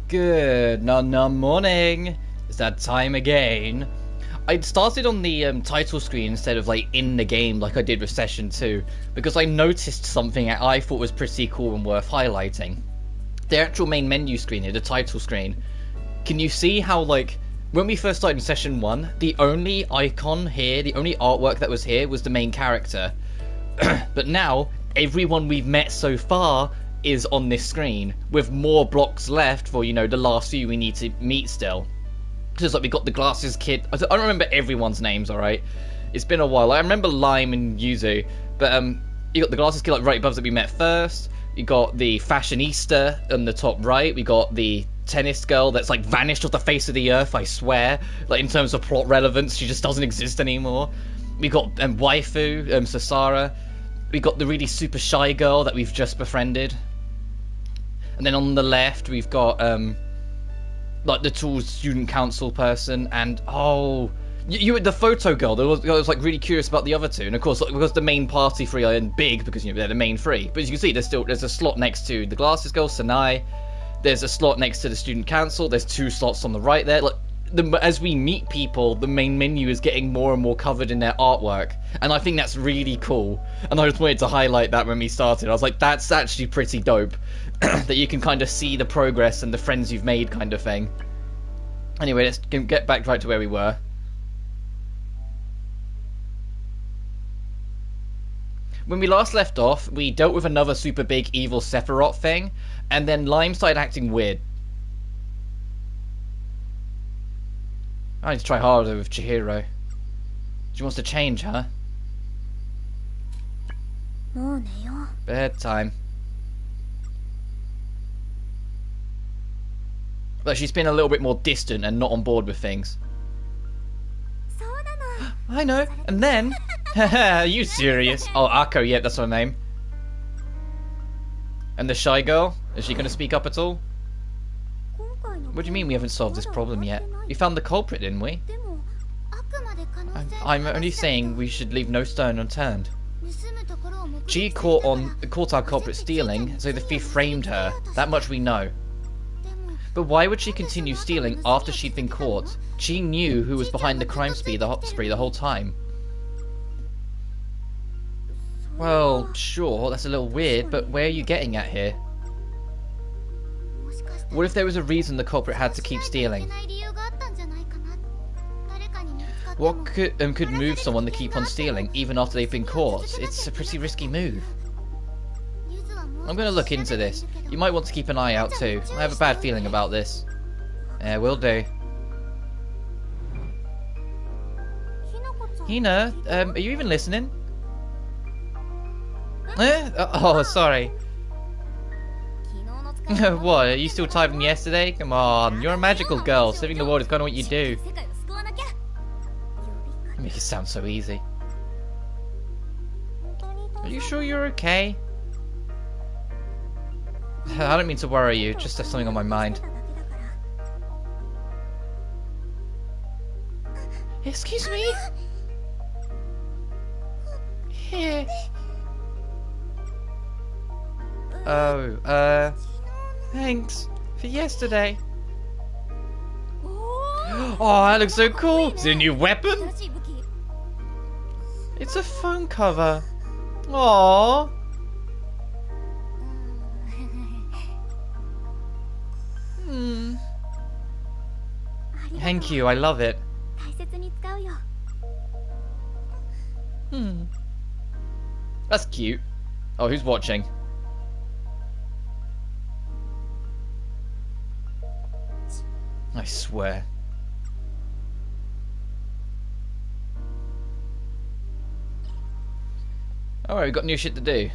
Good morning. It's that time again. I'd started on the title screen instead of like in the game like I did with session 2 because I noticed something I thought was pretty cool and worth highlighting. The actual main menu screen here, the title screen. Can you see how like when we first started in session 1, the only icon here, the only artwork that was here was the main character. But now everyone we've met so far is on this screen, with more blocks left for, you know, the last few we need to meet still. So it's like we got the glasses kid. I don't remember everyone's names, alright? It's been a while. I remember Lime and Yuzu, but you got the glasses kid like right above that we met first. You got the fashionista on the top right. We got the tennis girl that's like vanished off the face of the earth, I swear. Like in terms of plot relevance, she just doesn't exist anymore. We got waifu, Sasara. We got the really super shy girl that we've just befriended. And then on the left, we've got, like, the tall student council person, and, oh, you the photo girl, I was, like, really curious about the other two, and of course, because the main party three are big, because, you know, they're the main three, but as you can see, there's a slot next to the glasses girl, Sanai, there's a slot next to the student council, there's 2 slots on the right there, like, as we meet people, the main menu is getting more and more covered in their artwork, and I think that's really cool, and I just wanted to highlight that when we started. I was like, that's actually pretty dope, that you can kind of see the progress and the friends you've made kind of thing. Anyway, let's get back right to where we were. When we last left off, we dealt with another super big evil Sephiroth thing, and then Lime started acting weird. I need to try harder with Chihiro. She wants to change, huh? Bedtime. But she's been a little bit more distant and not on board with things. I know. And then... Are you serious? Oh, Akko, yeah, that's her name. And the shy girl? Is she going to speak up at all? What do you mean we haven't solved this problem yet? We found the culprit, didn't we? I'm only saying we should leave no stone unturned. She caught our culprit stealing, so the thief framed her. That much we know. But why would she continue stealing after she'd been caught? She knew who was behind the crime spree the whole time. Well, sure, that's a little weird, but where are you getting at here? What if there was a reason the culprit had to keep stealing? What could move someone to keep on stealing, even after they've been caught? It's a pretty risky move. I'm going to look into this. You might want to keep an eye out too. I have a bad feeling about this. Will do. Hina, are you even listening? Oh, sorry. What, are you still tired from yesterday? Come on, you're a magical girl. Saving the world is kind of what you do. You make it sound so easy. Are you sure you're okay? I don't mean to worry you, just have something on my mind. Excuse me? Here. Oh, thanks for yesterday. Oh, that looks so cool. Is it a new weapon? It's a phone cover. Aww. Thank you, I love it. That's cute. Oh, who's watching? I swear. Alright, we've got new shit to do.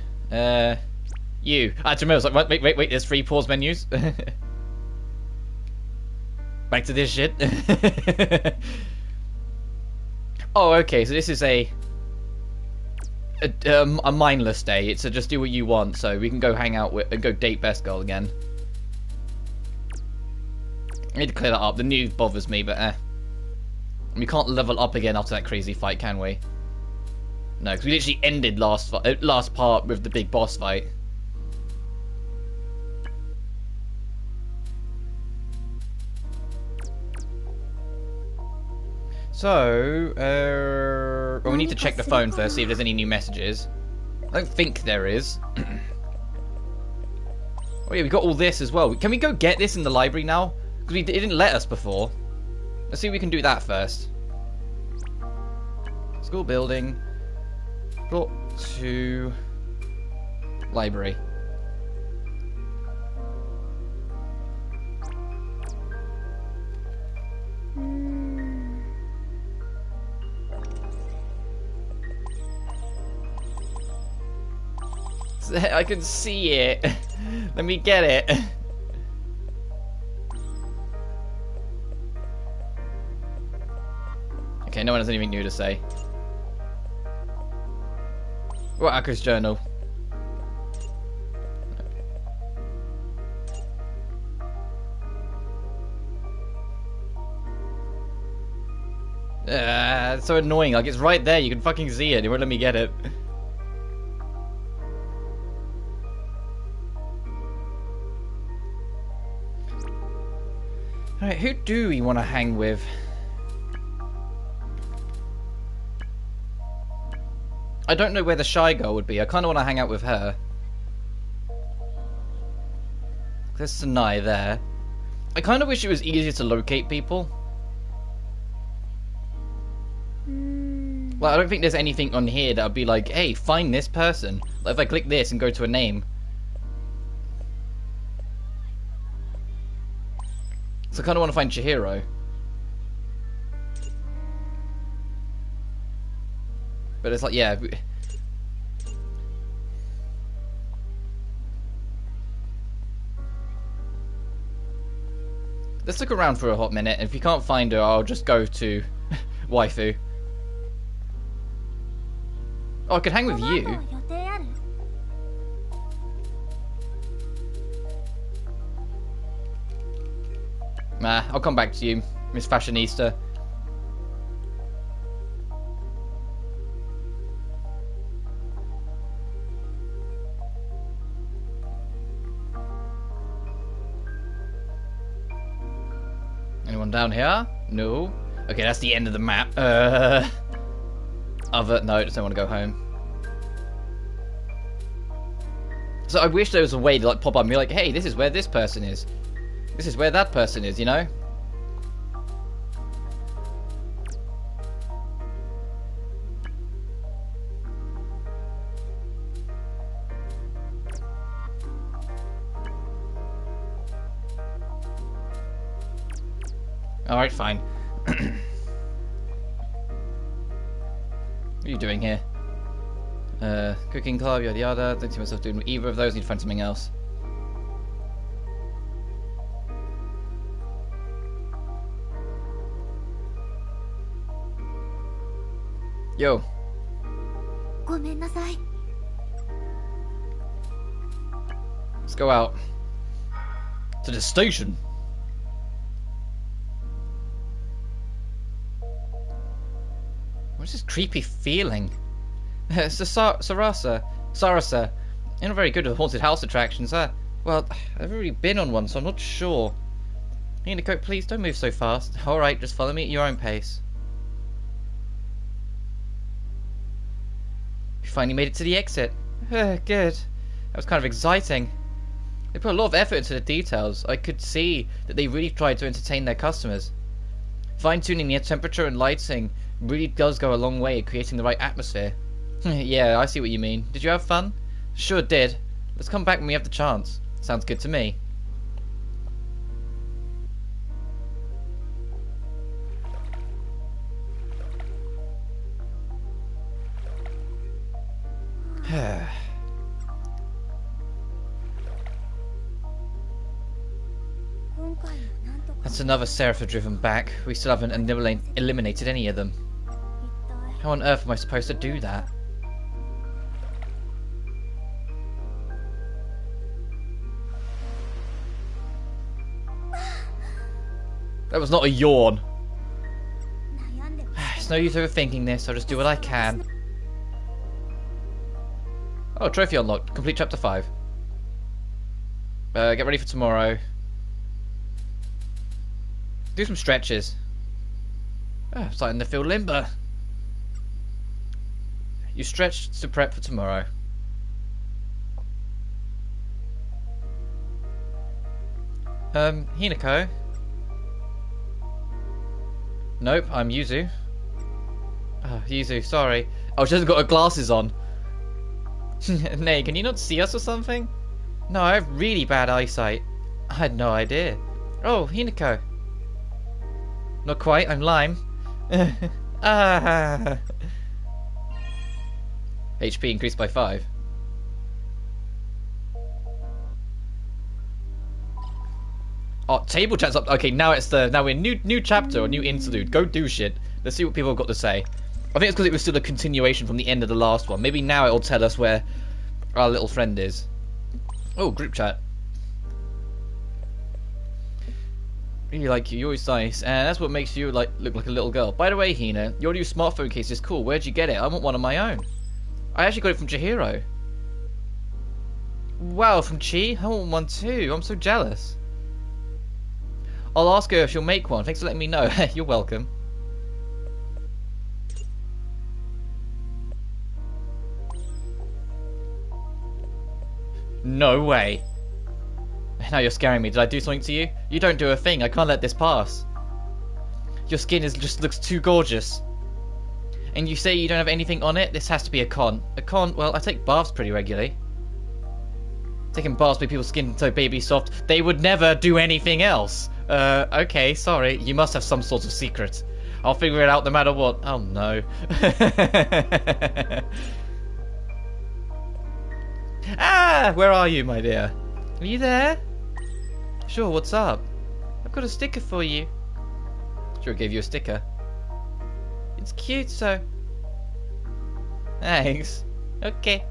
You. I had to remember, I was like, wait, there's 3 pause menus. Back to this shit. Oh, okay, so this is a mindless day. It's a just do what you want, so we can go hang out with and go date Best Girl again. I need to clear that up. The news bothers me, but we can't level up again after that crazy fight, can we? No, because we literally ended last part with the big boss fight. So, well, we need to check the phone first, see if there's any new messages. I don't think there is. Oh yeah, we got all this as well. Can we go get this in the library now? Because it didn't let us before. Let's see if we can do that first. School building. Brought to library. I can see it. Let me get it. Okay, no one has anything new to say. What Akku's journal? It's so annoying. Like, it's right there. You can fucking see it. It won't let me get it. Alright, who do we want to hang with? I don't know where the shy girl would be. I kind of want to hang out with her. There's Sanai there. I kind of wish it was easier to locate people. Well, I don't think there's anything on here that would be like, hey, find this person. Like if I click this and go to a name. So I kind of want to find Chihiro. But it's like, yeah. Let's look around for a hot minute. If you can't find her, I'll just go to waifu. Oh, I could hang with you. Nah, I'll come back to you, Miss Fashionista. Anyone down here? No. Okay, that's the end of the map. No, I just don't want to go home. So I wish there was a way to like pop up and be like, hey, this is where this person is. This is where that person is, you know? Alright, fine. What are you doing here? Cooking club, yada yada. Don't see myself doing either of those. Need to find something else. Yo. Let's go out. To the station. What's this creepy feeling? It's a Sarasa. You're not very good with haunted house attractions, huh? Well, I've already been on one, so I'm not sure. Unico, please don't move so fast. Alright, just follow me at your own pace. You finally made it to the exit. Good. That was kind of exciting. They put a lot of effort into the details. I could see that they really tried to entertain their customers. Fine-tuning the temperature and lighting really does go a long way in creating the right atmosphere. Yeah, I see what you mean. Did you have fun? Sure did. Let's come back when we have the chance. Sounds good to me. That's another Serapha driven back. We still haven't eliminated any of them. How on earth am I supposed to do that? That was not a yawn. It's no use overthinking this. I'll just do what I can. Oh, trophy unlocked. Complete chapter 5. Get ready for tomorrow. Do some stretches. Oh, starting to feel limber. You stretched to prep for tomorrow. Hinako? Nope, I'm Yuzu. Oh, Yuzu, sorry. Oh, she hasn't got her glasses on. Nay, can you not see us or something? No, I have really bad eyesight. I had no idea. Oh, Hinako. Not quite, I'm Lime. Ah. HP increased by 5. Oh, table chat's up. Okay, now we're new chapter or new interlude. Go do shit. Let's see what people have got to say. I think it's because it was still a continuation from the end of the last one. Maybe now it'll tell us where our little friend is. Oh, group chat. Really like you. You're always nice, and that's what makes you look like a little girl. By the way, Hina, your new smartphone case is cool. Where'd you get it? I want one of my own. I actually got it from Chihiro. Wow, from Chi? I want one too. I'm so jealous. I'll ask her if she'll make one. Thanks for letting me know. You're welcome. No way. Now you're scaring me. Did I do something to you? You don't do a thing. I can't let this pass. Your skin just looks too gorgeous. And you say you don't have anything on it? This has to be a con. A con? Well, I take baths pretty regularly. Taking baths make people's skin so baby soft. They would never do anything else. Okay, sorry. You must have some sort of secret. I'll figure it out no matter what. Oh, no. Ah! Where are you, my dear? Are you there? Sure, what's up? I've got a sticker for you. Sure, I gave you a sticker. It's cute, so... Thanks. Okay.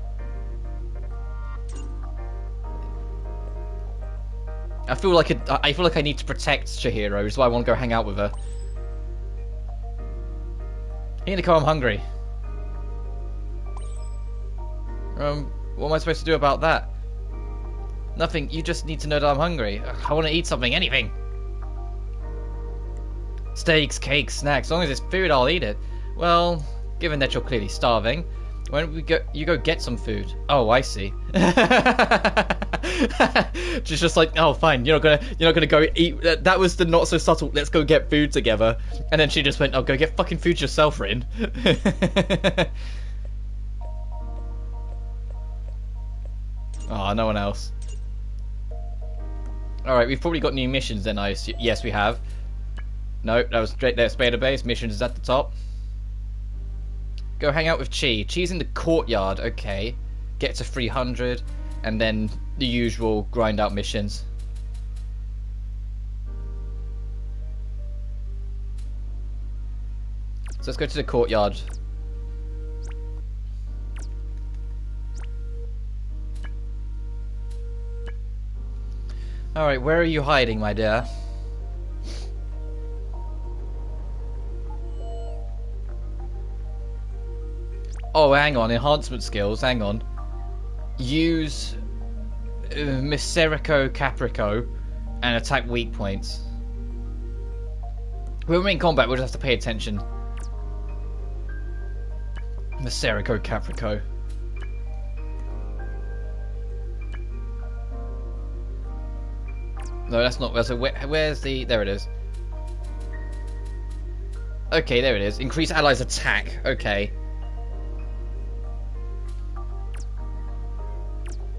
I feel like I need to protect Chihiro, so I want to go hang out with her. Hinako, I'm hungry. What am I supposed to do about that? Nothing, you just need to know that I'm hungry. I want to eat something, anything. Steaks, cakes, snacks, as long as it's food, I'll eat it. Well, given that you're clearly starving, why don't you go get some food? Oh, I see. She's just like, oh, fine. You're not gonna go eat. That was the not so subtle. Let's go get food together. And then she just went, oh, go get fucking food yourself, Rin. Oh, no one else. All right, we've probably got new missions then. I assume. Yes, we have. No, that was straight there. Spider Base missions is at the top. Go hang out with Chi. Chi's in the courtyard. Okay. Get to 300. And then the usual grind out missions. So let's go to the courtyard. Alright, where are you hiding, my dear? Oh, hang on. Enhancement skills. Hang on. Use Miserico Caprico and attack weak points. When we're in combat, we'll just have to pay attention. Miserico Caprico. No, that's not. So where's the? There it is. Okay, there it is. Increase allies' attack. Okay.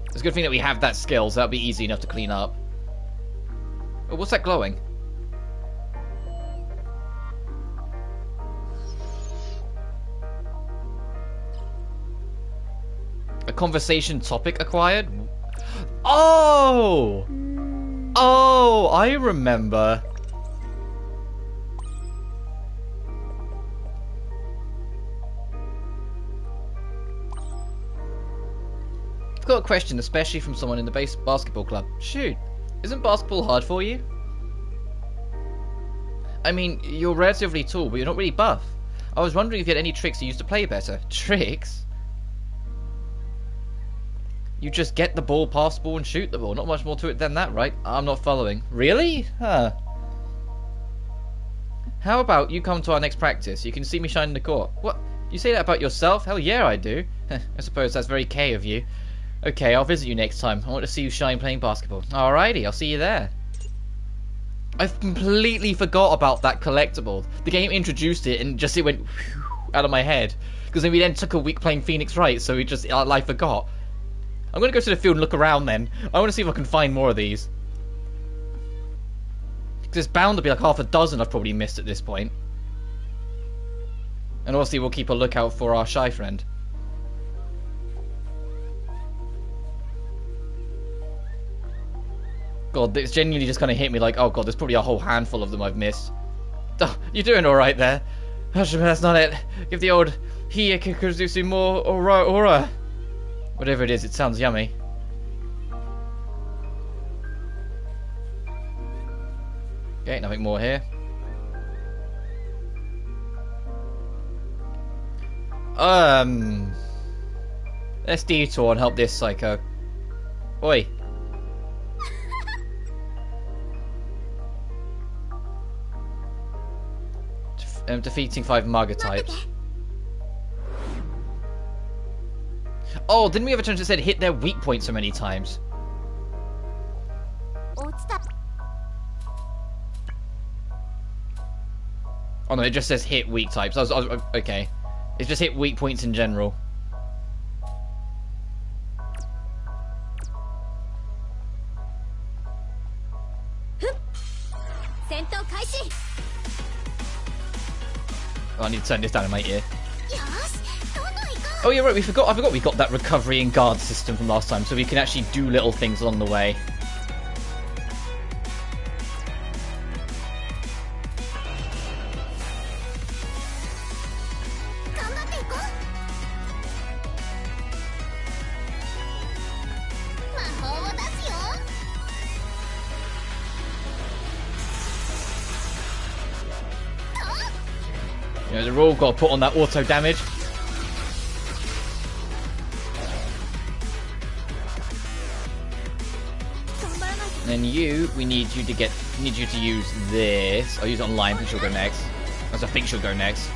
It's a good thing that we have that skill, so that'll be easy enough to clean up. Oh, what's that glowing? A conversation topic acquired? Oh! Oh, I remember. I've got a question, especially from someone in the basketball club. Shoot, isn't basketball hard for you? I mean, you're relatively tall, but you're not really buff. I was wondering if you had any tricks you used to play better. Tricks? You just get the ball, pass the ball, and shoot the ball. Not much more to it than that, right? I'm not following. Really? Huh. How about you come to our next practice? You can see me shine in the court. What? You say that about yourself? Hell yeah, I do. I suppose that's very K of you. Okay, I'll visit you next time. I want to see you shine playing basketball. Alrighty, I'll see you there. I've completely forgot about that collectible. The game introduced it and just it went out of my head. Because then we then took a week playing Phoenix Wright, so I forgot. I'm going to go to the field and look around then. I want to see if I can find more of these. Because there's bound to be like half a dozen I've probably missed at this point. And obviously we'll keep a lookout for our shy friend. God, it's genuinely just kind of hit me like, oh god, there's probably a whole handful of them I've missed. Oh, you're doing alright there. That's not it. Give the old here Kikuzusu more aura. Whatever it is, it sounds yummy. Okay, nothing more here. Let's detour and help this psycho. Oi. Defeating 5 Maga types. Oh, didn't we have a chance that said hit their weak point so many times? Oh no, it just says hit weak types. Okay. It's just hit weak points in general. Oh, I need to turn this down in my ear. Oh yeah, right, I forgot we got that recovery and guard system from last time, so we can actually do little things along the way. You know, they've all got to put on that auto damage. And then we need you to use this. I'll use it on Lion, I think she'll go next. I think she'll go next.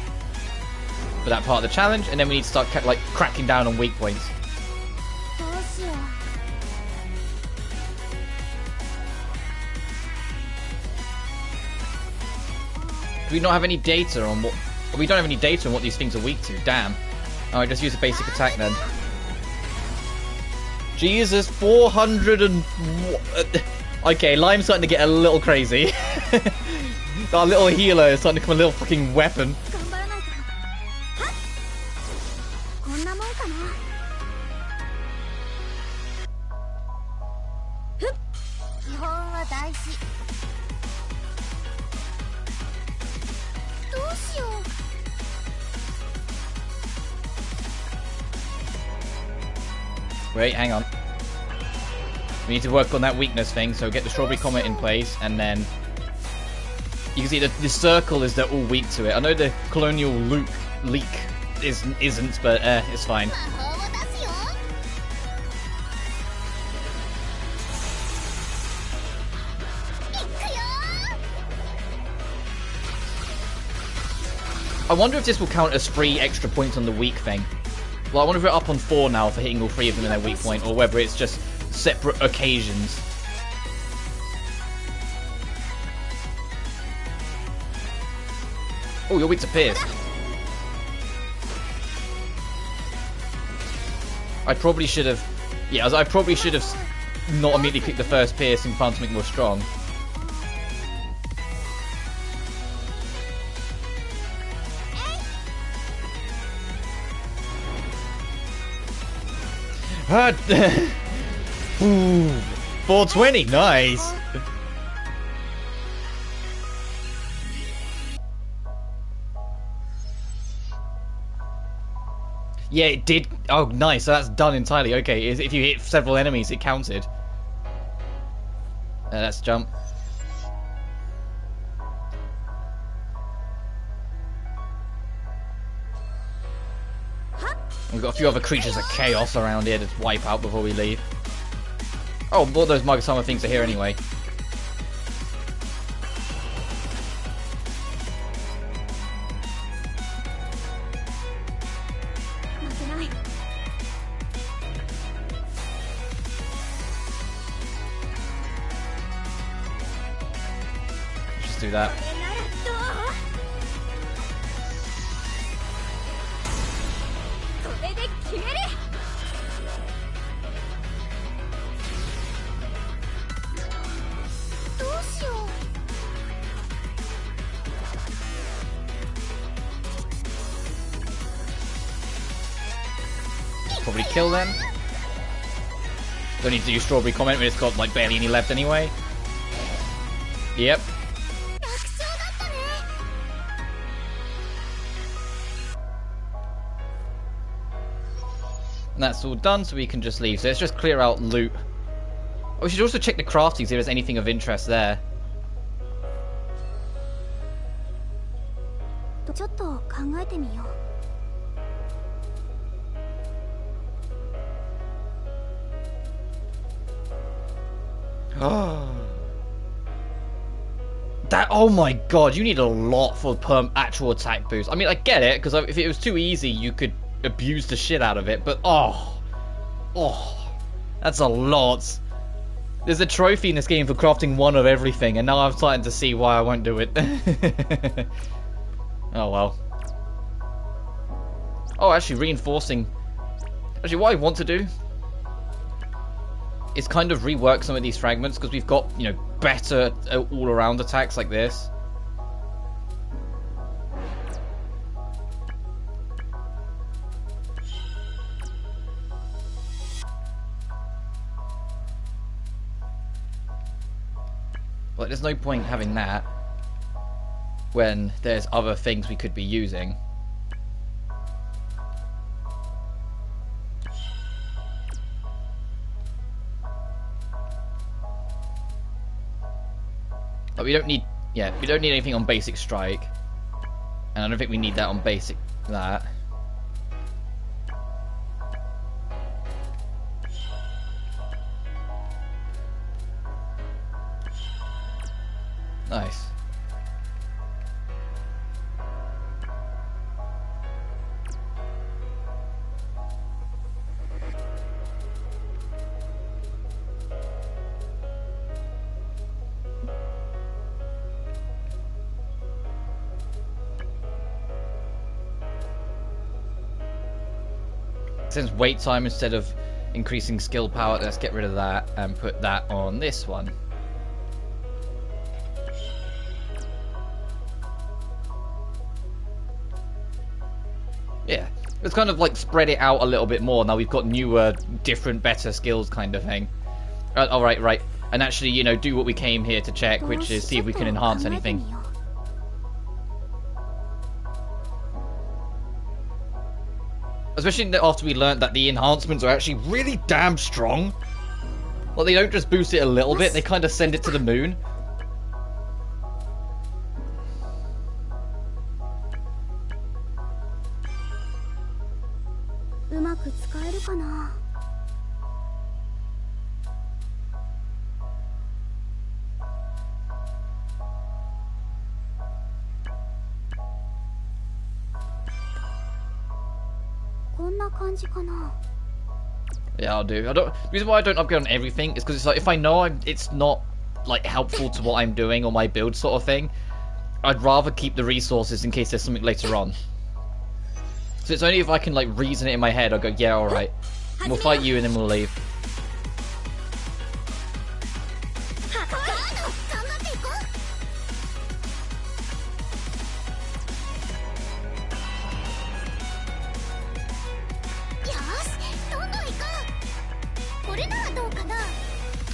For that part of the challenge, and then we need to start like cracking down on weak points. Do we not have any data on what... We don't have any data on what these things are weak to. Damn. Oh, I just use a basic attack then. Jesus, 400 and... Okay, Lime's starting to get a little crazy. Our little healer is starting to become a little fucking weapon. Wait, hang on. We need to work on that weakness thing, so get the Strawberry Comet in place, and then... You can see that the circle is they're all weak to it. I know the Colonial Leak isn't, but it's fine. I wonder if this will count as 3 extra points on the weak thing. Well, I wonder if we're up on 4 now for hitting all 3 of them in their weak point, or whether it's just separate occasions. Oh, you're weak to Pierce. I probably should have... Yeah, I probably should have not immediately clicked the first Pierce and found something more strong. Ooh, 420, nice. Yeah, it did. Oh, nice. So that's done entirely. Okay, if you hit several enemies, it counted. Let's jump. We've got a few other creatures of chaos around here to wipe out before we leave. Oh, more of those Magasama things are here anyway. let's do that. Probably kill them. Don't need to use strawberry comment when it's got like barely any left anyway. Yep. And that's all done, so we can just leave. So let's just clear out loot. Oh, we should also check the crafting, see if there's anything of interest there. That, oh my god, you need a lot for actual attack boost. I mean, I get it, because if it was too easy, you could abuse the shit out of it, but oh, that's a lot. There's a trophy in this game for crafting one of everything, and now I'm starting to see why I won't do it. Oh well. Oh, actually, reinforcing. Actually, what I want to do is kind of rework some of these fragments, because we've got, you know, better all-around attacks like this. But there's no point having that when there's other things we could be using. But we don't need, yeah, we don't need anything on basic strike, and I don't think we need that on basic that. Nice. Since wait time instead of increasing skill power, let's get rid of that and put that on this one. Yeah, let's kind of like spread it out a little bit more. Now we've got newer, different, better skills kind of thing. All right, right. And actually, you know, do what we came here to check, which is see if we can enhance anything. Especially after we learned that the enhancements are actually really damn strong. Well, they don't just boost it a little bit, they kind of send it to the moon. Yeah, I'll do. The reason why I don't upgrade on everything is because it's like, if I know it's not like helpful to what I'm doing or my build sort of thing, I'd rather keep the resources in case there's something later on. So it's only if I can like reason it in my head, I'll go, yeah, alright. We'll fight you and then we'll leave.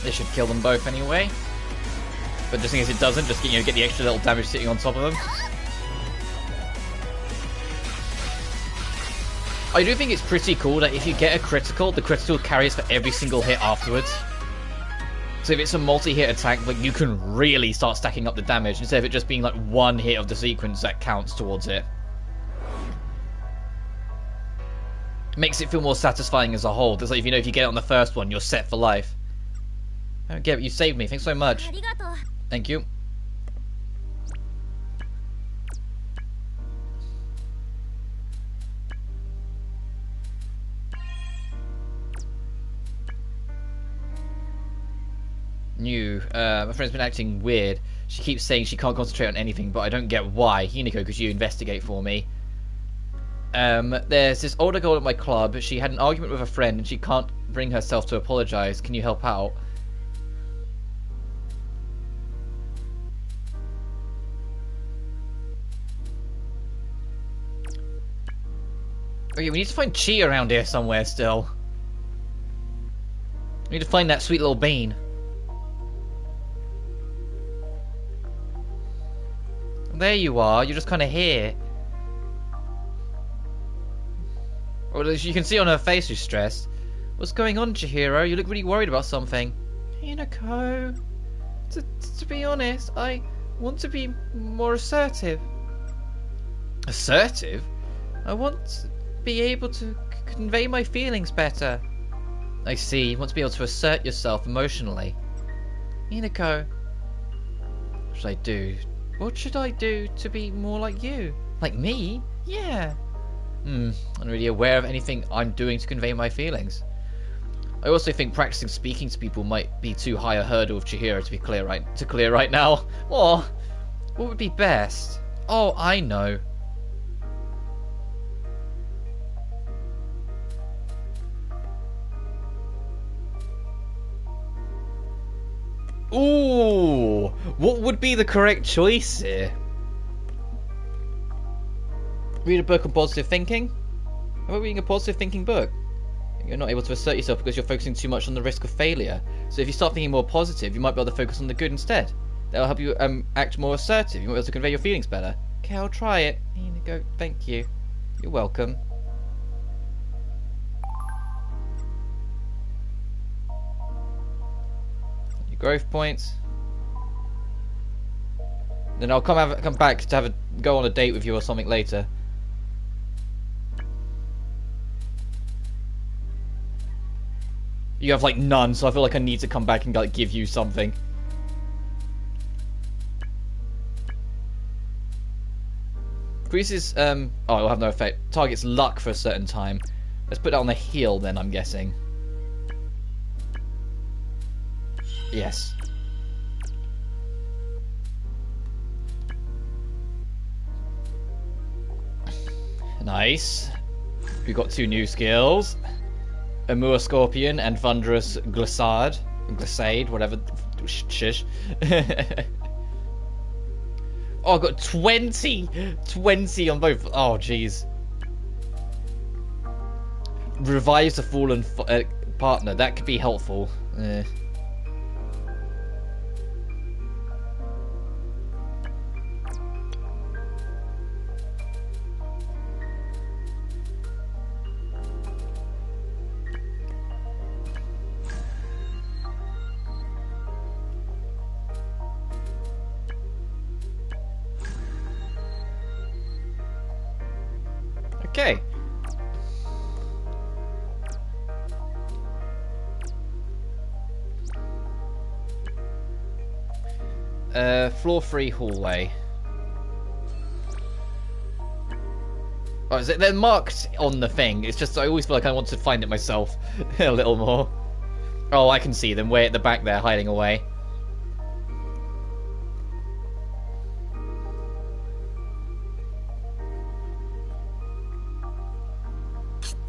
This should kill them both anyway. But just in case it doesn't, just get the extra little damage sitting on top of them. I do think it's pretty cool that if you get a critical, the critical carries for every single hit afterwards. So if it's a multi-hit attack, like, you can really start stacking up the damage instead of it just being like one hit of the sequence that counts towards it. Makes it feel more satisfying as a whole. It's like, if you know, if you get it on the first one, you're set for life. I don't get it, you saved me. Thanks so much. Thank you. New. My friend's been acting weird. She keeps saying she can't concentrate on anything, but I don't get why. Hinako, could you investigate for me? There's this older girl at my club. She had an argument with a friend and she can't bring herself to apologize. Can you help out? Okay, we need to find Chi around here somewhere still. We need to find that sweet little bean. There you are. You're just kind of here. Well, as you can see on her face, she's stressed. What's going on, Chihiro? You look really worried about something. Hinako, to be honest, I want to be more assertive. Assertive? I want to be able to convey my feelings better. I see. You want to be able to assert yourself emotionally. Hinako, what should I do? What should I do to be more like you? Like me? Yeah. I'm not really aware of anything I'm doing to convey my feelings. I also think practicing speaking to people might be too high a hurdle of Chihiro to clear right now. What would be best? Oh, I know. Ooh, what would be the correct choice here? Read a book on positive thinking? How about reading a positive thinking book? You're not able to assert yourself because you're focusing too much on the risk of failure. So if you start thinking more positive, you might be able to focus on the good instead. That'll help you act more assertive. You might be able to convey your feelings better. Okay, I'll try it. Here you go. Thank you. You're welcome. Your growth points. Then I'll come back to go on a date with you or something later. You have like none, so I feel like I need to come back and like give you something. Increases oh, it'll have no effect. Targets luck for a certain time. Let's put that on the heal then, I'm guessing. Yes. Nice. We've got 2 new skills. Amur Scorpion and Thunderous Glissade, whatever. Shish. Oh, I got 20 on both. Oh, jeez. Revives a fallen partner. That could be helpful. Okay. Floor 3 hallway. Oh, is it? They're marked on the thing. It's just I always feel like I want to find it myself a little more. Oh, I can see them way at the back there, hiding away.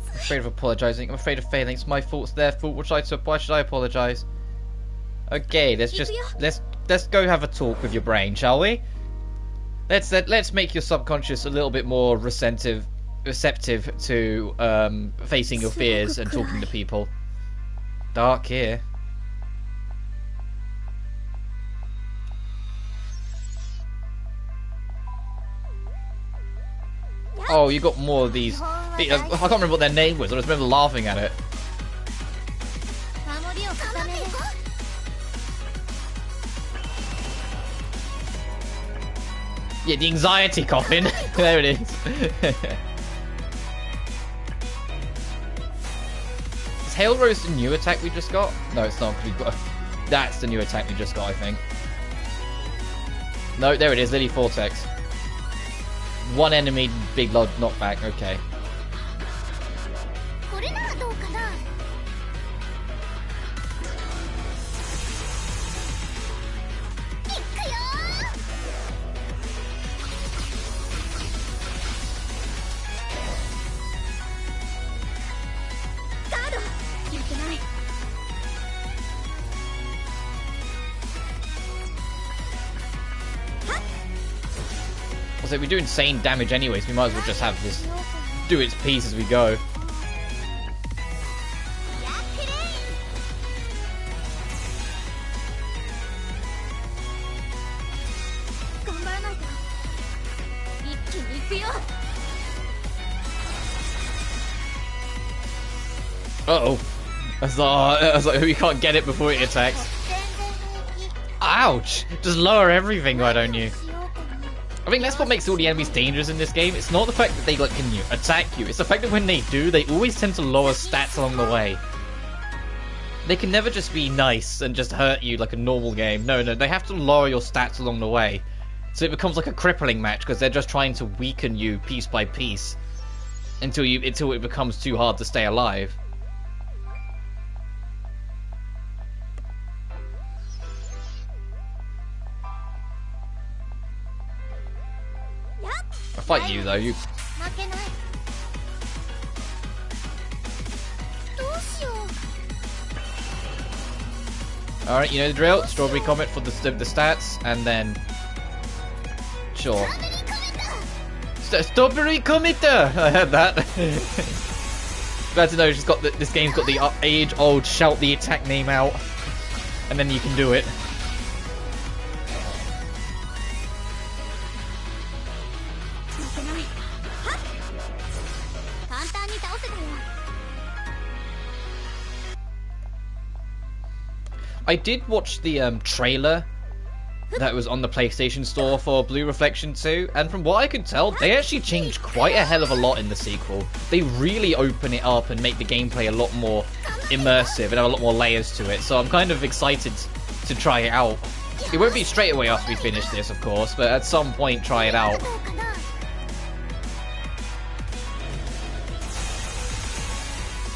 I'm afraid of apologizing. I'm afraid of failing. It's my fault. It's their fault. Why should I apologize? Okay, let's go have a talk with your brain, shall we? Let's make your subconscious a little bit more receptive to facing your fears and talking to people. Dark here. Oh, you got more of these. I can't remember what their name was. I just remember laughing at it. Yeah, the anxiety coffin. There it is. Is Hail Rose the new attack we just got? No, it's not. We've got. That's the new attack we just got, I think. No, there it is. Lily Vortex. 1 enemy, big load knockback. Okay. say we do insane damage anyway, so we might as well just have this do its piece as we go. Uh-oh. I was like, we can't get it before it attacks. Ouch! Just lower everything, why don't you? I think that's what makes all the enemies dangerous in this game. It's not the fact that they like can attack you, it's the fact that when they do, they always tend to lower stats along the way. They can never just be nice and just hurt you like a normal game. No, they have to lower your stats along the way. So it becomes like a crippling match because they're just trying to weaken you piece by piece until it becomes too hard to stay alive. I fight you though, you. Alright, you know the drill. Strawberry Comet for the stats, and then... Sure. Strawberry Comet! I heard that. Glad to know this game's got the age-old shout the attack name out, and then you can do it. I did watch the trailer that was on the PlayStation Store for Blue Reflection 2, and from what I could tell, they actually changed quite a hell of a lot in the sequel. They really open it up and make the gameplay a lot more immersive and have a lot more layers to it, so I'm kind of excited to try it out. It won't be straight away after we finish this, of course, but at some point try it out.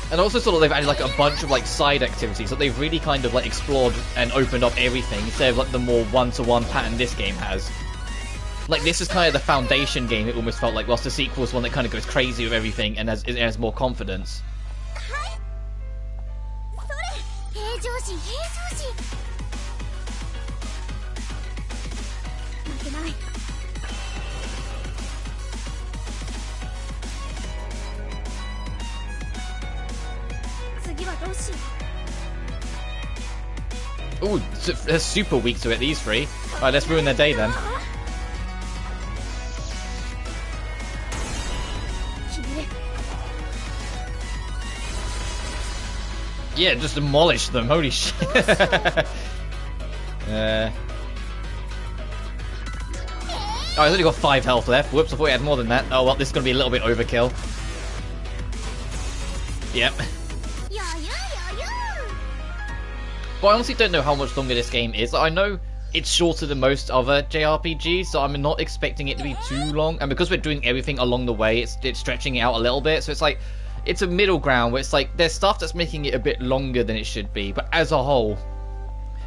And also sort of they've added like a bunch of like side activities that they've really kind of like explored and opened up everything instead of like the more one-to-one pattern this game has. Like this is kind of the foundation game, it almost felt like, whilst the sequel is one that kind of goes crazy with everything and has more confidence. Ooh, they're super weak to it, these three. Alright, let's ruin their day then. Yeah, just demolish them, holy shit. Oh, I've only got 5 health left. Whoops, I thought he had more than that. Oh well, this is going to be a little bit overkill. Yep. But I honestly don't know how much longer this game is. I know it's shorter than most other JRPGs, so I'm not expecting it to be too long. And because we're doing everything along the way, it's stretching it out a little bit. So it's like, it's a middle ground where it's like, there's stuff that's making it a bit longer than it should be. But as a whole,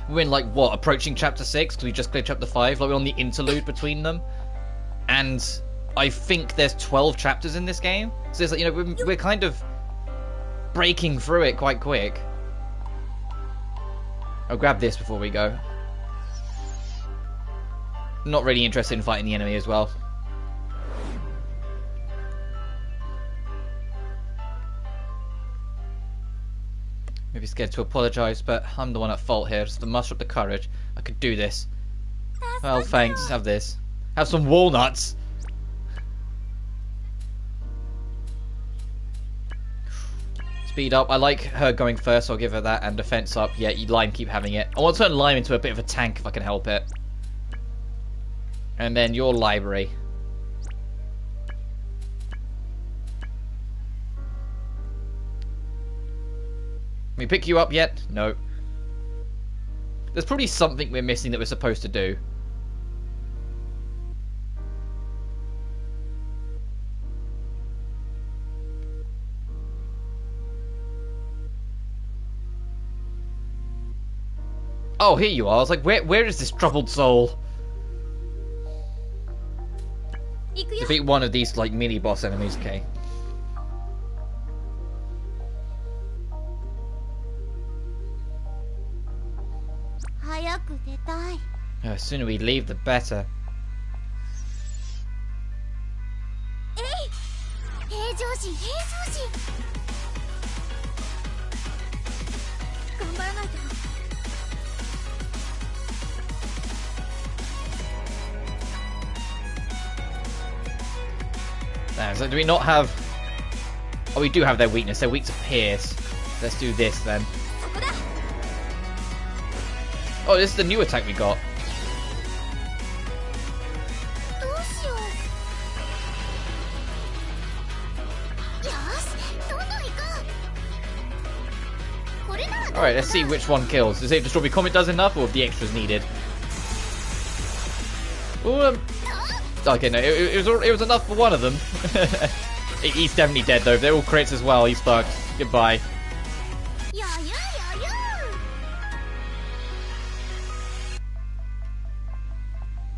we're in like, what, approaching chapter 6? Because we just cleared chapter 5. Like, we're on the interlude between them. And I think there's 12 chapters in this game. So it's like, you know, we're kind of breaking through it quite quick. I'll grab this before we go. Not really interested in fighting the enemy as well. Maybe scared to apologise, but I'm the one at fault here. Just to muster up the courage. I could do this. Well, thanks. Have this. Have some walnuts. Speed up. I like her going first, so I'll give her that. And defense up. Yeah, Lime, keep having it. I want to turn Lime into a bit of a tank if I can help it. And then your library. Can we pick you up yet? No. There's probably something we're missing that we're supposed to do. Oh, here you are. I was like, where is this troubled soul? Defeat one of these, like, mini-boss enemies, okay.早く出たい。The sooner we leave, the better. Damn, so do we not have... Oh, we do have their weakness. They're weak to Pierce. Let's do this then. Oh, this is the new attack we got. Alright, let's see which one kills. Does it if the Strawberry Comet does enough, or if the extras needed? Ooh, okay, no, it was enough for one of them. He's definitely dead though. If they're all crits as well, he's fucked. Goodbye.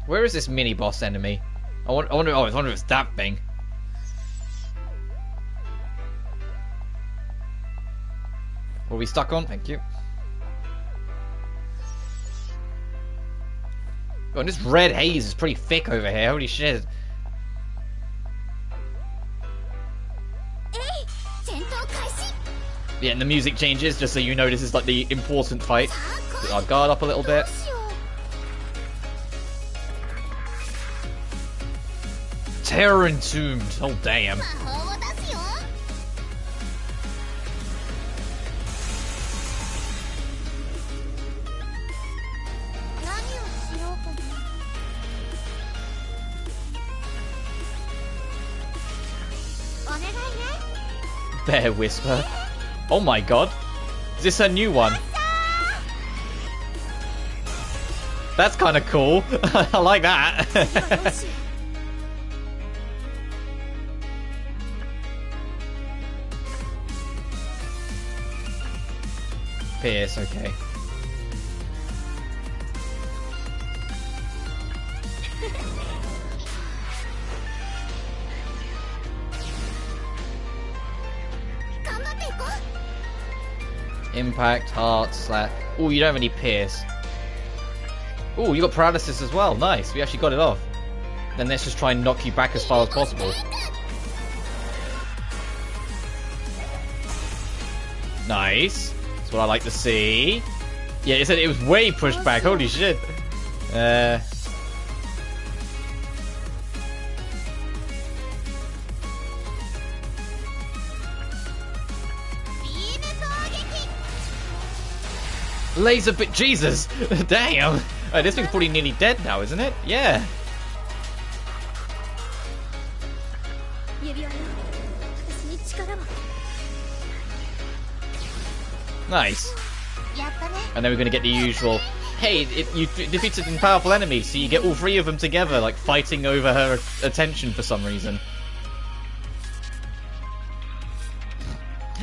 Where is this mini boss enemy? I wonder if it's that thing. Were we stuck on? Thank you. Oh, and this red haze is pretty thick over here. Holy shit. Yeah, and the music changes just so you know this is like the important fight. Put our guard up a little bit. Terror Entombed. Oh, damn. Bear Whisper. Oh my god. Is this a new one? That's kind of cool. I like that. Pierce, okay. Impact, heart, slap. Oh, you don't have any pierce. Oh, you got paralysis as well. Nice. We actually got it off. Then let's just try and knock you back as far as possible. Nice. That's what I like to see. Yeah, it said it was way pushed back. Holy shit. Laser bit, Jesus! Damn! This thing's probably nearly dead now, isn't it? Yeah. Nice. And then we're gonna get the usual. Hey, you defeated a powerful enemy, so you get all three of them together, like fighting over her attention for some reason.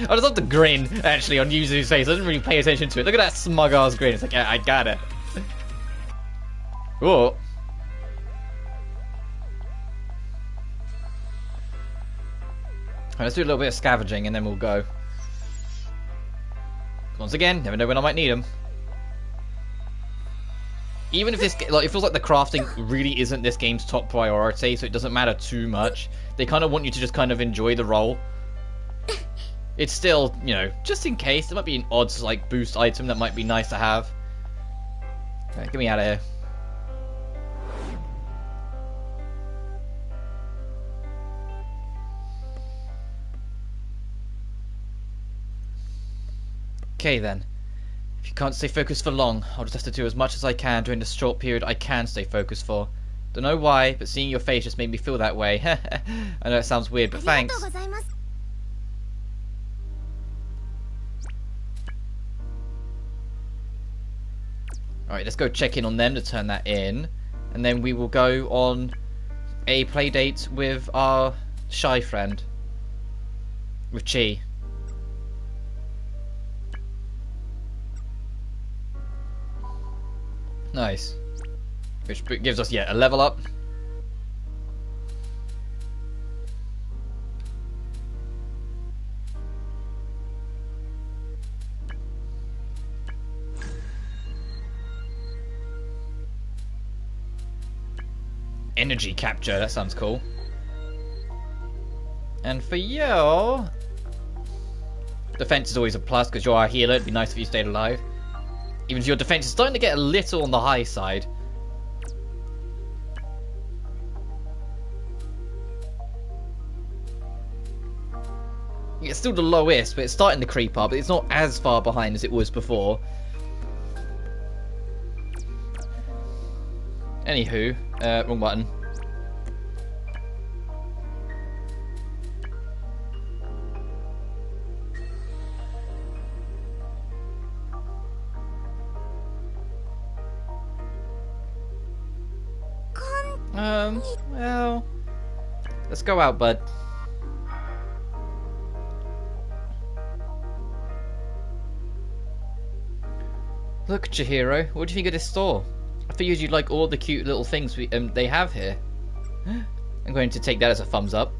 I just love the grin, actually, on Yuzu's face. I didn't really pay attention to it. Look at that smug-ass grin. It's like, yeah, I got it. Whoa. Right, let's do a little bit of scavenging, and then we'll go. Once again, never know when I might need them. Even if this, like, it feels like the crafting really isn't this game's top priority, so it doesn't matter too much. They kind of want you to just kind of enjoy the role. It's still, you know, just in case, there might be an odds, like, boost item that might be nice to have. Right, get me out of here. Okay, then. If you can't stay focused for long, I'll just have to do as much as I can during the short period I can stay focused for. Don't know why, but seeing your face just made me feel that way. I know it sounds weird, but thanks. Alright, let's go check in on them to turn that in. And then we will go on a play date with our shy friend. With Chi. Nice. Which gives us, yeah, a level up. Energy capture, that sounds cool. And for you, defense is always a plus because you're our healer. It'd be nice if you stayed alive. Even if your defense is starting to get a little on the high side. It's still the lowest, but it's starting to creep up. It's not as far behind as it was before. Anywho, wrong button. Well, let's go out, bud. Look, Chihiro, what do you think of this store? I figured you'd like all the cute little things they have here. I'm going to take that as a thumbs up.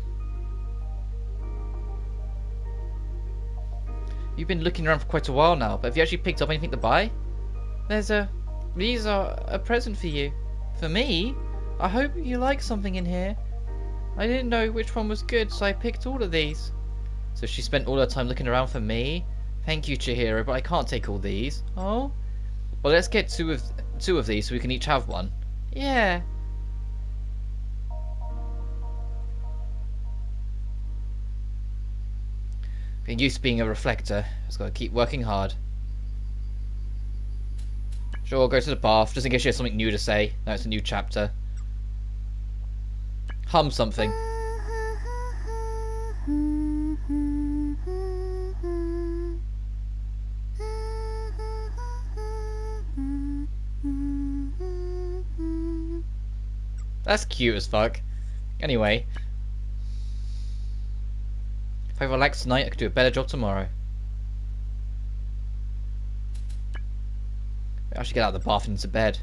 You've been looking around for quite a while now, but have you actually picked up anything to buy? These are a present for you. For me? I hope you like something in here. I didn't know which one was good, so I picked all of these. So she spent all her time looking around for me? Thank you, Chihiro, but I can't take all these. Oh? Well, let's get two of these so we can each have one. Yeah. Getting used to being a reflector. Just gotta keep working hard. Sure, go to the bath, just in case she has something new to say. No, it's a new chapter. Hum something. That's cute as fuck. Anyway. If I relax tonight, I could do a better job tomorrow. I should get out of the bath and into bed.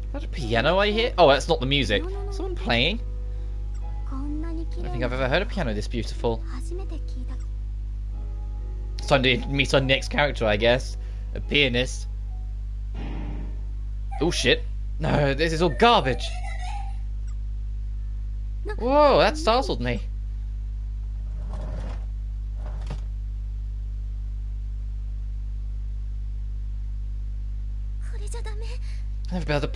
Is that a piano I hear? Oh, that's not the music. Someone playing? I don't think I've ever heard a piano this beautiful. It's time to meet our next character, I guess. A pianist. Oh shit. No, this is all garbage. Whoa, that startled me. I'll never be able to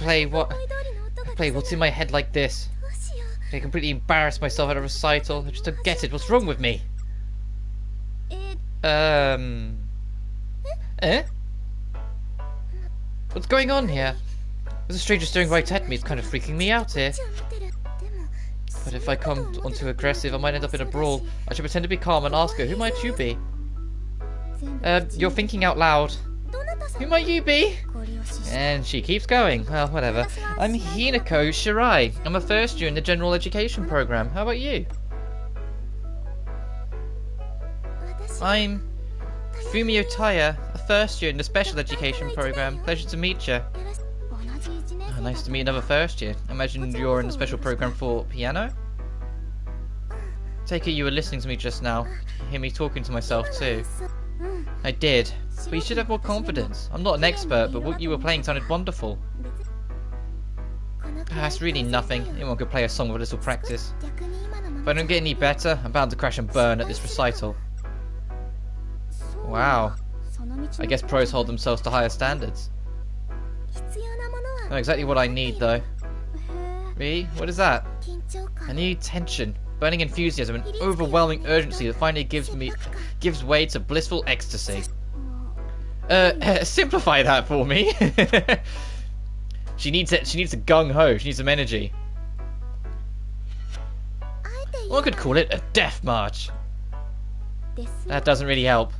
play what's in my head like this. I completely embarrassed myself at a recital. I just don't get it. What's wrong with me? Eh? What's going on here? There's a stranger staring right at me. It's kind of freaking me out here. But if I come on too aggressive, I might end up in a brawl. I should pretend to be calm and ask her, who might you be? You're thinking out loud. Who might you be? And she keeps going. Well, whatever. I'm Hinako Shirai. I'm a first year in the general education program. How about you? I'm Fumio Taya, a first year in the special education program. Pleasure to meet you. Oh, nice to meet another first year. I imagine you're in the special program for piano? Take it you were listening to me just now. You hear me talking to myself too. I did, but you should have more confidence. I'm not an expert, but what you were playing sounded wonderful. That's really nothing. Anyone could play a song with a little practice. If I don't get any better, I'm bound to crash and burn at this recital. Wow. I guess pros hold themselves to higher standards. Not exactly what I need, though. Really? What is that? I need tension, burning enthusiasm, and overwhelming urgency that finally gives way to blissful ecstasy. Simplify that for me. She needs it. She needs a gung ho. She needs some energy. One could call it a death march. That doesn't really help.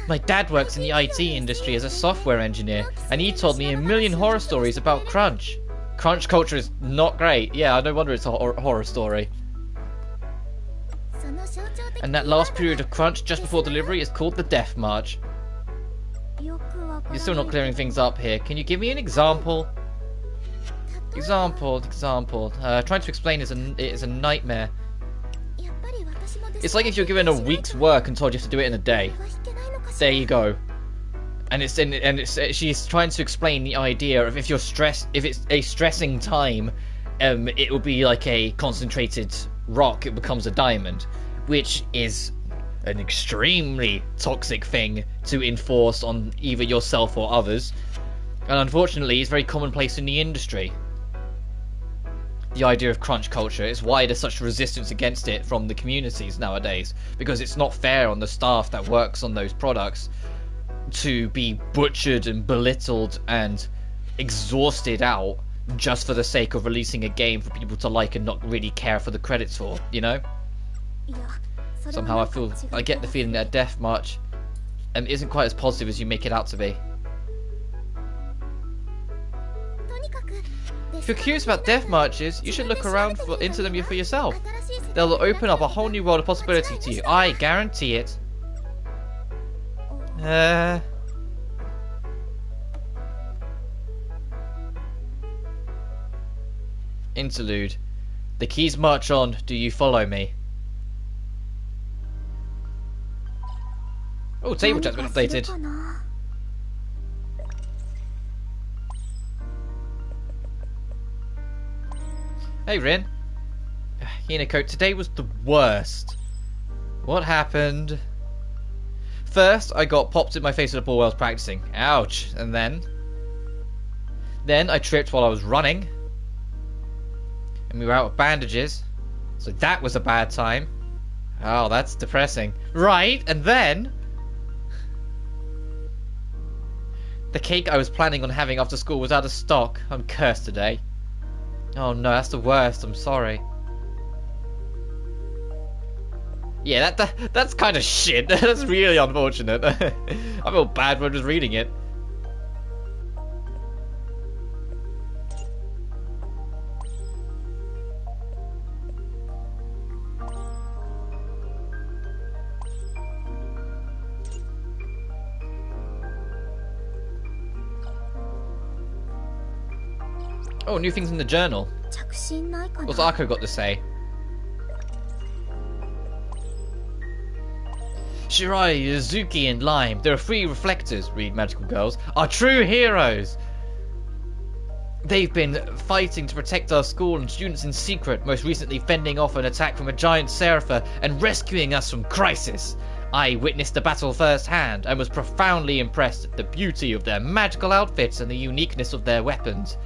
My dad works in the IT industry as a software engineer, and he told me a million horror stories about crunch. Crunch culture is not great. Yeah, no wonder it's a horror story. And that last period of crunch just before delivery is called the Death March. You're still not clearing things up here. Can you give me an example? Example. Trying to explain is a nightmare. It's like if you're given a week's work and told you have to do it in a day. There you go. she's trying to explain the idea of if it's a stressing time, it will be like a concentrated rock. It becomes a diamond, which is an extremely toxic thing to enforce on either yourself or others, and unfortunately, it's very commonplace in the industry. The idea of crunch culture is why there's such resistance against it from the communities nowadays, because it's not fair on the staff that works on those products to be butchered and belittled and exhausted out just for the sake of releasing a game for people to like and not really care for the credits for, you know? Somehow I get the feeling that Death March isn't quite as positive as you make it out to be. If you're curious about death marches, you should look around into them for yourself. They'll open up a whole new world of possibility to you. I guarantee it. Interlude. The keys march on. Do you follow me? Oh, table chat's been updated. Hey Rin. Hinako, today was the worst. What happened? First, I got popped in my face with a ball while I was practicing. Ouch. And then I tripped while I was running. And we were out of bandages. So that was a bad time. Oh, that's depressing. Right, and then the cake I was planning on having after school was out of stock. I'm cursed today. Oh no, that's the worst. I'm sorry. Yeah, that's kind of shit. That's really unfortunate. I feel bad when I was reading it. Oh, new things in the journal. What's Arko got to say? Shirai, Yuzuki, and Lime, there are 3 reflectors, read Magical Girls, are true heroes! They've been fighting to protect our school and students in secret, most recently fending off an attack from a giant Serapher and rescuing us from Crisis. I witnessed the battle firsthand and was profoundly impressed at the beauty of their magical outfits and the uniqueness of their weapons.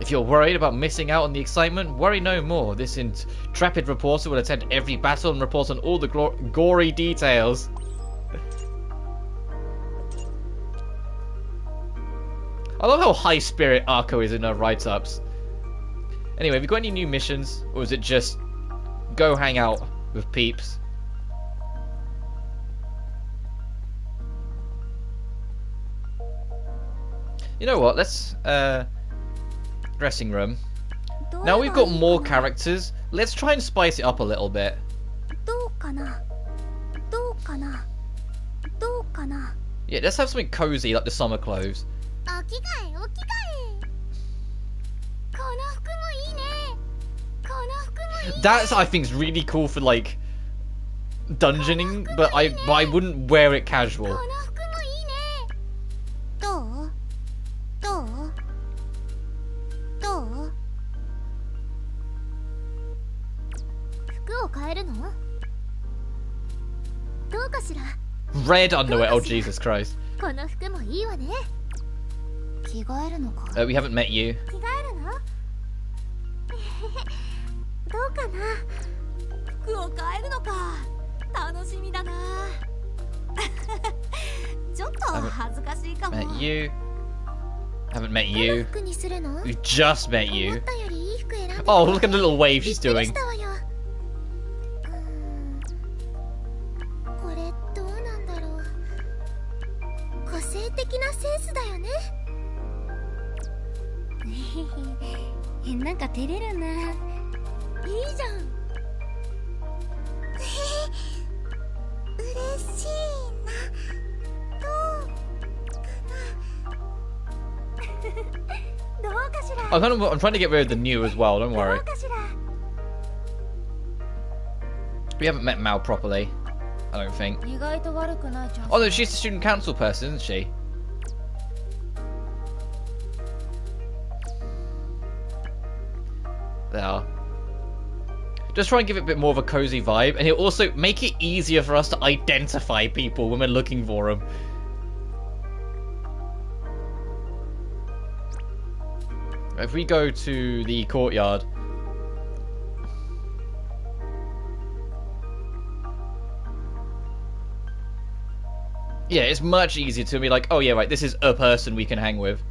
If you're worried about missing out on the excitement, worry no more. This intrepid reporter will attend every battle and report on all the gory details. I love how high spirit Arko is in her write-ups. Anyway, have you got any new missions? Or is it just go hang out with peeps? You know what, let's dressing room. Now we've got more characters, let's try and spice it up a little bit. Yeah, let's have something cozy like the summer clothes. That's, I think, is really cool for like dungeoning, but I wouldn't wear it casual. Red underwear, oh Jesus Christ. We haven't met you. Met you. Haven't met you. We've just met you. Oh, look at the little wave she's doing. I'm trying to get rid of the new as well, don't worry. We haven't met Mal properly, I don't think. Oh no, she's the student council person, isn't she? there. Just try and give it a bit more of a cozy vibe, and it'll also make it easier for us to identify people when we're looking for them. If we go to the courtyard... Yeah, it's much easier to be like, oh yeah, right, this is a person we can hang with.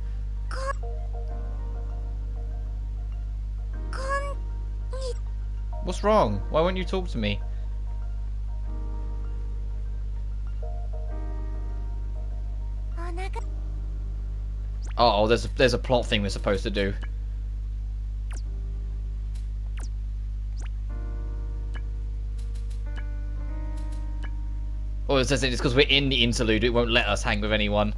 What's wrong? Why won't you talk to me? Oh, there's a plot thing we're supposed to do. Or it says it's because we're in the interlude, it won't let us hang with anyone.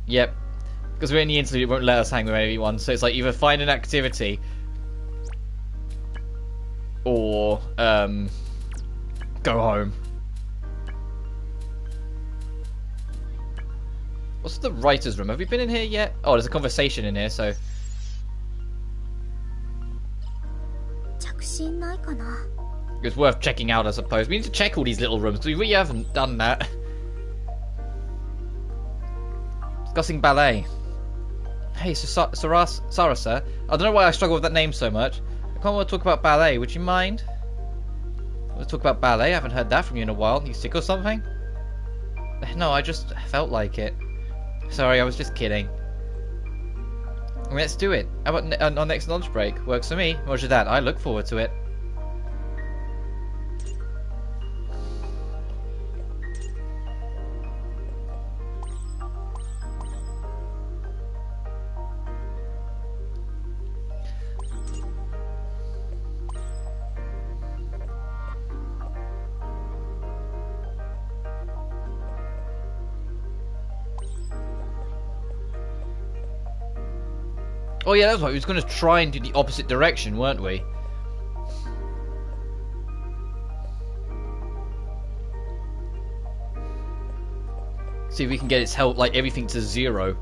Yep. Because we're in the interlude, it won't let us hang with anyone. So it's like either find an activity or go home. What's the writer's room? Have we been in here yet? Oh, there's a conversation in here, so... It's worth checking out, I suppose. We need to check all these little rooms, because we really haven't done that. Discussing ballet. Hey, Sarasa. I don't know why I struggle with that name so much. I can't want to talk about ballet. Would you mind? Want to talk about ballet? I haven't heard that from you in a while. You sick or something? No, I just felt like it. Sorry, I was just kidding. Let's do it. How about our next lunch break? Works for me. Roger that. I look forward to it. Oh yeah, that's right. We was going to try and do the opposite direction, weren't we? See if we can get its health, like everything to 0,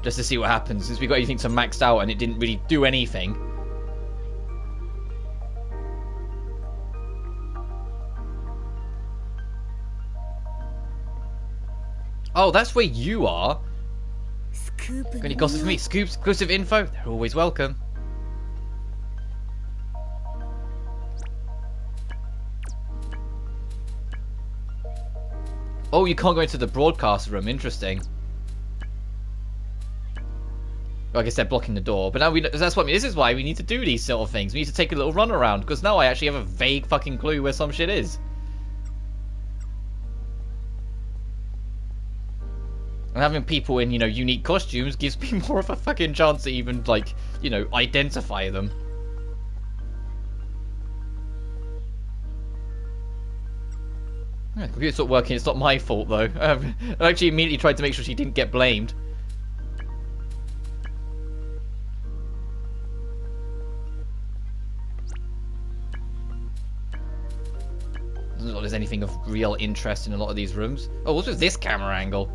just to see what happens. Since we got everything to maxed out and it didn't really do anything. Oh, that's where you are. Got any gossip for me? Scoops, exclusive info? They're always welcome. Oh, you can't go into the broadcast room. Interesting. Well, I guess they're blocking the door. But now that's what I mean. This is why we need to do these sort of things. We need to take a little run around. Because now I actually have a vague fucking clue where some shit is. And having people in, you know, unique costumes gives me more of a fucking chance to even, like, you know, identify them. Yeah, the computer's not working, it's not my fault, though. I actually immediately tried to make sure she didn't get blamed. Doesn't look like there's anything of real interest in a lot of these rooms. Oh, what's with this camera angle?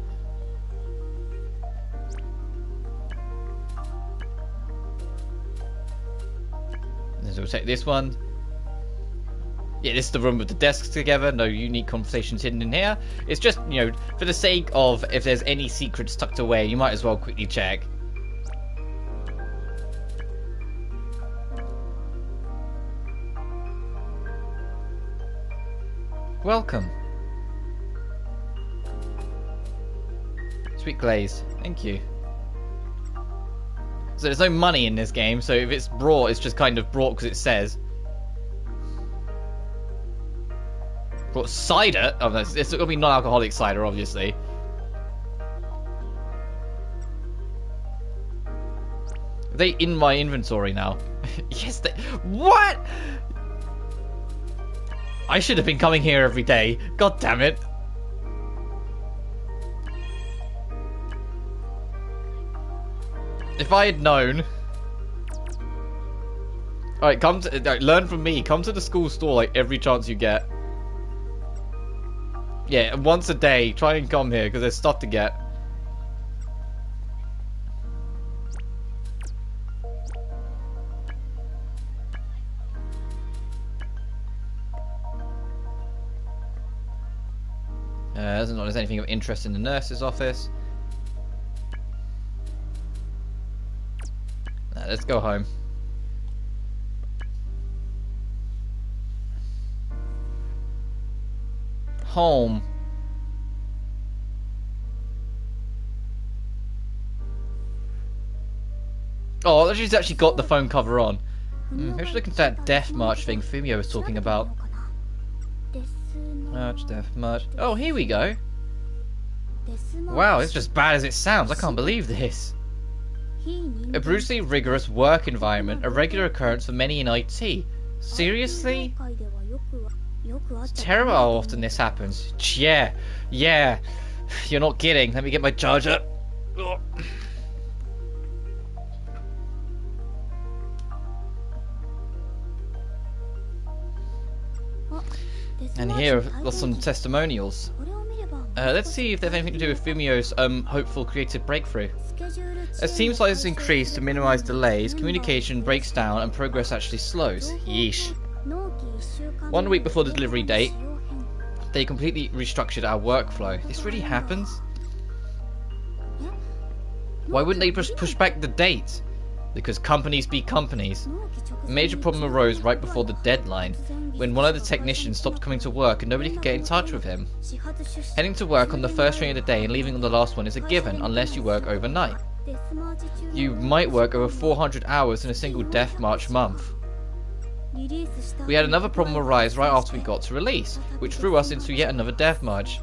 So we'll take this one. Yeah, this is the room with the desks together. No unique conversations hidden in here. It's just, you know, for the sake of if there's any secrets tucked away, you might as well quickly check. Welcome. Sweet glaze. Thank you. So there's no money in this game, so if it's brought, it's just kind of brought because it says. Brought cider? Oh, no, it's going to be non-alcoholic cider, obviously. Are they in my inventory now? Yes, they... What?! I should have been coming here every day. God damn it. If I had known... Alright, come to... learn from me. Come to the school store, like, every chance you get. Yeah, once a day, try and come here, because there's stuff to get. Doesn't know there's anything of interest in the nurse's office. Let's go home. Home. Oh, she's actually got the phone cover on. Maybe she's looking at that Death March thing Fumio was talking about. March, Death March. Oh, here we go. Wow, it's just as bad as it sounds. I can't believe this. A brutally rigorous work environment, a regular occurrence for many in IT. Seriously? It's terrible how often this happens. Yeah. You're not kidding. Let me get my charger. Ugh. And here are some testimonials. Let's see if they have anything to do with Fumio's hopeful creative breakthrough. As team sizes increase to minimize delays, communication breaks down and progress actually slows. Yeesh. 1 week before the delivery date, they completely restructured our workflow. This really happens? Why wouldn't they just push back the date? Because companies be companies. A major problem arose right before the deadline, when one of the technicians stopped coming to work and nobody could get in touch with him. Heading to work on the first train of the day and leaving on the last one is a given, unless you work overnight. You might work over 400 hours in a single Death March month. We had another problem arise right after we got to release, which threw us into yet another Death March.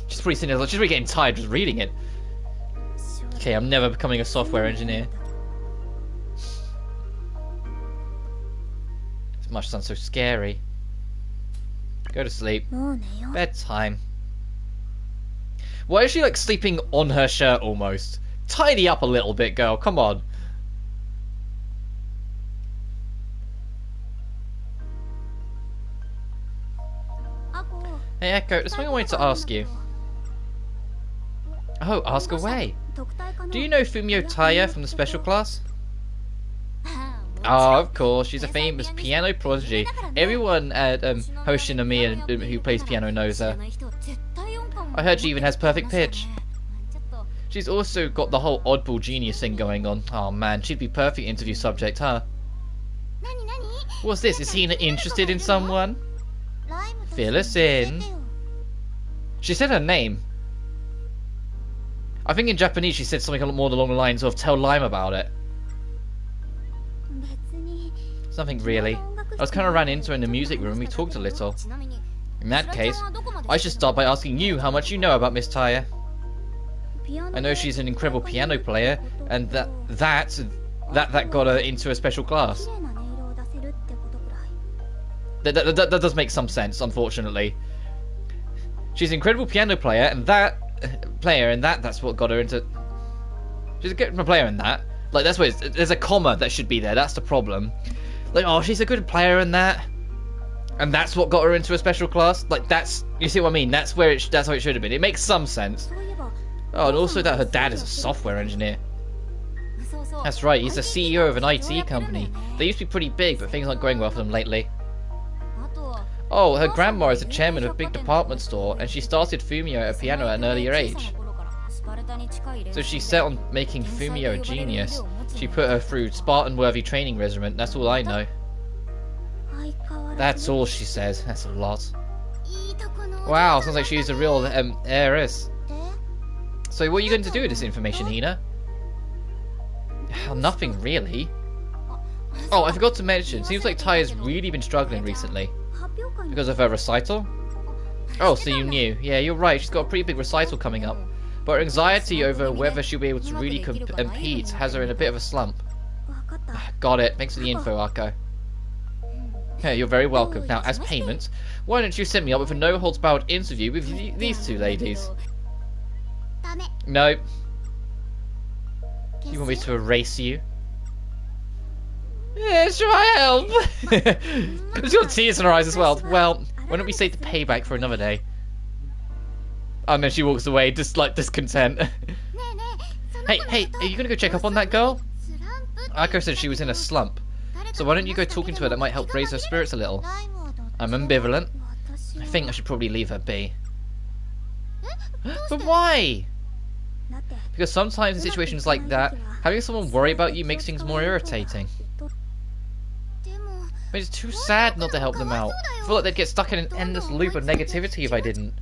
She's pretty sitting there, she's really getting tired just reading it. Okay, I'm never becoming a software engineer. This must sound so scary. Go to sleep. Bedtime. Why is she like sleeping on her shirt almost? Tidy up a little bit, girl. Come on. Hey Echo, there's something I wanted to ask you. Oh, ask away. Do you know Fumio Taya from the special class? Oh, of course, she's a famous piano prodigy. Everyone at Hoshinamiya who plays piano knows her. I heard she even has perfect pitch. She's also got the whole oddball genius thing going on. Oh man, she'd be perfect interview subject, huh? What's this? Is Hina interested in someone? Fill us in. She said her name. I think in Japanese she said something more along the lines of tell Lime about it. Something really. I was kind of ran into her in the music room and we talked a little. In that case, I should start by asking you how much you know about Miss Taya. I know she's an incredible piano player, and that got her into a special class. That does make some sense, unfortunately. She's an incredible piano player, and that's what got her into. She's a good player in that. Like that's what there's a comma that should be there. That's the problem. Like, oh, she's a good player in that, and that's what got her into a special class. Like that's, you see what I mean? That's where that's how it should have been. It makes some sense. Oh, and also that her dad is a software engineer. That's right. He's the CEO of an IT company. They used to be pretty big, but things aren't going well for them lately. Oh, her grandma is the chairman of a big department store, and she started Fumio at a piano at an earlier age. So she's set on making Fumio a genius. She put her through Spartan-worthy training regimen, that's all I know. That's all she says, that's a lot. Wow, sounds like she's a real heiress. So what are you going to do with this information, Hina? Nothing really. Oh, I forgot to mention, seems like Taya's really been struggling recently. Because of her recital? Oh, so you knew. Yeah, you're right, she's got a pretty big recital coming up. But her anxiety over whether she'll be able to really compete has her in a bit of a slump. Got it. Thanks for the info, Arko. Hey, you're very welcome. Now, as payment, why don't you set me up with a no-holds-barred interview with these two ladies? No. You want me to erase you? Yeah, sure, I help. She's got tears in her eyes as well. Well, why don't we save the payback for another day? Oh no, she walks away, just like discontent. Hey, are you gonna go check up on that girl? Akko said she was in a slump. So why don't you go talking to her, that might help raise her spirits a little. I'm ambivalent. I think I should probably leave her be. But why? Because sometimes in situations like that, having someone worry about you makes things more irritating. But it's too sad not to help them out. I feel like they'd get stuck in an endless loop of negativity if I didn't.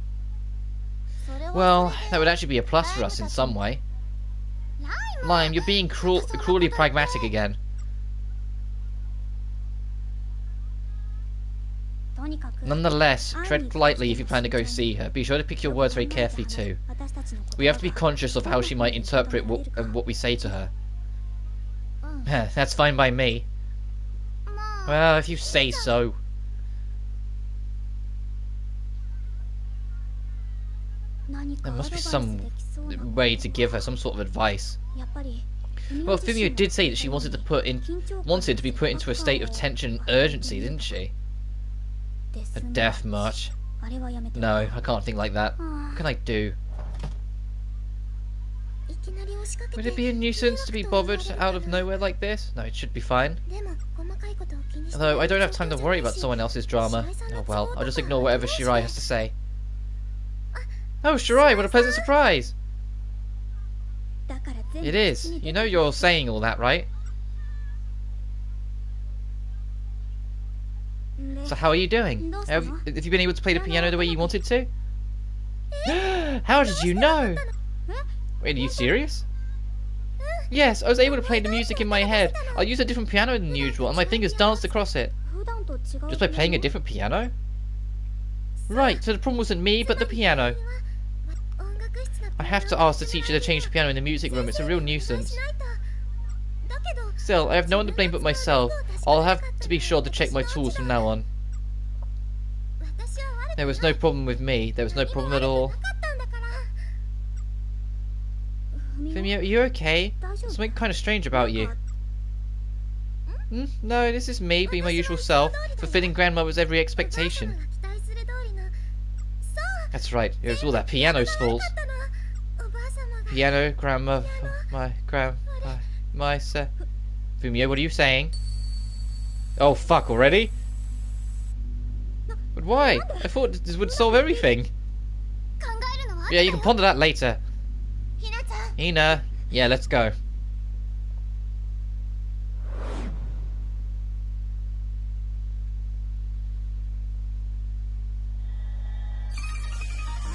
Well, that would actually be a plus for us in some way. Lime, you're being cruelly pragmatic again. Nonetheless, tread lightly if you plan to go see her. Be sure to pick your words very carefully too. We have to be conscious of how she might interpret what we say to her. That's fine by me. Well, if you say so. There must be some way to give her some sort of advice. Well, Fumio did say that she wanted to be put into a state of tension and urgency, didn't she? A death march. No, I can't think like that. What can I do? Would it be a nuisance to be bothered out of nowhere like this? No, it should be fine. Although I don't have time to worry about someone else's drama. Oh well, I'll just ignore whatever Shirai has to say. Oh, Shirai, what a pleasant surprise! It is. You know you're saying all that, right? So how are you doing? Have you been able to play the piano the way you wanted to? How did you know? Wait, are you serious? Yes, I was able to play the music in my head. I used a different piano than usual, and my fingers danced across it. Just by playing a different piano? Right, so the problem wasn't me, but the piano. I have to ask the teacher to change the piano in the music room. It's a real nuisance. Still, I have no one to blame but myself. I'll have to be sure to check my tools from now on. There was no problem with me. There was no problem at all. Fumio, are you okay? There's something kind of strange about you. No, this is me being my usual self, fulfilling grandmother's every expectation. That's right, it was all that piano's fault. Piano, grandma, Fumio, what are you saying? Oh fuck, already? But why? I thought this would solve everything. Yeah, you can ponder that later. Hina, yeah, let's go.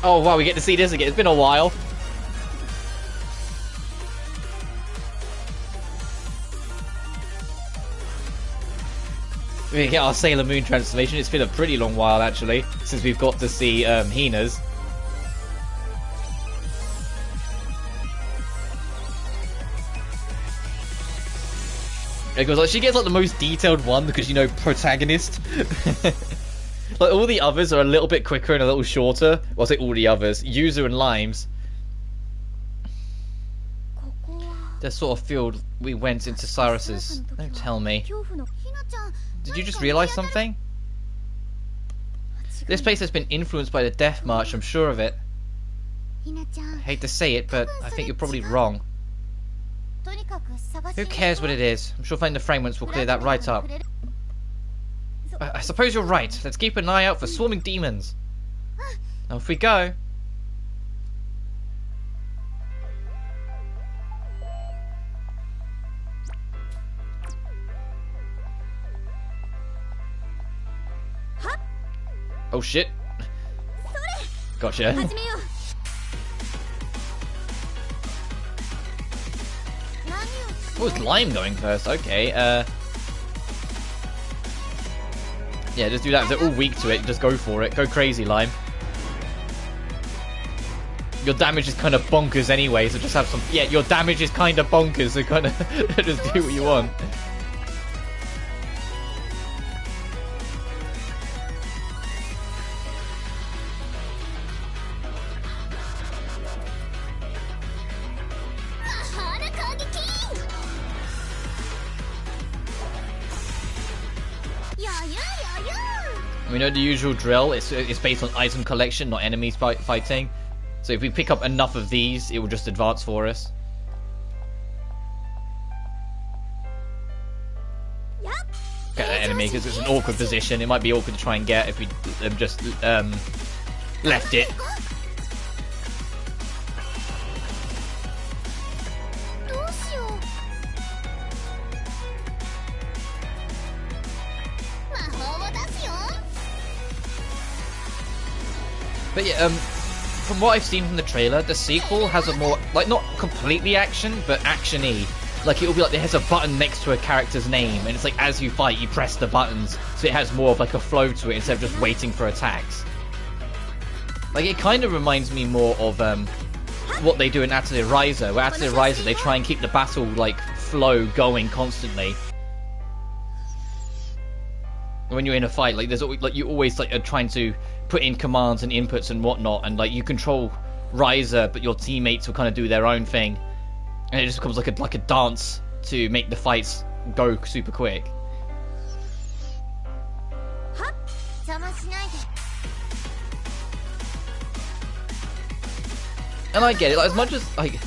Oh wow, we get to see this again. It's been a while. We get our Sailor Moon transformation. It's been a pretty long while actually since we've got to see Hina's. Because like she gets like the most detailed one because you know protagonist. Like all the others are a little bit quicker and a little shorter. Well, I'll say all the others. Yuzu and Limes. The sort of field we went into Cyrus's. Don't tell me. Did you just realise something? This place has been influenced by the Death March, I'm sure of it. I hate to say it, but I think you're probably wrong. Who cares what it is? I'm sure finding the fragments will clear that right up. I suppose you're right. Let's keep an eye out for swarming demons. Now off we go. Oh shit. Gotcha. Oh, it's Lime going first. Okay, yeah, just do that. If they're all weak to it, just go for it. Go crazy, Lime. Your damage is kind of bonkers anyway, so just have some... Yeah, your damage is kind of bonkers, so kind of just do what you want. We know the usual drill. It's based on item collection, not enemies fighting. So if we pick up enough of these, it will just advance for us. get that enemy because it's an awkward position. It might be awkward to try and get if we just left it. But yeah, from what I've seen from the trailer, the sequel has a more, like, not completely action, but action-y. Like, it'll be like there's a button next to a character's name, and it's like as you fight, you press the buttons, so it has more of like a flow to it instead of just waiting for attacks. Like, it kind of reminds me more of what they do in Atelier Ryza, where Atelier Ryza, they try and keep the battle, like, flow going constantly. When you're in a fight, like, there's always, like, you always like are trying to put in commands and inputs and whatnot, and like you control Ryza, but your teammates will kind of do their own thing, and it just becomes like a dance to make the fights go super quick. And I get it, like, as much as like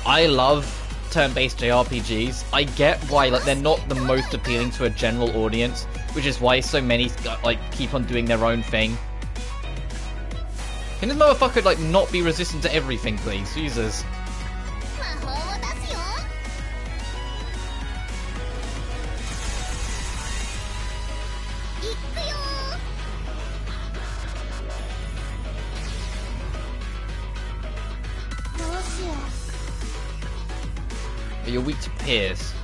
I love turn-based JRPGs, I get why like they're not the most appealing to a general audience, which is why so many like keep on doing their own thing. Can this motherfucker like not be resistant to everything, please? Jesus. But you're weak to Pierce.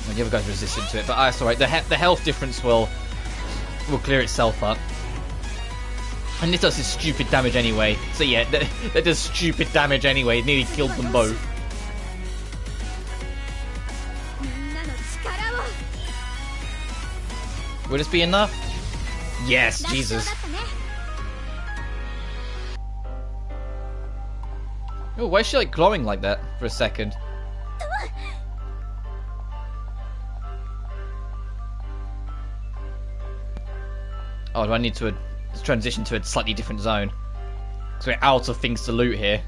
Well, the other guy's resistant to it, but that's alright. The health difference will clear itself up. And this does this stupid damage anyway. So yeah, that does stupid damage anyway. It nearly killed them both. Will this be enough? Yes, Jesus. Oh, why is she like glowing like that for a second? Oh, do I need to transition to a slightly different zone? Because we're out of things to loot here.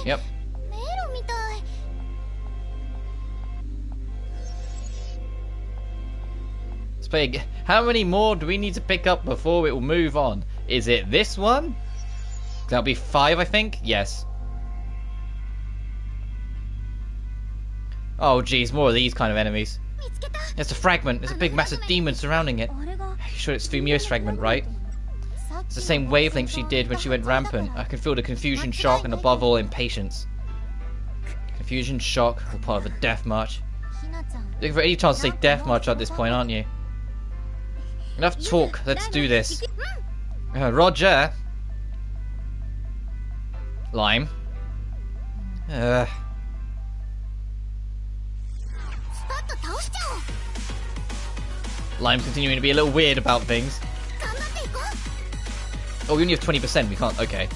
Yep. Let's play again. How many more do we need to pick up before it will move on? Is it this one? That'll be 5, I think? Yes. Oh, geez, more of these kind of enemies. It's a fragment. There's a big, massive demon surrounding it. Are you sure it's Fumio's fragment, right? It's the same wavelength she did when she went rampant. I can feel the confusion, shock, and above all, impatience. Confusion, shock, or part of a death march. Looking for any chance to say death march at this point, aren't you? Enough talk. Let's do this. Roger. Lime. Lime continuing to be a little weird about things. Oh, we only have 20%. We can't. Okay.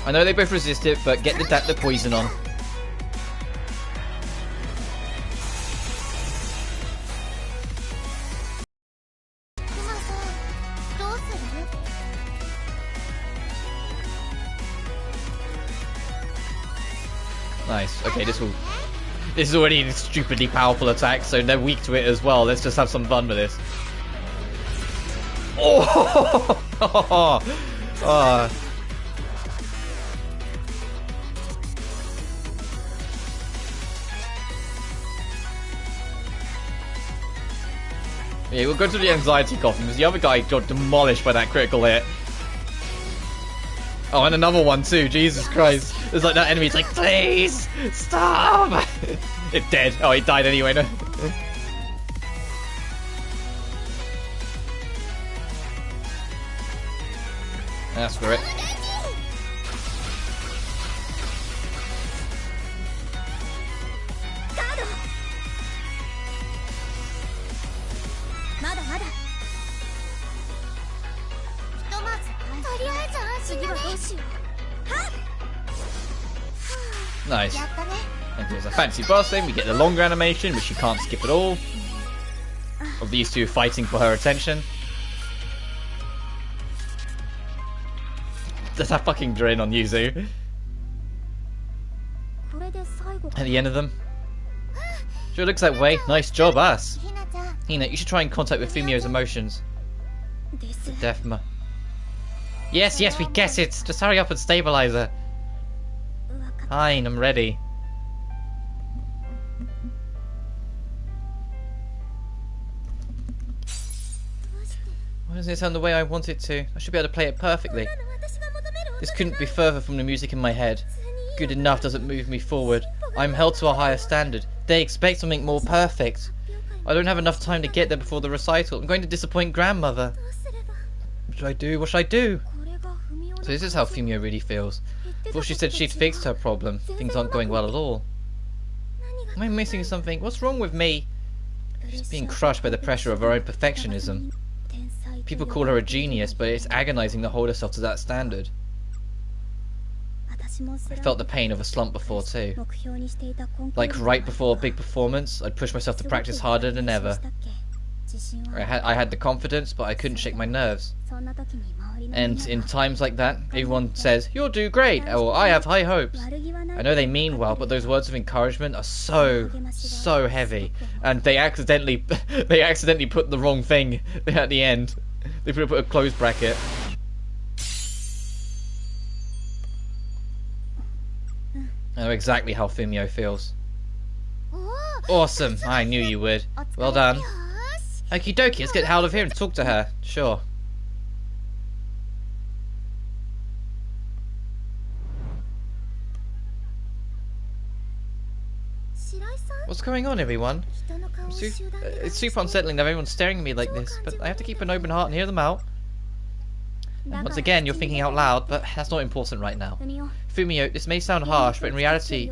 I know they both resist it, but get the poison on. Nice. Okay, this is already a stupidly powerful attack, so they're weak to it as well. Let's just have some fun with this. Oh! Oh. Yeah, we'll go to the anxiety coffin because the other guy got demolished by that critical hit. Oh, and another one too. Jesus Christ. There's like that enemy's like, please stop. It's dead. Oh, he died anyway. No. That's for it. Nice. And there's a fancy boss thing. We get the longer animation, which you can't skip at all. Of these two fighting for her attention. that fucking grin on Yuzu. At the end of them. Sure looks that way. Nice job, us. Hina, you should try and contact with Fumio's emotions. The Defma. Yes, yes, we get it. Just hurry up and stabilize her. Fine, I'm ready. Why doesn't it sound the way I want it to? I should be able to play it perfectly. This couldn't be further from the music in my head. Good enough doesn't move me forward. I'm held to a higher standard. They expect something more perfect. I don't have enough time to get there before the recital. I'm going to disappoint grandmother. What should I do? What should I do? So this is how Fumio really feels. Before she said she'd fixed her problem. Things aren't going well at all. Am I missing something? What's wrong with me? She's being crushed by the pressure of her own perfectionism. People call her a genius, but it's agonizing to hold herself to that standard. I felt the pain of a slump before too. Like right before a big performance, I'd push myself to practice harder than ever. I had the confidence, but I couldn't shake my nerves. And in times like that, everyone says, "You'll do great," or "I have high hopes." I know they mean well, but those words of encouragement are so heavy. And they accidentally put the wrong thing at the end. They put a close bracket. I know exactly how Fumio feels. Awesome! I knew you would. Well done. Okie dokie, let's get out of here and talk to her. Sure. What's going on, everyone? It's super unsettling that everyone's staring at me like this, but I have to keep an open heart and hear them out. And once again, you're thinking out loud, but that's not important right now. Fumio, this may sound harsh, but in reality,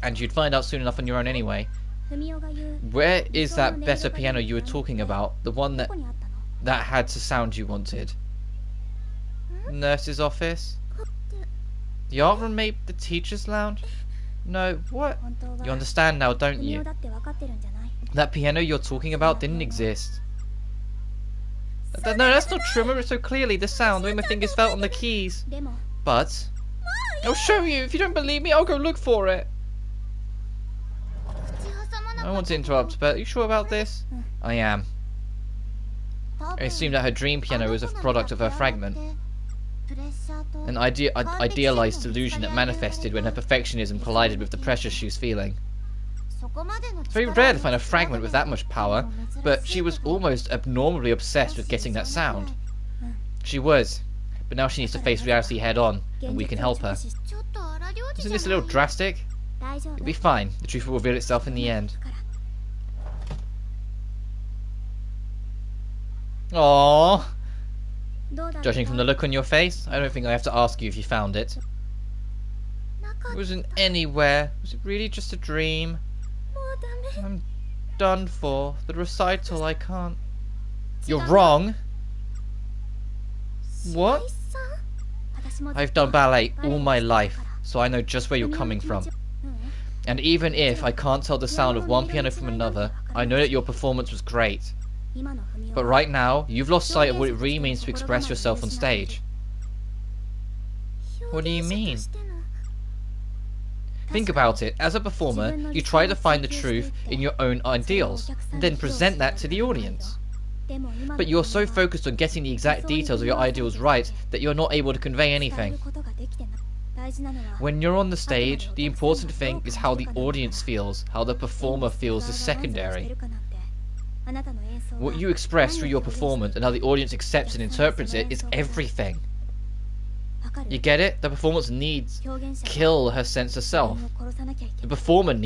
and you'd find out soon enough on your own anyway, where is that better piano you were talking about? The one that had the sound you wanted? Nurse's office? The art room, maybe? The teacher's lounge? No, what? You understand now, don't you? That piano you're talking about didn't exist. No, that's not true. I remember so clearly the sound, the way my fingers felt on the keys. But I'll show you. If you don't believe me, I'll go look for it. I don't want to interrupt, but are you sure about this? I am. I assumed that her dream piano was a product of her fragment. An idealized illusion that manifested when her perfectionism collided with the pressure she was feeling. It's very rare to find a fragment with that much power, but she was almost abnormally obsessed with getting that sound. She was, but now she needs to face reality head on, and we can help her. Isn't this a little drastic? You'll be fine. The truth will reveal itself in the end. Aww. Judging from the look on your face, I don't think I have to ask you if you found it. It wasn't anywhere. Was it really just a dream? I'm done for. The recital, I can't. You're wrong. What? I've done ballet all my life, so I know just where you're coming from. And even if I can't tell the sound of one piano from another, I know that your performance was great. But right now, you've lost sight of what it really means to express yourself on stage. What do you mean? Think about it. As a performer, you try to find the truth in your own ideals, and then present that to the audience. But you're so focused on getting the exact details of your ideals right that you're not able to convey anything. When you're on the stage, the important thing is how the audience feels. How the performer feels is secondary. What you express through your performance and how the audience accepts and interprets it is everything. You get it? The performance needs kill her sense of self. The performer's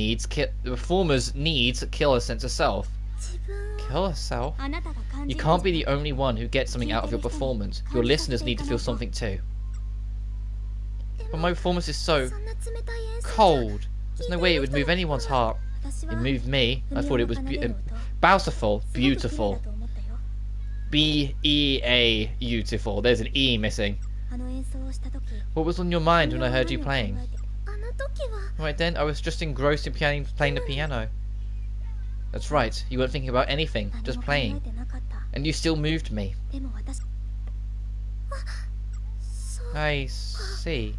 needs kill her sense of self. Kill herself? You can't be the only one who gets something out of your performance. Your listeners need to feel something too. But my performance is so cold. There's no way it would move anyone's heart. It moved me. I thought it was bountiful, beautiful. B-E-A, beautiful. There's an E missing. What was on your mind when I heard you playing? Right then, I was just engrossed in playing the piano. That's right, you weren't thinking about anything, just playing. And you still moved me. I see.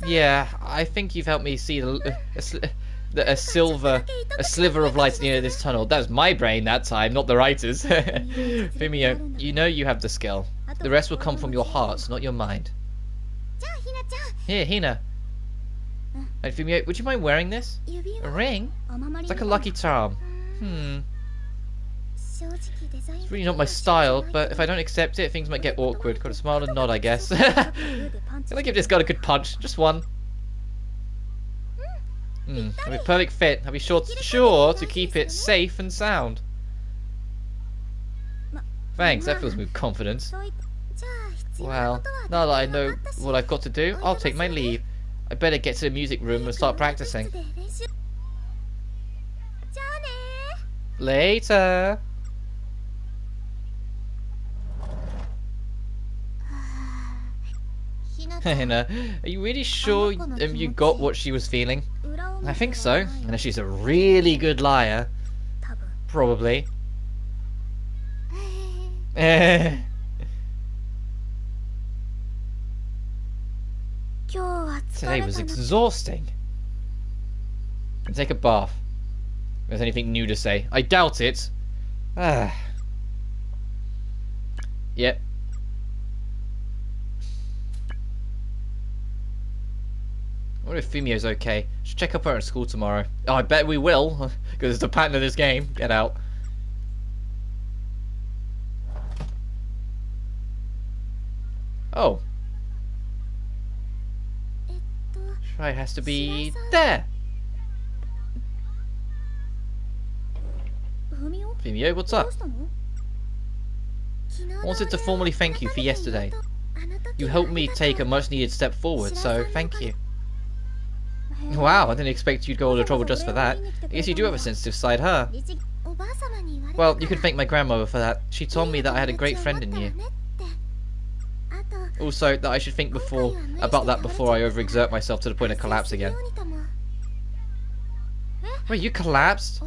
Yeah, I think you've helped me see a sliver of light at the end of this tunnel. That was my brain that time, not the writer's. Fumio, you know you have the skill. The rest will come from your heart, not your mind. Here, Hina. Hey, Fumio, would you mind wearing this? A ring? It's like a lucky charm. It's really not my style, but if I don't accept it, things might get awkward. Got a smile and nod, I guess. Can I give this girl a good punch? Just one. It'll be a perfect fit. I'll be sure to keep it safe and sound. Thanks, that fills me with confidence. Well, now that I know what I've got to do, I'll take my leave. I better get to the music room and start practicing. Later. Hina, are you really sure you got what she was feeling? I think so. And she's a really good liar. Probably. Today was exhausting. And take a bath. If there's anything new to say. I doubt it. Yep. I wonder if Fumio's okay. Should check up her at school tomorrow. Oh, I bet we will, because it's the pattern of this game. Get out. Oh. Right, has to be there. Fumio, what's up? I wanted to formally thank you for yesterday. You helped me take a much needed step forward, so thank you. Wow, I didn't expect you'd go all the trouble just for that. I guess you do have a sensitive side, huh? Well, you can thank my grandmother for that. She told me that I had a great friend in you. Also, that I should think about that before I overexert myself to the point of collapse again. Wait, you collapsed?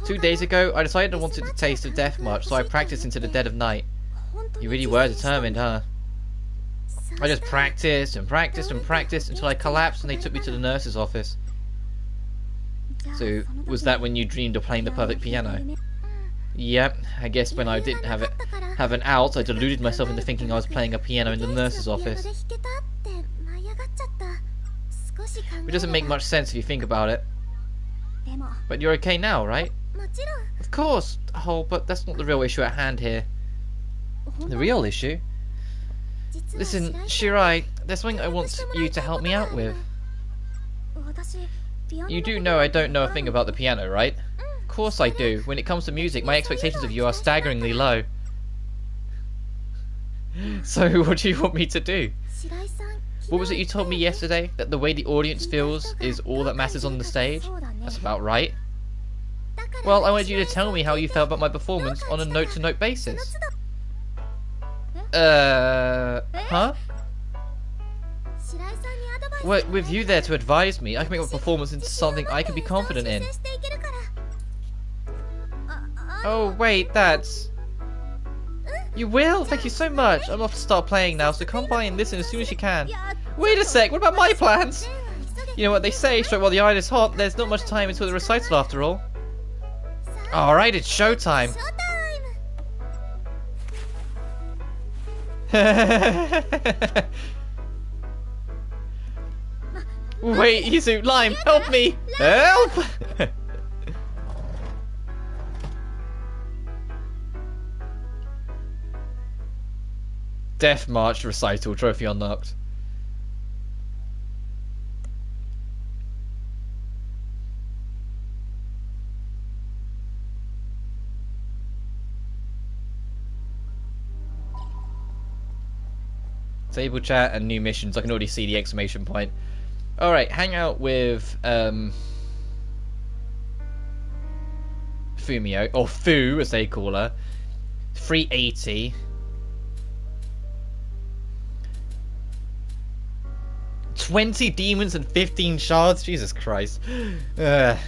2 days ago, I decided I wanted to taste of death much, so I practiced into the dead of night. You really were determined, huh? I just practiced and practiced and practiced until I collapsed and they took me to the nurse's office. So, was that when you dreamed of playing the perfect piano? Yep, I guess when I didn't have an out, I deluded myself into thinking I was playing a piano in the nurse's office. Which doesn't make much sense if you think about it. But you're okay now, right? Of course! Oh, but that's not the real issue at hand here. The real issue? Listen, Shirai, there's something I want you to help me out with. You do know I don't know a thing about the piano, right? Of course I do. When it comes to music, my expectations of you are staggeringly low. So, what do you want me to do? What was it you told me yesterday? That the way the audience feels is all that matters on the stage? That's about right. Well, I wanted you to tell me how you felt about my performance on a note-to-note basis. Huh? Well, with you there to advise me, I can make my performance into something I can be confident in. Oh, wait, that's... You will? Thank you so much. I'm off to start playing now, so come by and listen as soon as you can. Wait a sec, what about my plans? You know what they say, strike while the iron is hot, there's not much time until the recital after all. Alright, it's showtime. Wait, Yuzu, Lime, help me! Help! Death March recital, trophy unlocked. Table chat and new missions. I can already see the exclamation point. Alright, hang out with Fumio, or Fu as they call her. 380. "20 demons and 15 shards? Jesus Christ. Let's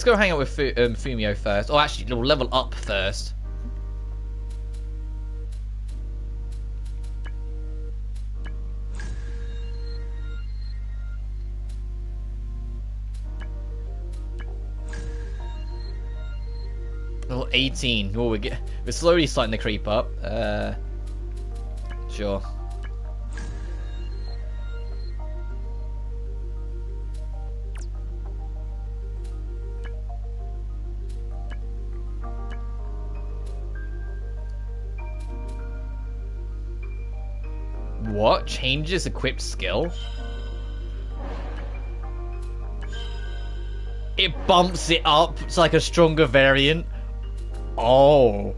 go hang out with Fumio first. Oh, actually, we'll level up first. level 18. Oh, we're slowly starting to creep up. Sure. What? Changes equipped skill? It bumps it up. It's like a stronger variant. Oh.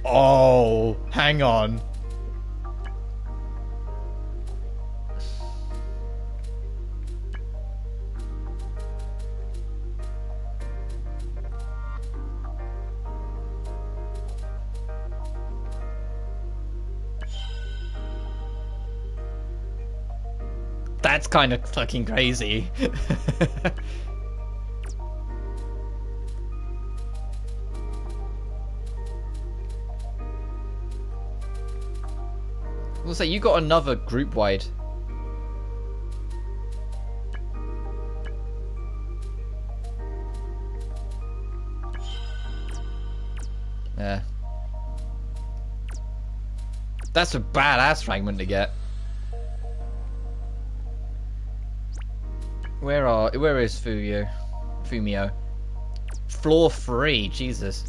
Oh. Hang on. That's kind of fucking crazy. Looks like you got another group wide. Yeah. That's a badass fragment to get. Where is Fumio? Floor 3, Jesus.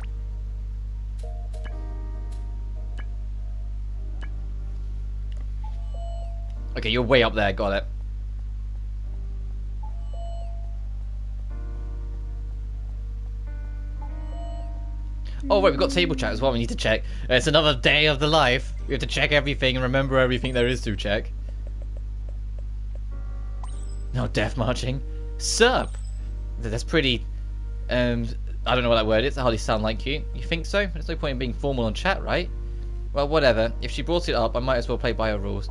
Okay, you're way up there, got it. Oh wait, we've got table chat as well, we need to check. It's another day of the life. We have to check everything and remember everything there is to check. No, death marching. Sup? That's pretty, I don't know what that word is, it hardly sound like you. You think so? There's no point in being formal on chat, right? Well, whatever. If she brought it up, I might as well play by her rules.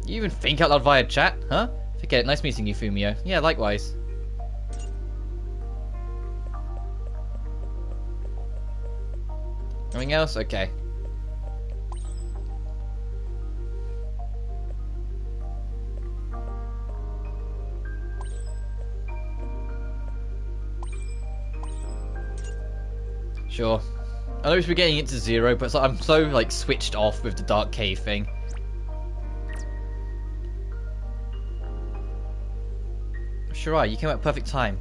You even think out loud via chat, huh? Forget it, nice meeting you, Fumio. Yeah, likewise. Anything else? Okay. Sure. I know we're getting it to 0, but I'm so like switched off with the dark cave thing. Sure, you came at perfect time.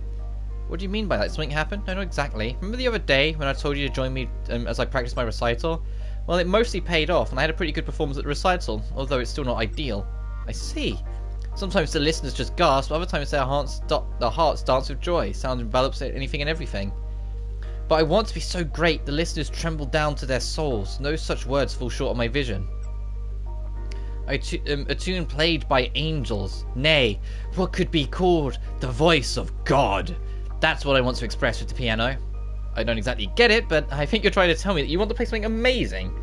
What do you mean by that? Something happened? No, not exactly. Remember the other day when I told you to join me as I practiced my recital? Well, it mostly paid off, and I had a pretty good performance at the recital, although it's still not ideal. I see. Sometimes the listeners just gasp, other times their hearts dance with joy. Sound envelops anything and everything. But I want to be so great, the listeners tremble down to their souls. No such words fall short of my vision. A tune played by angels. Nay, what could be called the voice of God? That's what I want to express with the piano. I don't exactly get it, but I think you're trying to tell me that you want to play something amazing.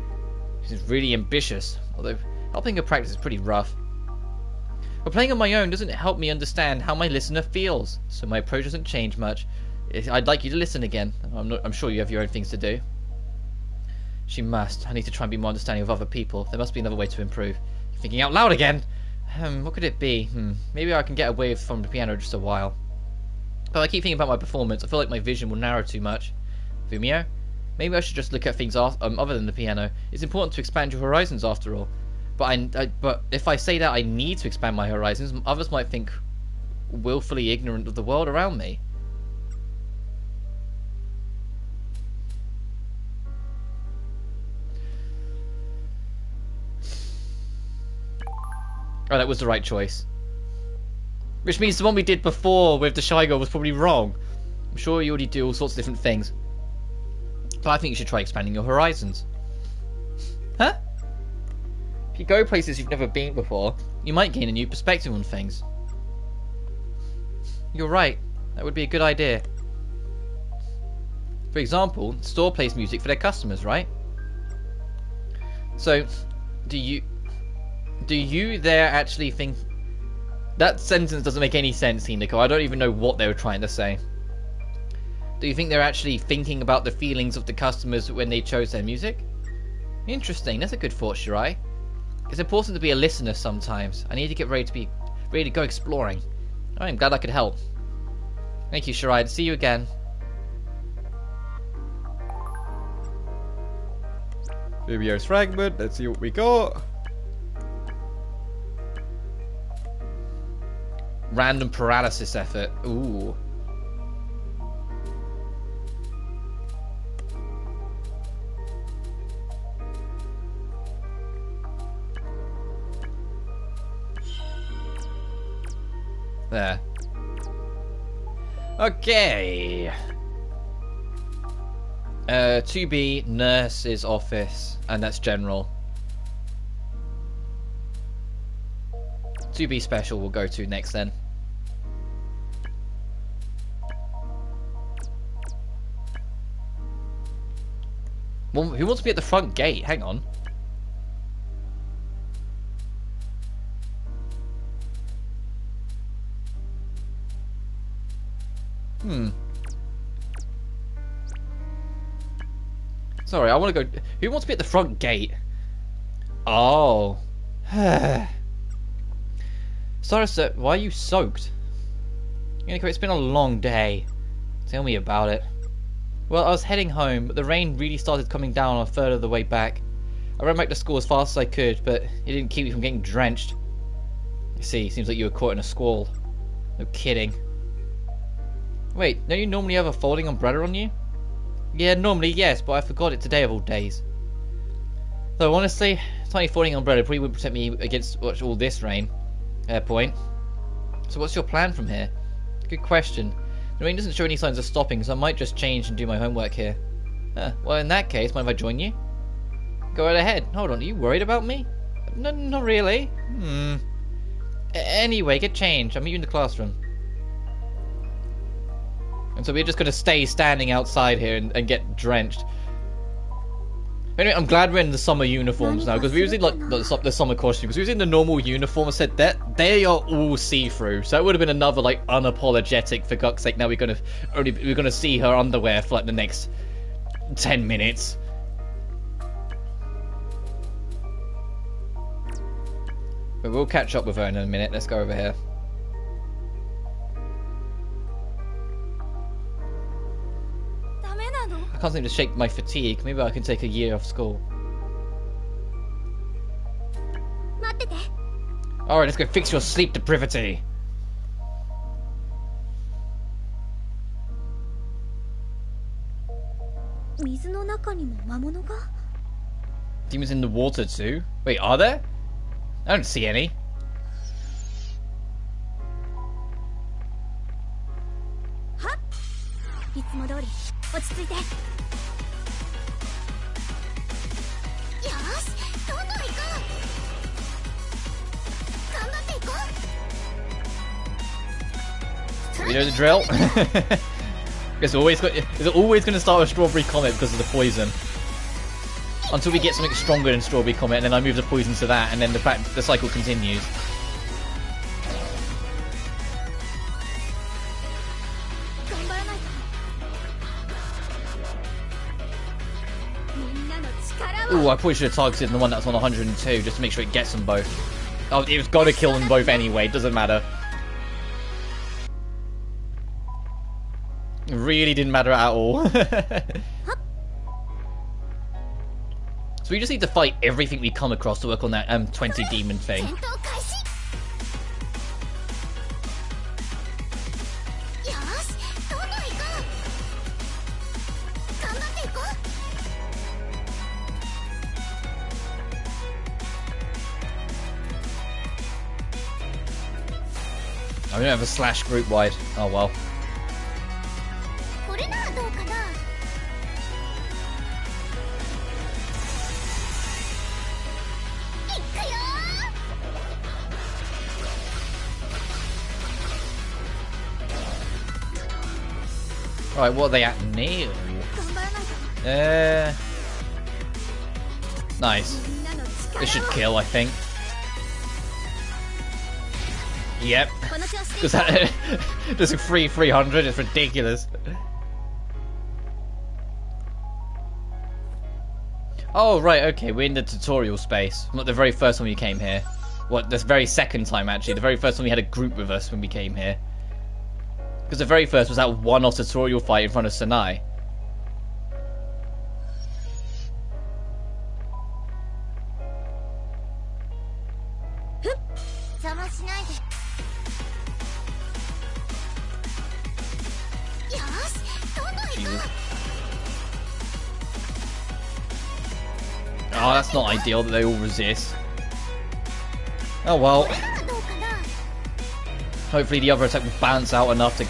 This is really ambitious, although helping her practice is pretty rough. But playing on my own doesn't help me understand how my listener feels, so my approach doesn't change much. I'd like you to listen again. I'm sure you have your own things to do. She must. I need to try and be more understanding of other people. There must be another way to improve. You're thinking out loud again. What could it be? Maybe I can get away from the piano just a while. But I keep thinking about my performance. I feel like my vision will narrow too much. Fumio? Maybe I should just look at things other than the piano. It's important to expand your horizons after all. But if I say that I need to expand my horizons, others might think willfully ignorant of the world around me. Oh, that was the right choice. Which means the one we did before with the Shy Girl was probably wrong. I'm sure you already do all sorts of different things. But I think you should try expanding your horizons. Huh? If you go places you've never been before, you might gain a new perspective on things. You're right. That would be a good idea. For example, the store plays music for their customers, right? So, do you there actually think... That sentence doesn't make any sense, Hinako. I don't even know what they were trying to say. Do you think they're actually thinking about the feelings of the customers when they chose their music? Interesting. That's a good thought, Shirai. It's important to be a listener sometimes. I need to get ready to go exploring. I'm glad I could help. Thank you, Shirai. See you again. Rubio's fragment. Let's see what we got. Random paralysis effort. Ooh. There. Okay. 2B, nurse's office, and that's general. 2B special we'll go to next then. Well, who wants to be at the front gate? Hang on. Sorry, I want to go... Who wants to be at the front gate? Oh. Sorry, sir. Why are you soaked? It's been a long day. Tell me about it. Well, I was heading home, but the rain really started coming down a third of the way back. I ran back to school as fast as I could, but it didn't keep me from getting drenched. I see, seems like you were caught in a squall. No kidding. Wait, don't you normally have a folding umbrella on you? Yeah, normally, yes, but I forgot it today of all days. Though, honestly, a tiny folding umbrella probably wouldn't protect me against all this rain. Fair point. So what's your plan from here? Good question. The rain doesn't show any signs of stopping, so I might just change and do my homework here. Well, in that case, mind if I join you? Go right ahead. Hold on, are you worried about me? No, not really. Anyway, get changed. I'll meet you in the classroom. And so we're just going to stay standing outside here and get drenched. Anyway, I'm glad we're in the summer uniforms now, because we was in like the summer costume. Because we was in the normal uniform. I said that they are all see-through, so it would have been another like unapologetic. For God's sake, now we're gonna see her underwear for like the next 10 minutes. But we'll catch up with her in a minute. Let's go over here. I can't seem to shake my fatigue. Maybe I can take a year off school. Alright, let's go fix your sleep deprivity. Demons in the water too? Wait, are there? I don't see any. You know the drill? It's always going to start with Strawberry Comet because of the poison. Until we get something stronger than Strawberry Comet, and then I move the poison to that, and then the cycle continues. Ooh, I probably should have targeted the one that's on 102 just to make sure it gets them both. Oh, it's got to kill them both anyway, doesn't matter. It really didn't matter at all. So we just need to fight everything we come across to work on that 20 demon thing. I don't have a slash group wide. Oh well. Alright, what are they at now? Nice. This should kill, I think. Yep. Because that just a free 300, it's ridiculous. Oh, right, okay, we're in the tutorial space. Not the very first time we came here. What, the very second time, actually. The very first time we had a group with us when we came here. Because the very first was that one-off tutorial fight in front of Sanai. Jesus. Oh, that's not ideal that they all resist. Oh well. Hopefully the other attack will bounce out enough to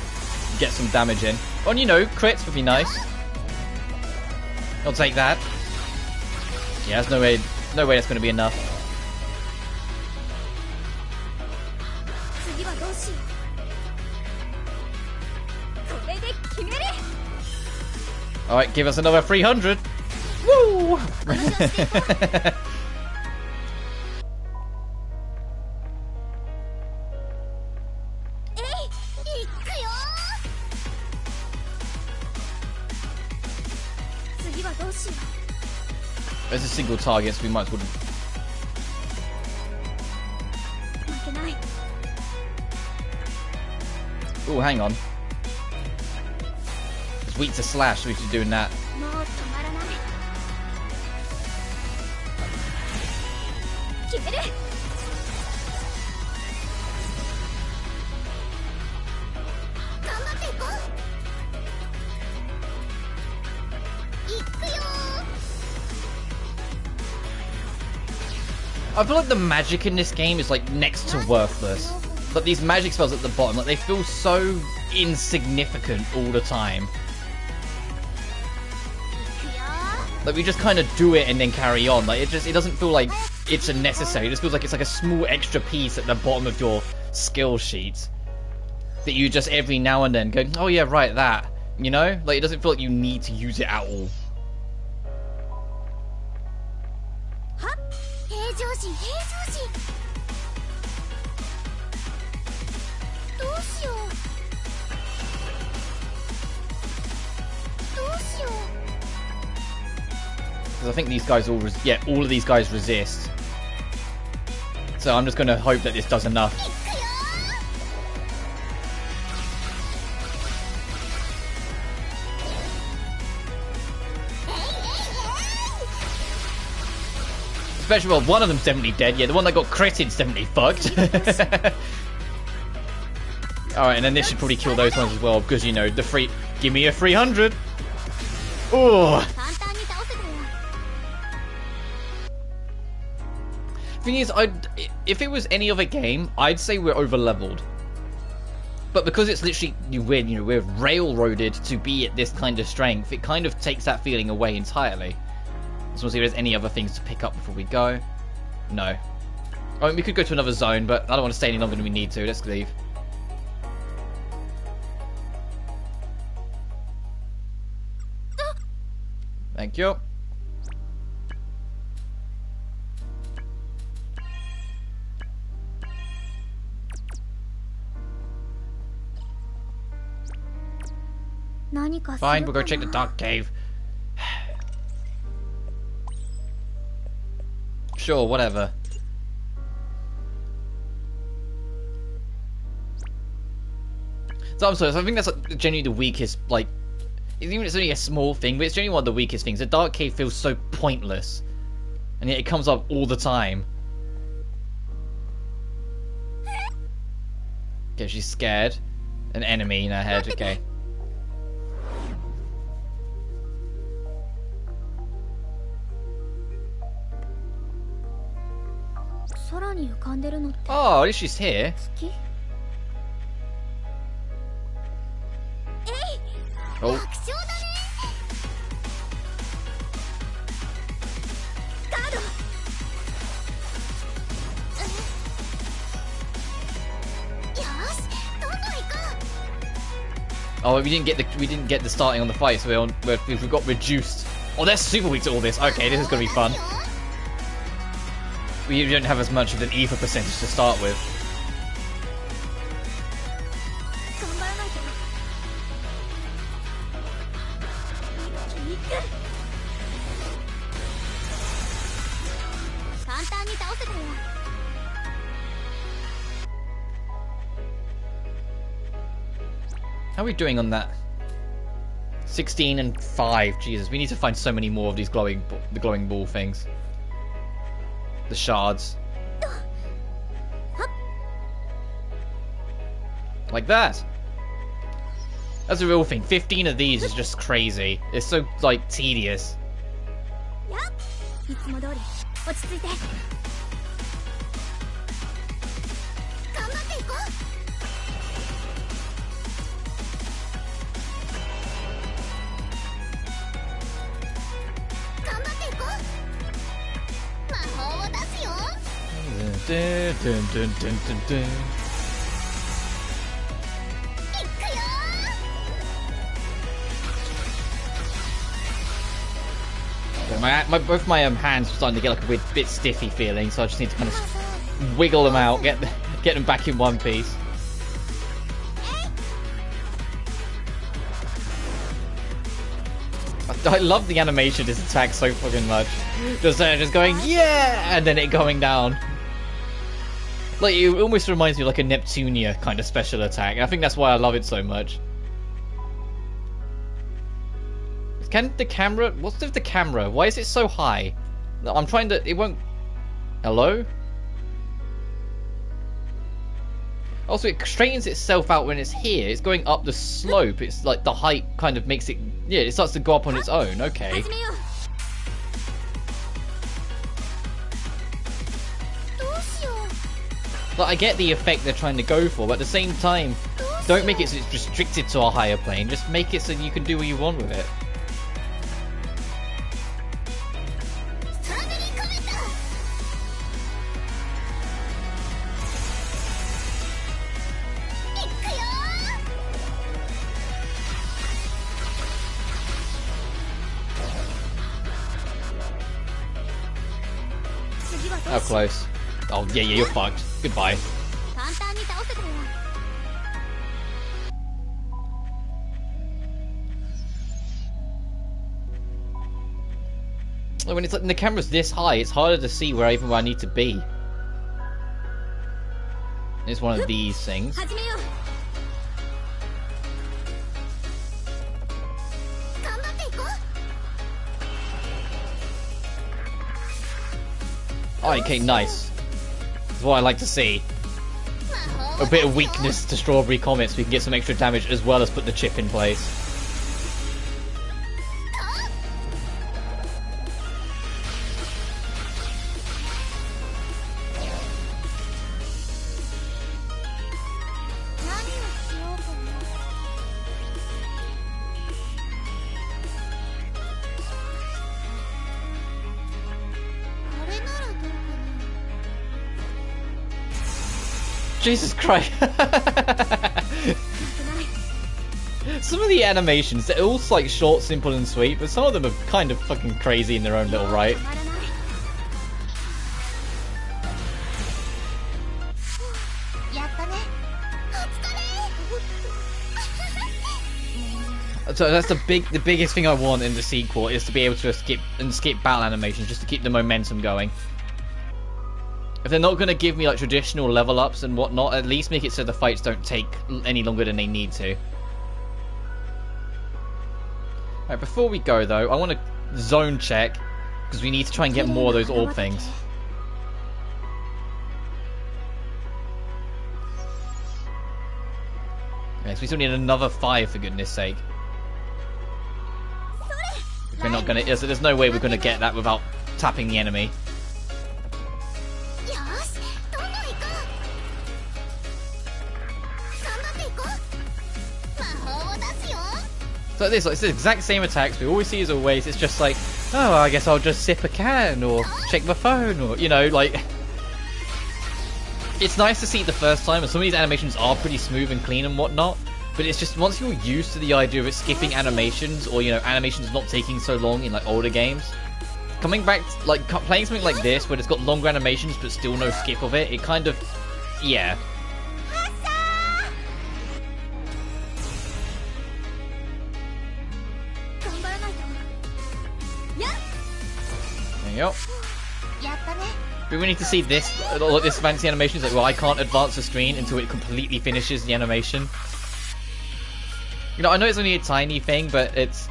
get some damage in. Oh, and you know, crits would be nice. I'll take that. Yeah, there's no way that's going to be enough. Alright, give us another 300. Woo! There's a single target, so we might as well. Oh, hang on. It's weak to slash, so we should be doing that. I feel like the magic in this game is like next to worthless. But these magic spells at the bottom, like they feel so insignificant all the time. Like we just kind of do it and then carry on. Like it doesn't feel like it's unnecessary. It just feels like it's like a small extra piece at the bottom of your skill sheet that you just every now and then go, oh yeah, right, that. You know? Like it doesn't feel like you need to use it at all. Because I think these guys all all of these guys resist. So I'm just going to hope that this does enough. Especially, well, one of them's definitely dead. Yeah, the one that got critted's definitely fucked. Alright, and then this should probably kill those ones as well, because, you know, the free... Give me a 300! Oh! Thing is, if it was any other game, I'd say we're over-leveled. But because it's literally... we're railroaded to be at this kind of strength, it kind of takes that feeling away entirely. Just want to see if there's any other things to pick up before we go. No. I mean, we could go to another zone, but I don't want to stay any longer than we need to. Let's leave. Thank you. Fine, we'll go check the dark cave. Sure, whatever. So I'm sorry, so I think that's like, genuinely the weakest, like, even if it's only a small thing, but it's genuinely one of the weakest things. The dark cave feels so pointless. And yet it comes up all the time. Okay, she's scared. An enemy in her head, okay. Oh, at least she's here. Oh. Oh, we didn't get the starting on the fight, so we got reduced. Oh, they're super weak to all this. Okay, this is gonna be fun. We don't have as much of an ether percentage to start with. How are we doing on that? 16 and 5. Jesus, we need to find so many more of these glowing ball things. The shards. Like that. That's a real thing. 15 of these is just crazy. It's so, like, tedious. Dun, dun, dun, dun, dun, dun. Both my hands are starting to get like a weird bit stiffy feeling, so I just need to kind of wiggle them out, get them back in one piece. I love the animation of this attack so fucking much. Just going, yeah, and then it going down. Like, it almost reminds me of like a Neptunia kind of special attack, and I think that's why I love it so much. Can the camera... What's with the camera? Why is it so high? I'm trying to... It won't... Hello? Also, it straightens itself out when it's here. It's going up the slope. It's like the height kind of makes it... Yeah, it starts to go up on its own. Okay. But I get the effect they're trying to go for, but at the same time, don't make it so it's restricted to a higher plane. Just make it so you can do what you want with it. How close? Oh, yeah, you're fucked. Goodbye. When it's like the camera's this high, it's harder to see where I need to be. It's one of these things. Oh, okay, nice. That's what I like to see. A bit of weakness to Strawberry Comet so we can get some extra damage as well as put the chip in place. Jesus Christ. Some of the animations, they're all like short, simple and sweet, but some of them are kind of fucking crazy in their own little right. So that's the biggest thing I want in the sequel is to be able to skip battle animations just to keep the momentum going. If they're not going to give me like traditional level ups and whatnot, at least make it so the fights don't take any longer than they need to. Alright, before we go though, I want to zone check because we need to try and get more of those orb things. Okay, so we still need another 5 for goodness sake. We're not gonna. There's no way we're gonna get that without tapping the enemy. So it's the exact same attacks we always see as always. It's just like, oh, I guess I'll just sip a can or check my phone or, you know, like. It's nice to see it the first time, and some of these animations are pretty smooth and clean and whatnot. But it's just once you're used to the idea of it skipping animations, or you know, animations not taking so long in like older games, coming back like playing something like this where it's got longer animations but still no skip of it, it kind of, yeah. There you go. We need to see this, all of this fancy animation. It's like, well, I can't advance the screen until it completely finishes the animation. You know, I know it's only a tiny thing, but it's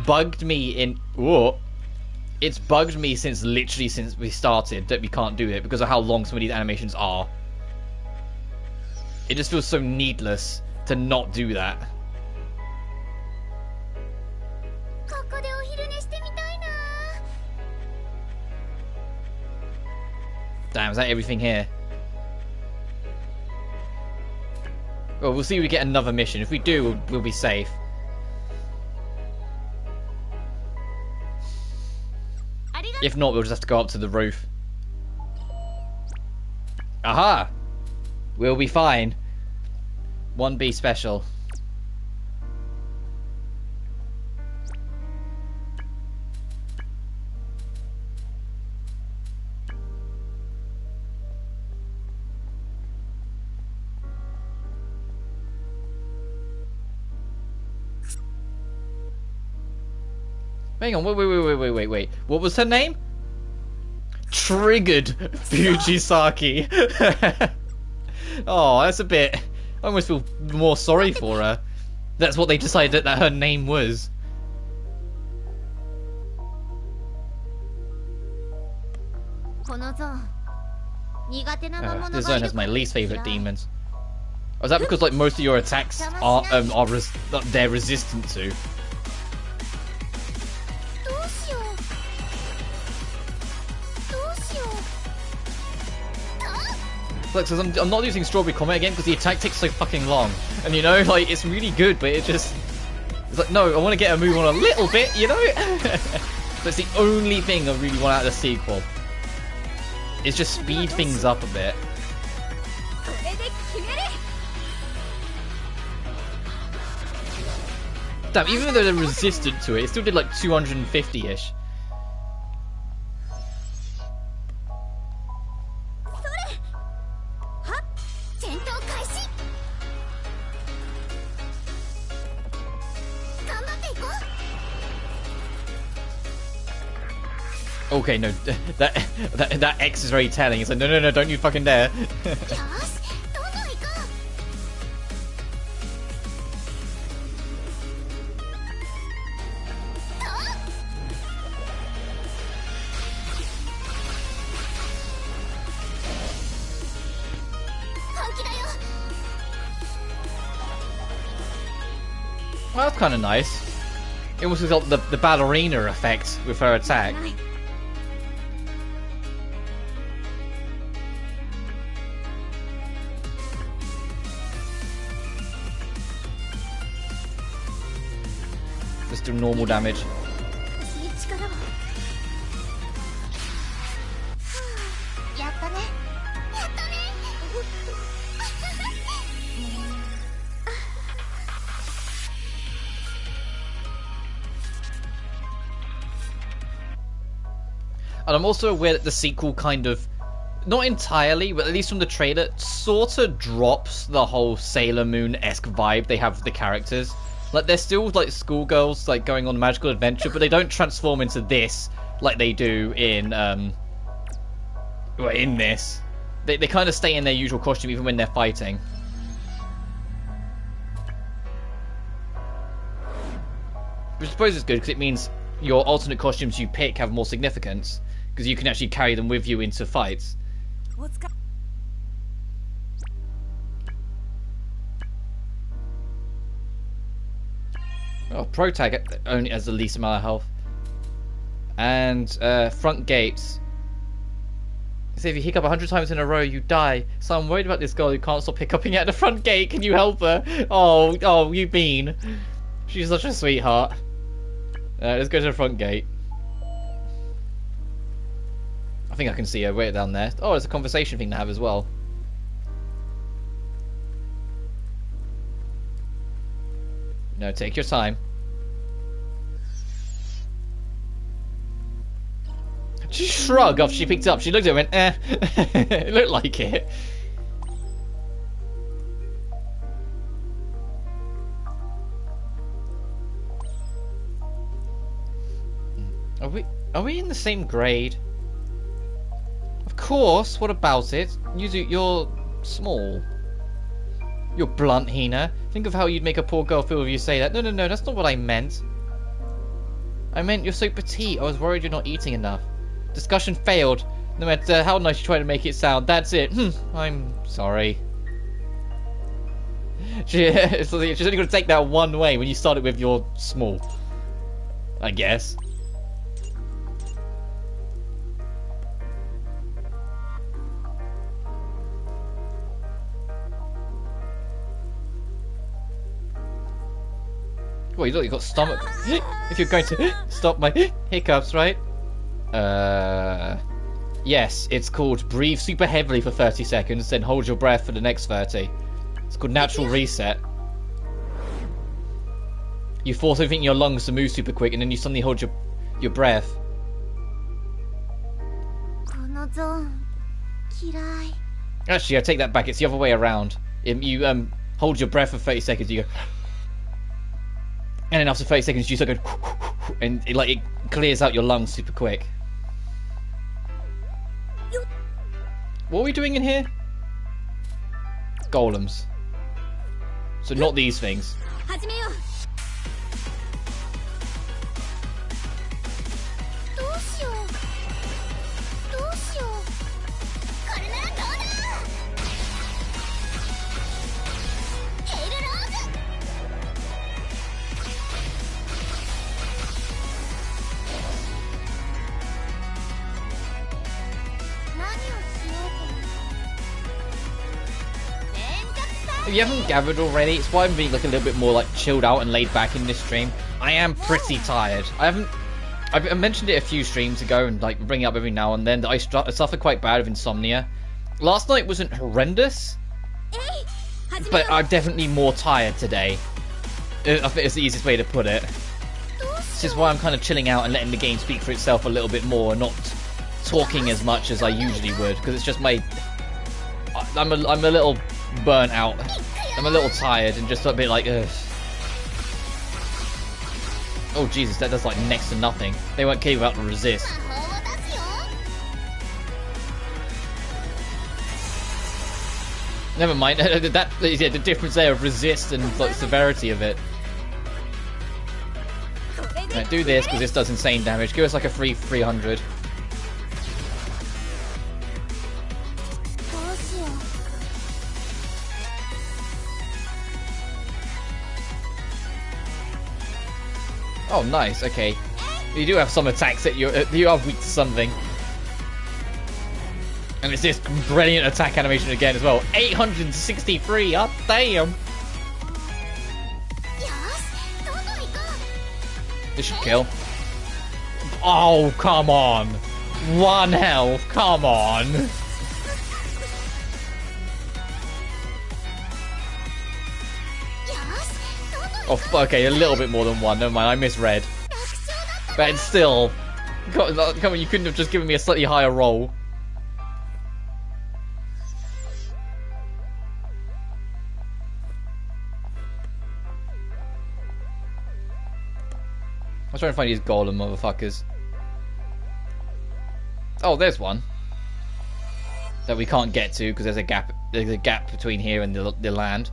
bugged me in... Whoa. It's bugged me since we started that we can't do it because of how long some of these animations are. It just feels so needless to not do that. Damn, is that everything here? Well, we'll see if we get another mission. If we do, we'll be safe. If not, we'll just have to go up to the roof. Aha! We'll be fine. 1B special. Hang on, wait. What was her name? Triggered Fujisaki. Oh, that's a bit... I almost feel more sorry for her. That's what they decided that her name was. This zone has my least favorite demons. Oh, is that because like most of your attacks are they're resistant to? Look, so I'm not using Strawberry Comet again because the attack takes so fucking long. And you know, like, it's really good, but it just... It's like, no, I want to get a move on a little bit, you know? That's the only thing I really want out of the sequel. Is just speed things up a bit. Damn, even though they're resistant to it, it still did like 250-ish. Okay, no, that X is very telling. It's like, no, don't you fucking dare. Well, that's kind of nice. It almost got the ballerina effect with her attack. Just do normal damage. And I'm also aware that the sequel kind of, not entirely, but at least from the trailer, sort of drops the whole Sailor Moon-esque vibe they have with the characters. Like, they're still, like, schoolgirls, like, going on a magical adventure, but they don't transform into this like they do in this. They kind of stay in their usual costume even when they're fighting. Which I suppose is good, because it means your alternate costumes you pick have more significance. Because you can actually carry them with you into fights. Oh, Pro Tag only has the least amount of health. And front gates. So if you hiccup 100 times in a row, you die. So I'm worried about this girl who can't stop hiccuping at the front gate. Can you help her? Oh, you mean. She's such a sweetheart. Let's go to the front gate. I think I can see her way down there. Oh, there's a conversation thing to have as well. No, take your time. She shrugged after she picked it up. She looked at it and went, eh. It looked like it. Are we in the same grade? Of course, what about it? You're small. You're blunt, Hina. Think of how you'd make a poor girl feel if you say that. No, that's not what I meant. I meant you're so petite, I was worried you're not eating enough. Discussion failed. No matter how nice you try to make it sound, that's it. I'm sorry. She's only going to take that one way when you start it with your small. I guess. Well, look, you've got stomach. If you're going to stop my hiccups, right? Yes, it's called breathe super heavily for 30 seconds, then hold your breath for the next 30. It's called natural reset. You force everything in your lungs to move super quick, and then you suddenly hold your breath. Actually, I take that back. It's the other way around. You hold your breath for 30 seconds. You go. And then after 30 seconds, you start going, and it clears out your lungs super quick. What are we doing in here? Golems. So not these things. If you haven't gathered already, it's why I'm being like a little bit more like chilled out and laid back in this stream. I am pretty tired. I mentioned it a few streams ago and like bring it up every now and then that I suffer quite bad of insomnia. Last night wasn't horrendous, but I'm definitely more tired today. I think it's the easiest way to put it. This is why I'm kind of chilling out and letting the game speak for itself a little bit more and not talking as much as I usually would, because it's just I'm a little burnt out. I'm a little tired and just a bit like, ugh. Oh Jesus, that does like next to nothing. They weren't capable of resist. Never mind. That is the difference there of resist and like severity of it. Right, do this because this does insane damage. Give us like a free 300. Oh, nice. Okay, you do have some attacks that you are weak to something, and it's this brilliant attack animation again as well. 863. Oh, damn. This should kill. Oh, come on. 1 health. Come on. Oh, okay, a little bit more than 1. Never mind, I misread. But it's still... Come on, you couldn't have just given me a slightly higher roll. I'm trying to find these golem motherfuckers. Oh, there's one. That we can't get to because there's a gap between here and the land.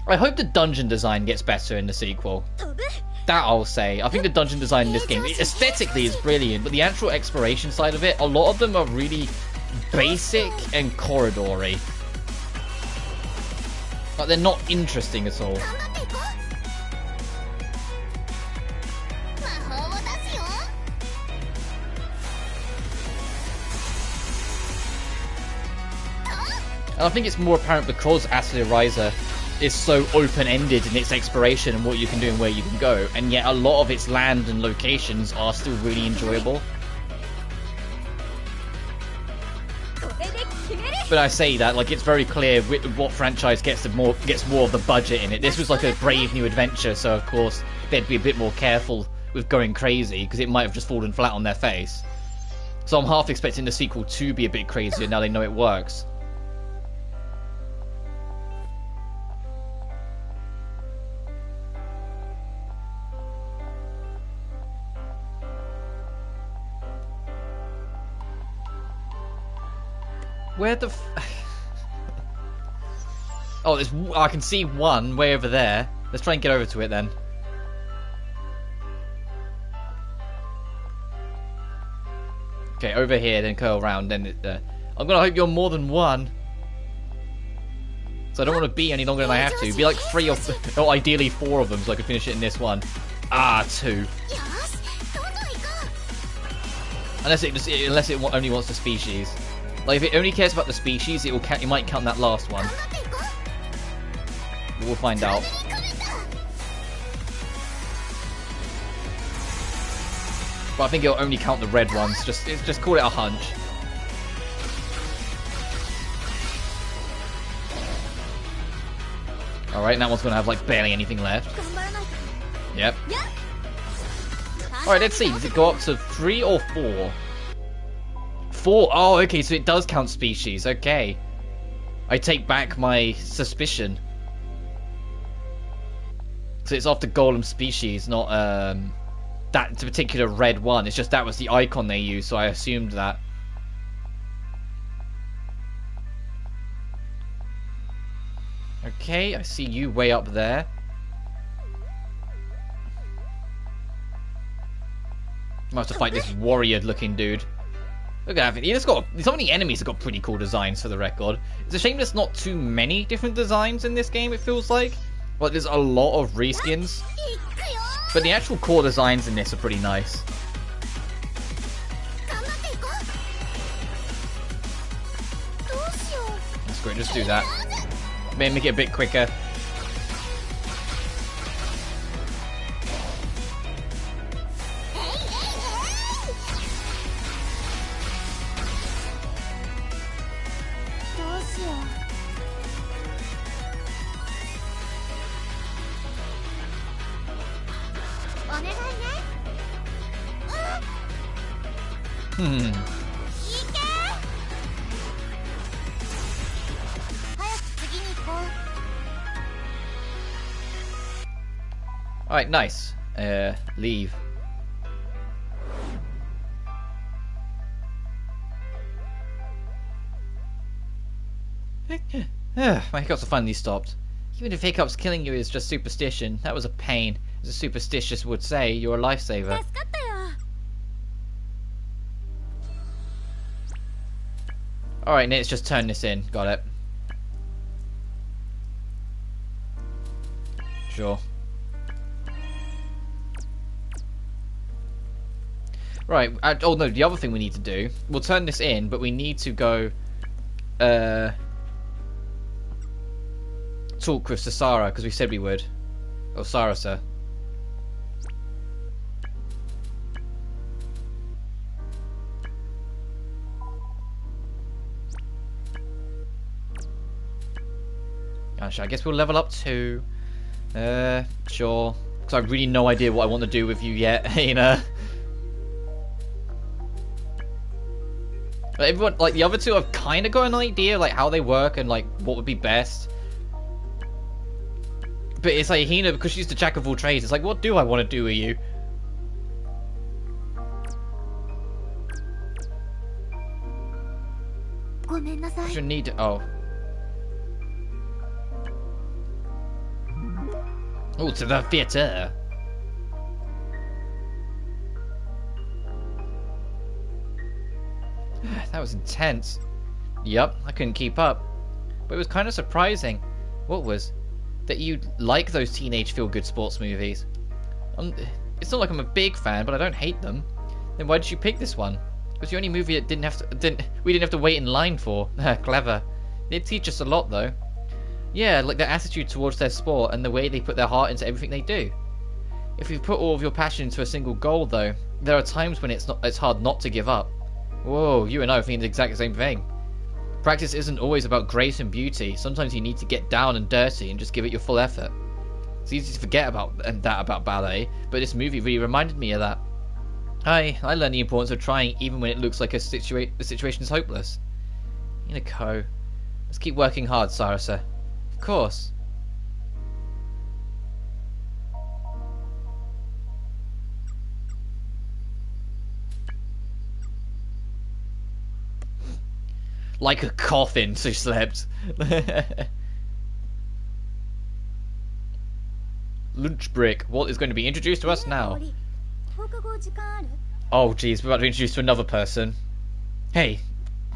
I hope the dungeon design gets better in the sequel. That I'll say. I think the dungeon design in this game, aesthetically, is brilliant, but the actual exploration side of it, a lot of them are really basic and corridory. Like, they're not interesting at all. And I think it's more apparent because Acid Riser is so open-ended in its exploration and what you can do and where you can go, and yet a lot of its land and locations are still really enjoyable. But I say that, like, it's very clear what franchise gets more of the budget in it. This was like a brave new adventure, so of course they'd be a bit more careful with going crazy, because it might have just fallen flat on their face. So I'm half expecting the sequel to be a bit crazier now they know it works. Where the Oh, I can see one way over there. Let's try and get over to it then. Okay, over here, then curl around, then I'm gonna hope you're more than one. So I don't want to be any longer than I have to. Be like 3 or ideally 4 of them so I could finish it in this one. Ah, 2. Unless it only wants the species. Like, if it only cares about the species, it might count that last one. But we'll find out. But I think it'll only count the red ones. Just call it a hunch. Alright, that one's gonna have like barely anything left. Yep. Alright, let's see. Does it go up to 3 or 4? 4? Oh, okay, so it does count species. Okay. I take back my suspicion. So it's after golem species, not that particular red one. It's just that was the icon they used, so I assumed that. Okay, I see you way up there. I have to fight this warrior-looking dude. Look at that. Some of the enemies have got pretty cool designs for the record. It's a shame there's not too many different designs in this game, it feels like. Well, there's a lot of reskins. But the actual core designs in this are pretty nice. That's great, just do that. Maybe make it a bit quicker. Alright, nice. Leave. My hiccups are finally stopped. Even if hiccups killing you is just superstition, that was a pain. As a superstitious would say, you're a lifesaver. Alright, let's just turn this in. Got it. Sure. Right, oh no, the other thing we need to do, we'll turn this in, but we need to go, talk with Sasara, because we said we would. Or Sarasa. Gosh, I guess we'll level up too. Sure. Because I have really no idea what I want to do with you yet, you know. But everyone, like, the other two have kind of got an idea, like, how they work and, like, what would be best. But it's like, Hina, because she's the jack of all trades, it's like, what do I want to do with you? I should need to, oh. Oh, to the theatre. That was intense. Yup, I couldn't keep up. But it was kind of surprising. What was? That you like those teenage feel-good sports movies. It's not like I'm a big fan, but I don't hate them. Then why did you pick this one? It was the only movie that we didn't have to wait in line for. Clever. They teach us a lot, though. Yeah, like their attitude towards their sport and the way they put their heart into everything they do. If you put all of your passion into a single goal, though, there are times when it's hard not to give up. Whoa, you and I are thinking the exact same thing. Practice isn't always about grace and beauty. Sometimes you need to get down and dirty and just give it your full effort. It's easy to forget about that about ballet, but this movie really reminded me of that. I learned the importance of trying even when it looks like the situation is hopeless. Inako, let's keep working hard, Sarasa. Of course. Like a coffin, she slept. Lunch break. What is going to be introduced to us now? Oh, geez, we're about to be introduced to another person. Hey,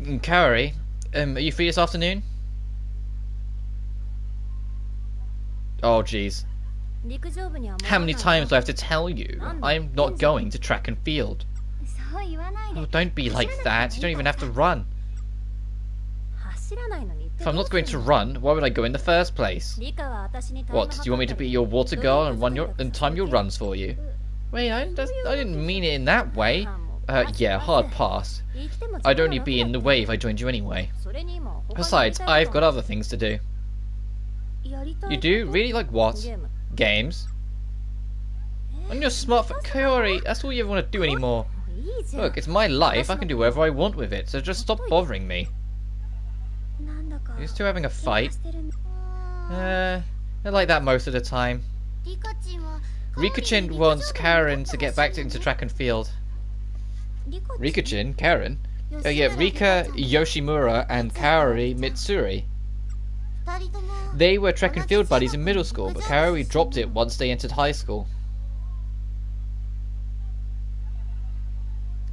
Kaori, are you free this afternoon? Oh, jeez. How many times do I have to tell you? I'm not going to track and field. Oh, don't be like that. You don't even have to run. If I'm not going to run, why would I go in the first place? What, do you want me to be your water girl and time your runs for you? Wait, I didn't mean it in that way. Yeah, hard pass. I'd only be in the way if I joined you anyway. Besides, I've got other things to do. You do? Really? Like what? Games? On your smartphone, Kaori, that's all you ever want to do anymore. Look, it's my life, I can do whatever I want with it, so just stop bothering me. You two having a fight? They're like that most of the time. Rika-chin wants Karen to get back into track and field. Rika-chin? Karen? Oh yeah, Rika Yoshimura and Kaori Mitsuri. They were track and field buddies in middle school, but Kaori dropped it once they entered high school.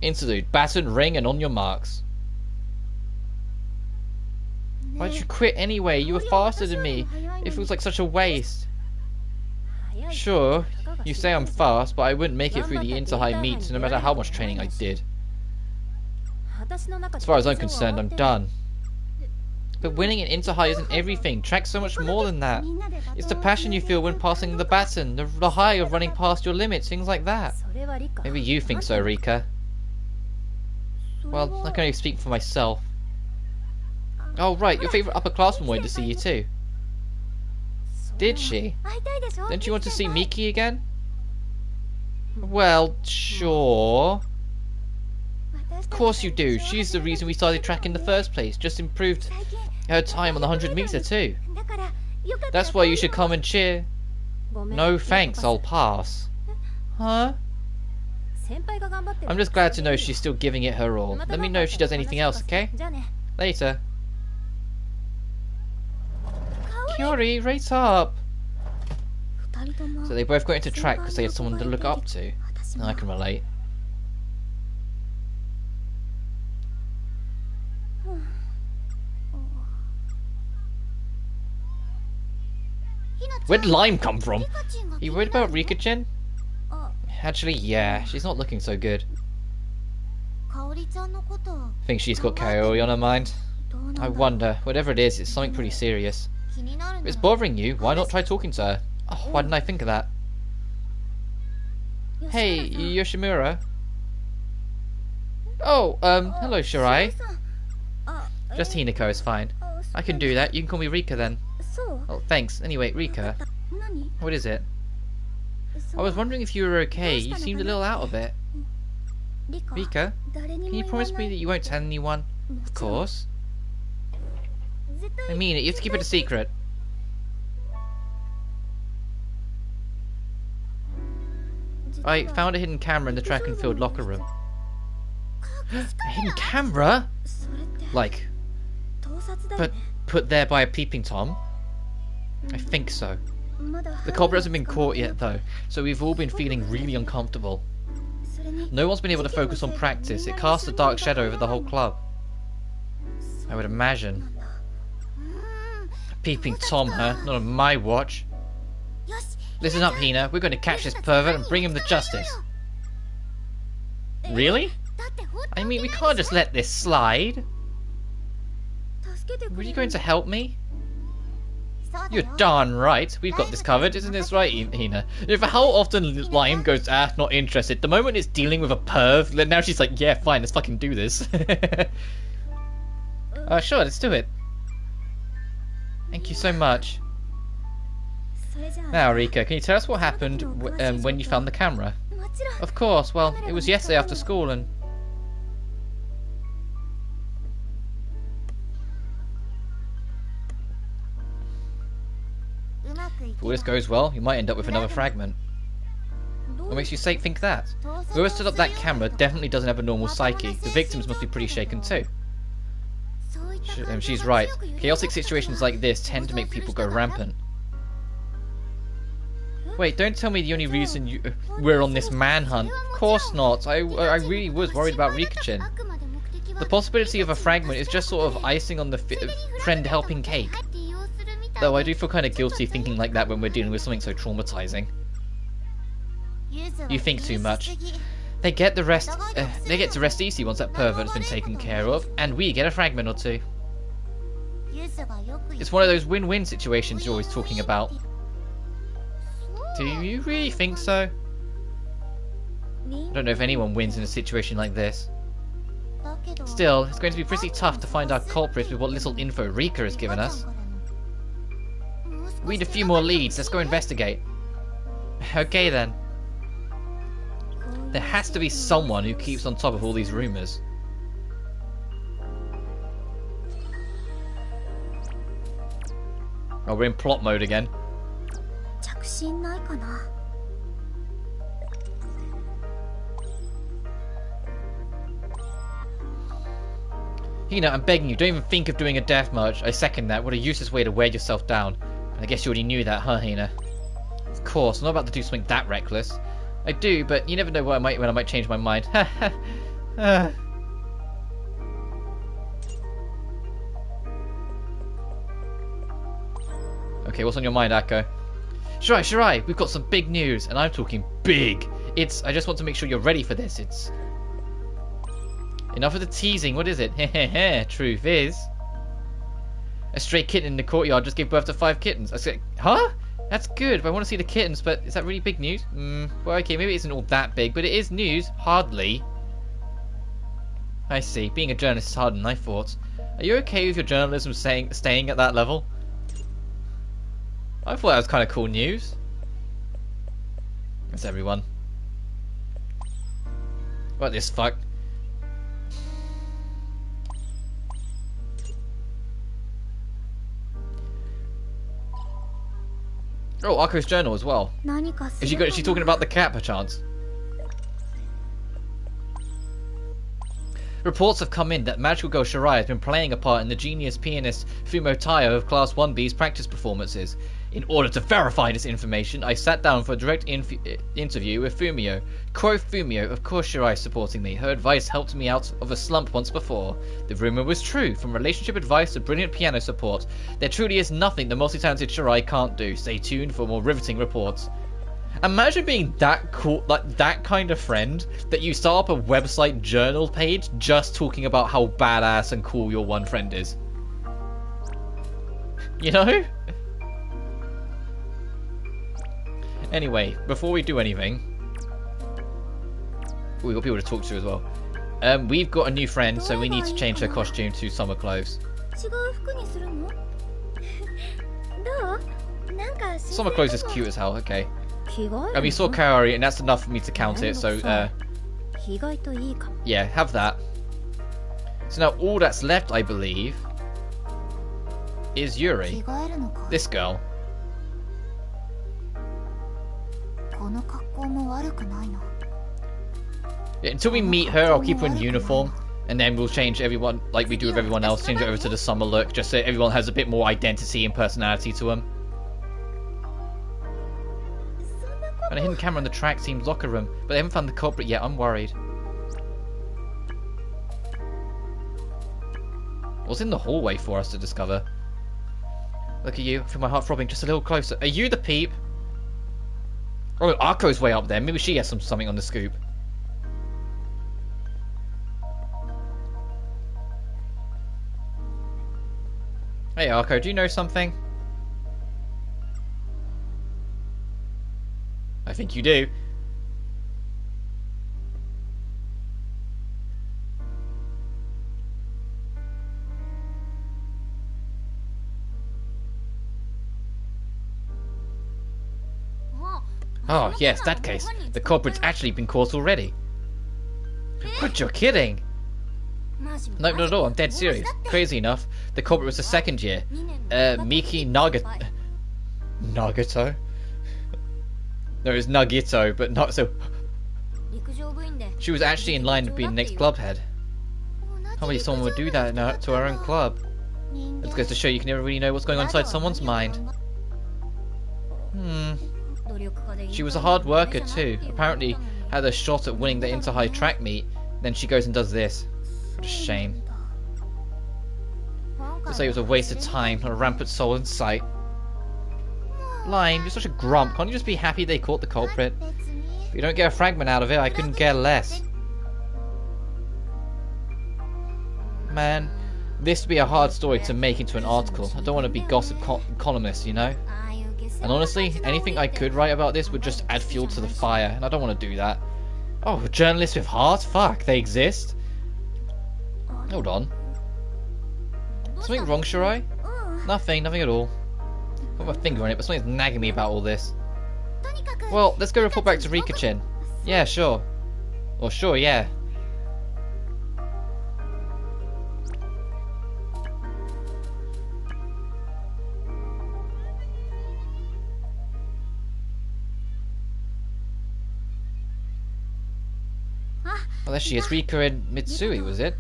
Interlude. Baton, ring, and on your marks. Why did you quit anyway? You were faster than me. It feels like such a waste. Sure, you say I'm fast, but I wouldn't make it through the inter-high meets no matter how much training I did. As far as I'm concerned, I'm done. But winning an inter-high isn't everything. Track's so much more than that. It's the passion you feel when passing the baton, the high of running past your limits, things like that. Maybe you think so, Rika. Well, I can only speak for myself. Oh right, your favourite upperclassman wanted to see you too. Did she? Don't you want to see Miki again? Well, sure. Of course you do. She's the reason we started track in the first place. Just improved her time on the 100 meter too. That's why you should come and cheer. No thanks, I'll pass. Huh? I'm just glad to know she's still giving it her all. Let me know if she does anything else, okay? Later. Kaori, race up! So they both got into track because they had someone to look up to. I can relate. Where'd Lime come from? Are you worried about Rika-chin? Actually, yeah, she's not looking so good. Think she's got Kaori on her mind? I wonder. Whatever it is, it's something pretty serious. If it's bothering you, why not try talking to her? Oh, why didn't I think of that? Hey, Yoshimura. Oh, hello, Shirai. Just Hinako is fine. I can do that. You can call me Rika then. Oh, thanks. Anyway, Rika. What is it? I was wondering if you were okay. You seemed a little out of it. Rika, can you promise me that you won't tell anyone? Of course. I mean it. You have to keep it a secret. I found a hidden camera in the track and field locker room. A hidden camera? Like, but put there by a peeping Tom? I think so. The culprit hasn't been caught yet though, so we've all been feeling really uncomfortable. No one's been able to focus on practice. It casts a dark shadow over the whole club. I would imagine. Peeping Tom, huh? Not on my watch. Listen up, Hina. We're going to catch this pervert and bring him to justice. Really? I mean, we can't just let this slide. Were you going to help me? You're darn right. We've got this covered. Isn't this right, Hina? If how often Lime goes, not interested. The moment it's dealing with a perv, then now she's like, yeah, fine, let's fucking do this. Sure, let's do it. Thank you so much. Now, Rika, can you tell us what happened when you found the camera? Of course. Well, it was yesterday after school and... If all this goes well, you might end up with another fragment. What makes you think that? Whoever stood up that camera definitely doesn't have a normal psyche. The victims must be pretty shaken too. She's right. Chaotic situations like this tend to make people go rampant. Wait, don't tell me the only reason we're on this manhunt. Of course not. I really was worried about Rika-chin. The possibility of a fragment is just sort of icing on the friend helping cake. Though I do feel kind of guilty thinking like that when we're dealing with something so traumatizing. You think too much. They get to rest easy once that pervert has been taken care of, and we get a fragment or two. It's one of those win-win situations you're always talking about. Do you really think so? I don't know if anyone wins in a situation like this. Still, it's going to be pretty tough to find our culprits with what little info Rika has given us. We need a few more leads. Let's go investigate. Okay then. There has to be someone who keeps on top of all these rumors. Oh, we're in plot mode again. Hina, I'm begging you, don't even think of doing a death march. I second that. What a useless way to wear yourself down. I guess you already knew that, huh, Hina? Of course, I'm not about to do something that reckless. I do, but you never know when I might change my mind. Okay, what's on your mind, Akko? Shirai, we've got some big news, and I'm talking big. I just want to make sure you're ready for this. Enough of the teasing, what is it? Hehehe, truth is, a stray kitten in the courtyard just gave birth to 5 kittens. I said, huh? That's good, but I want to see the kittens, but is that really big news? Well, okay, maybe it isn't all that big, but it is news. Hardly. I see. Being a journalist is harder than I thought. Are you okay with your journalism staying at that level? I thought that was kind of cool news. That's everyone. What this fuck? Oh, Akko's journal as well. Is she talking about the cat, perchance? Reports have come in that magical girl Shirai has been playing a part in the genius pianist Fumo Tayo of Class 1B's practice performances. In order to verify this information, I sat down for a direct interview with Fumio. Quoth Fumio, of course Shirai's supporting me. Her advice helped me out of a slump once before. The rumour was true. From relationship advice to brilliant piano support, there truly is nothing the multi-talented Shirai can't do. Stay tuned for more riveting reports. Imagine being that cool, like that kind of friend, that you start up a website journal page just talking about how badass and cool your one friend is. You know? Anyway, before we do anything, we've got people to talk to as well. We've got a new friend, so we need to change her costume to summer clothes. Summer clothes is cute as hell, okay. And we saw Kaori, and that's enough for me to count it, so, yeah, have that. So now all that's left, I believe, is Yuri. This girl. Yeah, until we meet her, I'll keep her in uniform, and then we'll change everyone, like we do with everyone else, change it over to the summer look, just so everyone has a bit more identity and personality to them. And a hidden camera on the track seems locker room, but they haven't found the culprit yet. I'm worried. What's in the hallway for us to discover? Look at you. I feel my heart throbbing just a little closer. Are you the peep? Oh, Akko's way up there. Maybe she has something on the scoop. Hey, Akko, do you know something? I think you do. Oh, yes, that case. The culprit's actually been caught already. But you're kidding! No, not at all. I'm dead serious. Crazy enough, the culprit was the second year. Miki Nagato. Nagato? No, it was Nagito, but not so. She was actually in line to be the next club head. How many someone would do that to our own club? It goes to show you can never really know what's going on inside someone's mind. She was a hard worker too. Apparently had a shot at winning the inter-high track meet. Then she goes and does this. What a shame. Looks like it was a waste of time, not a rampant soul in sight. Lime, you're such a grump. Can't you just be happy they caught the culprit? If you don't get a fragment out of it, I couldn't care less. Man, this would be a hard story to make into an article. I don't want to be gossip columnist, you know? And honestly, anything I could write about this would just add fuel to the fire, and I don't want to do that. Oh, journalists with heart? Fuck, they exist? Hold on. Something wrong, Shirai? Nothing at all. Put my finger on it, but something's nagging me about all this. Well, let's go report back to Rika-chin. Yeah, sure. Or sure, yeah. Well, there she is. Rika and Mitsui, was it?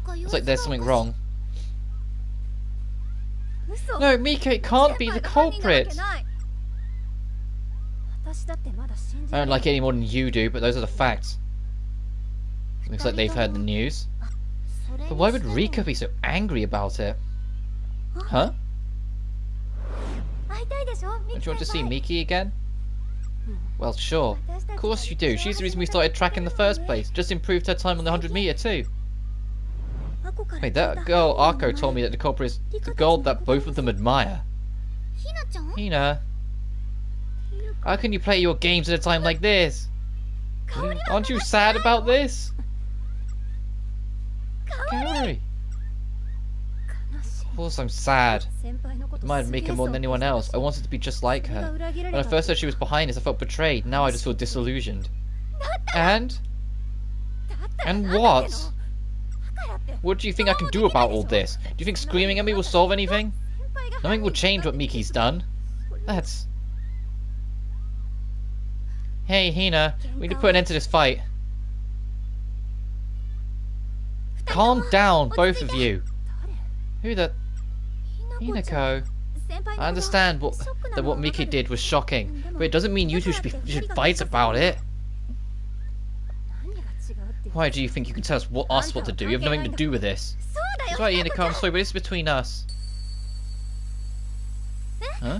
Looks like there's something wrong. No, Mika, it can't be the culprit! I don't like it any more than you do, but those are the facts. Looks like they've heard the news. But why would Rika be so angry about it? Huh? Don't you want to see Miki again? Well, sure. Of course you do. She's the reason we started tracking in the first place. Just improved her time on the 100-meter too. Wait, that girl Arko told me that the culprit is the girl that both of them admire. Hina. How can you play your games at a time like this? Aren't you sad about this? Kaori. Of course I'm sad. I admired Mika more than anyone else. I wanted to be just like her. When I first heard she was behind this, I felt betrayed. Now I just feel disillusioned. And? And what? What do you think I can do about all this? Do you think screaming at me will solve anything? Nothing will change what Miki's done. That's... Hey, Hina. We need to put an end to this fight. Calm down, both of you. Who the... Hinako. I understand that what Miki did was shocking, but it doesn't mean you two should fight about it. Why do you think you can tell us what to do? You have nothing to do with this. That's right, Hinako, I'm sorry, but this is between us. Huh?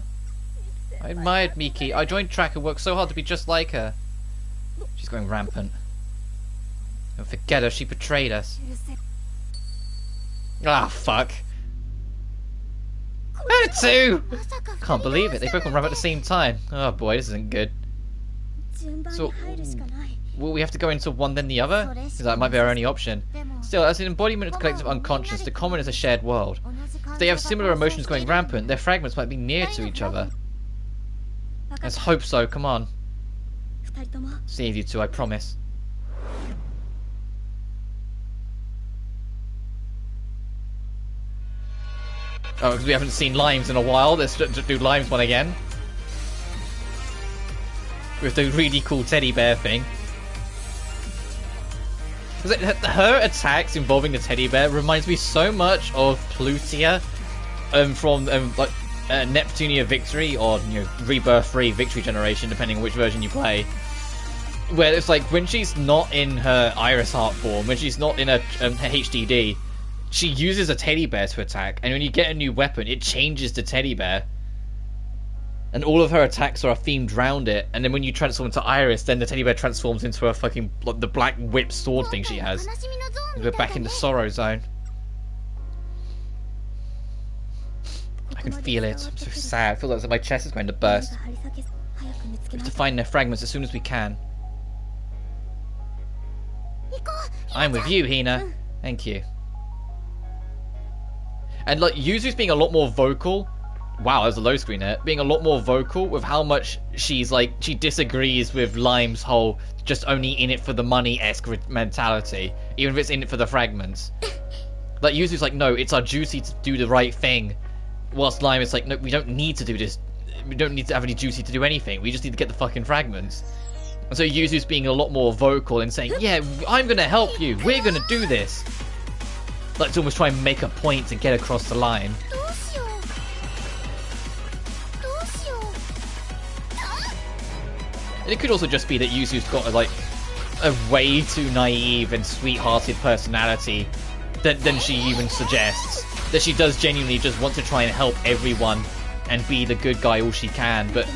I admired Miki. I joined track and worked so hard to be just like her. She's going rampant. Don't forget her, she betrayed us. Ah, fuck. Her too! Can't believe it, they both went rampant at the same time. Oh boy, this isn't good. So, will we have to go into one then the other? Because that might be our only option. Still, as an embodiment of the collective unconscious, the common is a shared world. If they have similar emotions going rampant, their fragments might be near to each other. Let's hope so, come on. Save you two, I promise. Oh, because we haven't seen Limes in a while. Let's do Limes one again. With the really cool teddy bear thing. Her attacks involving the teddy bear reminds me so much of Plutia from Neptunia Victory, or Rebirth 3 Victory Generation, depending on which version you play. Where it's like when she's not in her Iris Heart form, when she's not in her HDD, she uses a teddy bear to attack, and when you get a new weapon, it changes to teddy bear. And all of her attacks are themed around it, and then when you transform into Iris, then the teddy bear transforms into a fucking, the black whip sword thing she has. We're back in the Sorrow Zone. I can feel it. I'm so sad. I feel like my chest is going to burst. We have to find their fragments as soon as we can. I'm with you, Hina. Thank you. And like, Yuzu's being a lot more vocal. Wow, there's a low screen there. Being a lot more vocal with how much she's like, she disagrees with Lime's whole just only in it for the money-esque mentality. Even if it's in it for the fragments. Like, Yuzu's like, no, it's our duty to do the right thing. Whilst Lime is like, no, we don't need to do this. We don't need to have any duty to do anything. We just need to get the fucking fragments. And so Yuzu's being a lot more vocal and saying, yeah, I'm gonna help you. We're gonna do this. Like to almost try and make a point to get across the line. And it could also just be that Yuzu's got like a way too naive and sweet-hearted personality than she even suggests. That she does genuinely just want to try and help everyone and be the good guy all she can, but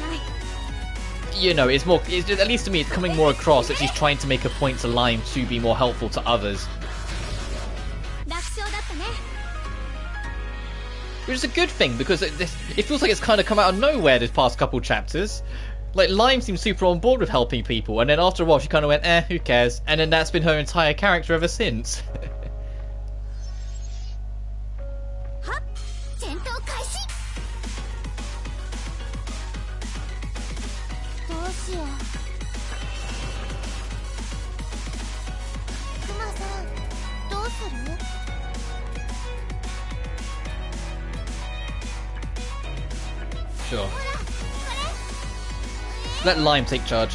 you know, it's at least to me, it's coming more across that she's trying to make a point to Lime to be more helpful to others. Which is a good thing, because it feels like it's kind of come out of nowhere this past couple chapters. Like, Lime seems super on board with helping people, and then after a while she kind of went, who cares? And then that's been her entire character ever since. Sure. Let Lime take charge.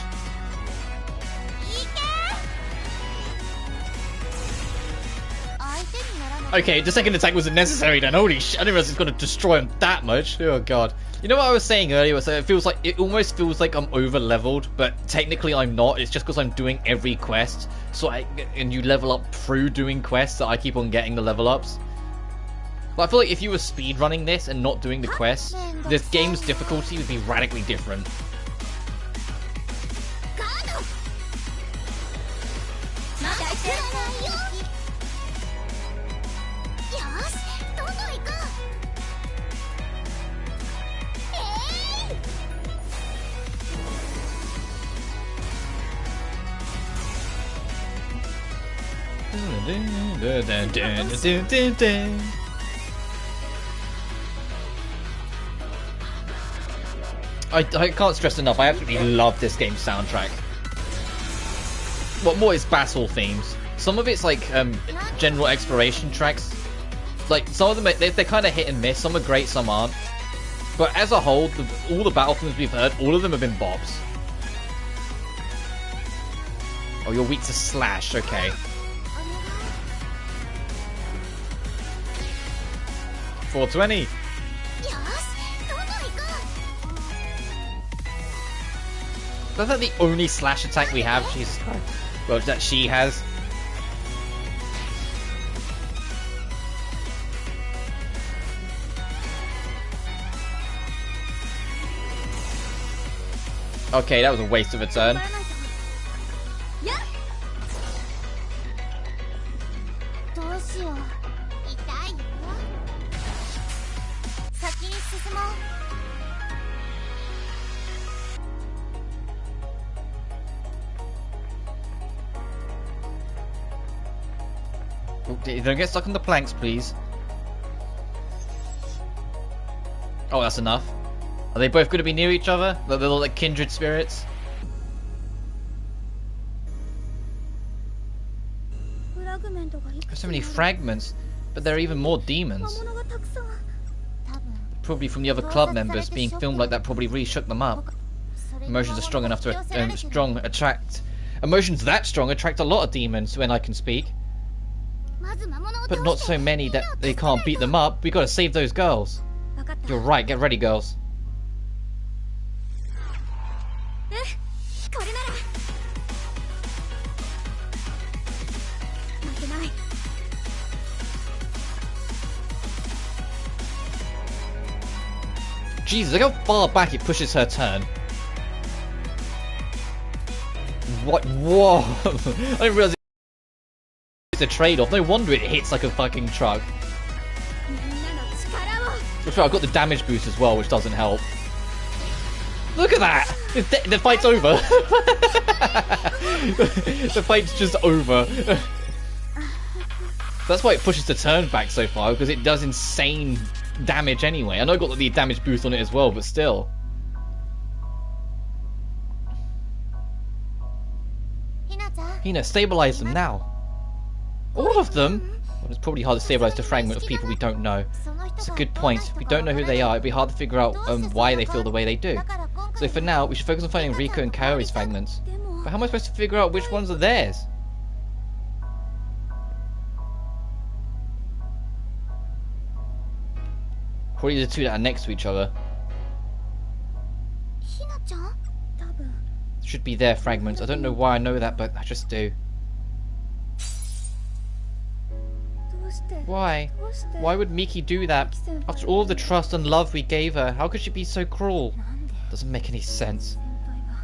Okay, the second attack wasn't necessary then. Holy shit, I didn't realize it's gonna destroy him that much. Oh god. You know what I was saying earlier? So it almost feels like I'm over leveled, but technically I'm not. It's just because I'm doing every quest. And you level up through doing quests that I keep on getting the level ups. But I feel like if you were speedrunning this and not doing the quests, this game's difficulty would be radically different. I can't stress enough, I absolutely love this game's soundtrack. What more is battle themes? Some of it's like general exploration tracks. Like some of them, they're kind of hit and miss. Some are great, some aren't. But as a whole, all the battle themes we've heard, all of them have been bops. Oh, you're weak to slash, okay. $420. That's like the only slash attack we have. Well, that she has. Okay, that was a waste of a turn. Don't get stuck on the planks, please. Oh, that's enough. Are they both going to be near each other? They're like kindred spirits? There's so many fragments, but there are even more demons. Probably from the other club members. Being filmed like that probably really shook them up. Emotions are strong enough to Emotions that strong attract a lot of demons when I can speak. But not so many that they can't beat them up. We gotta save those girls. You're right, get ready, girls. Jesus, look how far back it pushes her turn. What? Whoa! I didn't realize it's a trade-off. No wonder it hits like a fucking truck. I've got the damage boost as well, which doesn't help. Look at that! The fight's over. The fight's just over. That's why it pushes the turn back so far, because it does insane damage anyway. I know I got the damage boost on it as well, but still. Hina, stabilize them now. All of them? Well, it's probably hard to stabilize the fragment of people we don't know. It's a good point. If we don't know who they are, it'd be hard to figure out why they feel the way they do. So for now, we should focus on finding Riko and Kaori's fragments. But how am I supposed to figure out which ones are theirs? Probably the two that are next to each other. Should be their fragments. I don't know why I know that, but I just do. Why? Why would Miki do that? After all the trust and love we gave her, how could she be so cruel? Doesn't make any sense.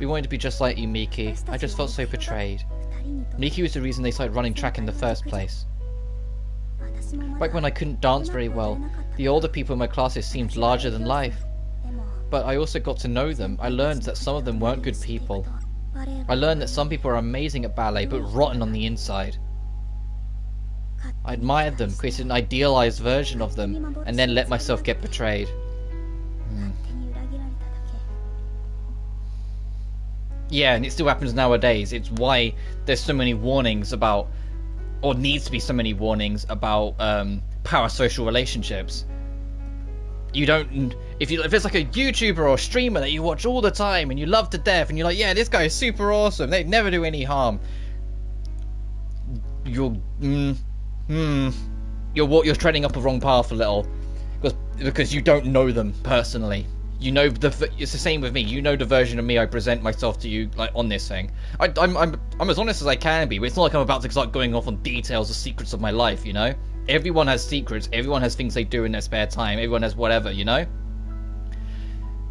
We wanted to be just like you, Miki. I just felt so betrayed. Miki was the reason they started running track in the first place. Back when I couldn't dance very well, the older people in my classes seemed larger than life. But I also got to know them. I learned that some of them weren't good people. I learned that some people are amazing at ballet, but rotten on the inside. I admired them, created an idealized version of them, and then let myself get betrayed. Yeah, and it still happens nowadays. It's why there's so many warnings about, or needs to be so many warnings about parasocial relationships. You don't, if there's like a YouTuber or streamer that you watch all the time and you love to death and you're like, yeah, this guy is super awesome, they'd never do any harm. You're treading up a wrong path a little, because you don't know them personally. You know, it's the same with me. You know the version of me I present myself to you, like, on this thing. I'm as honest as I can be, but it's not like I'm about to start going off on details or secrets of my life, you know? Everyone has secrets, everyone has things they do in their spare time, everyone has whatever, you know?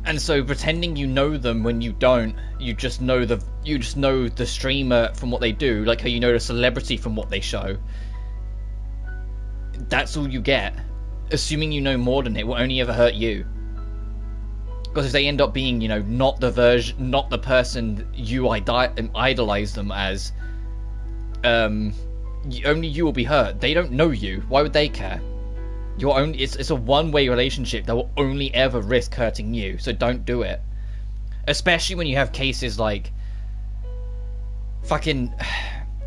And so pretending you know them when you don't, you just know the streamer from what they do, like how you know the celebrity from what they show. That's all you get. Assuming you know more than it will only ever hurt you. Because if they end up being, you know, not the person you idolize them as, only you will be hurt. They don't know you. Why would they care? It's a one-way relationship that will only ever risk hurting you. So don't do it. Especially when you have cases like fucking,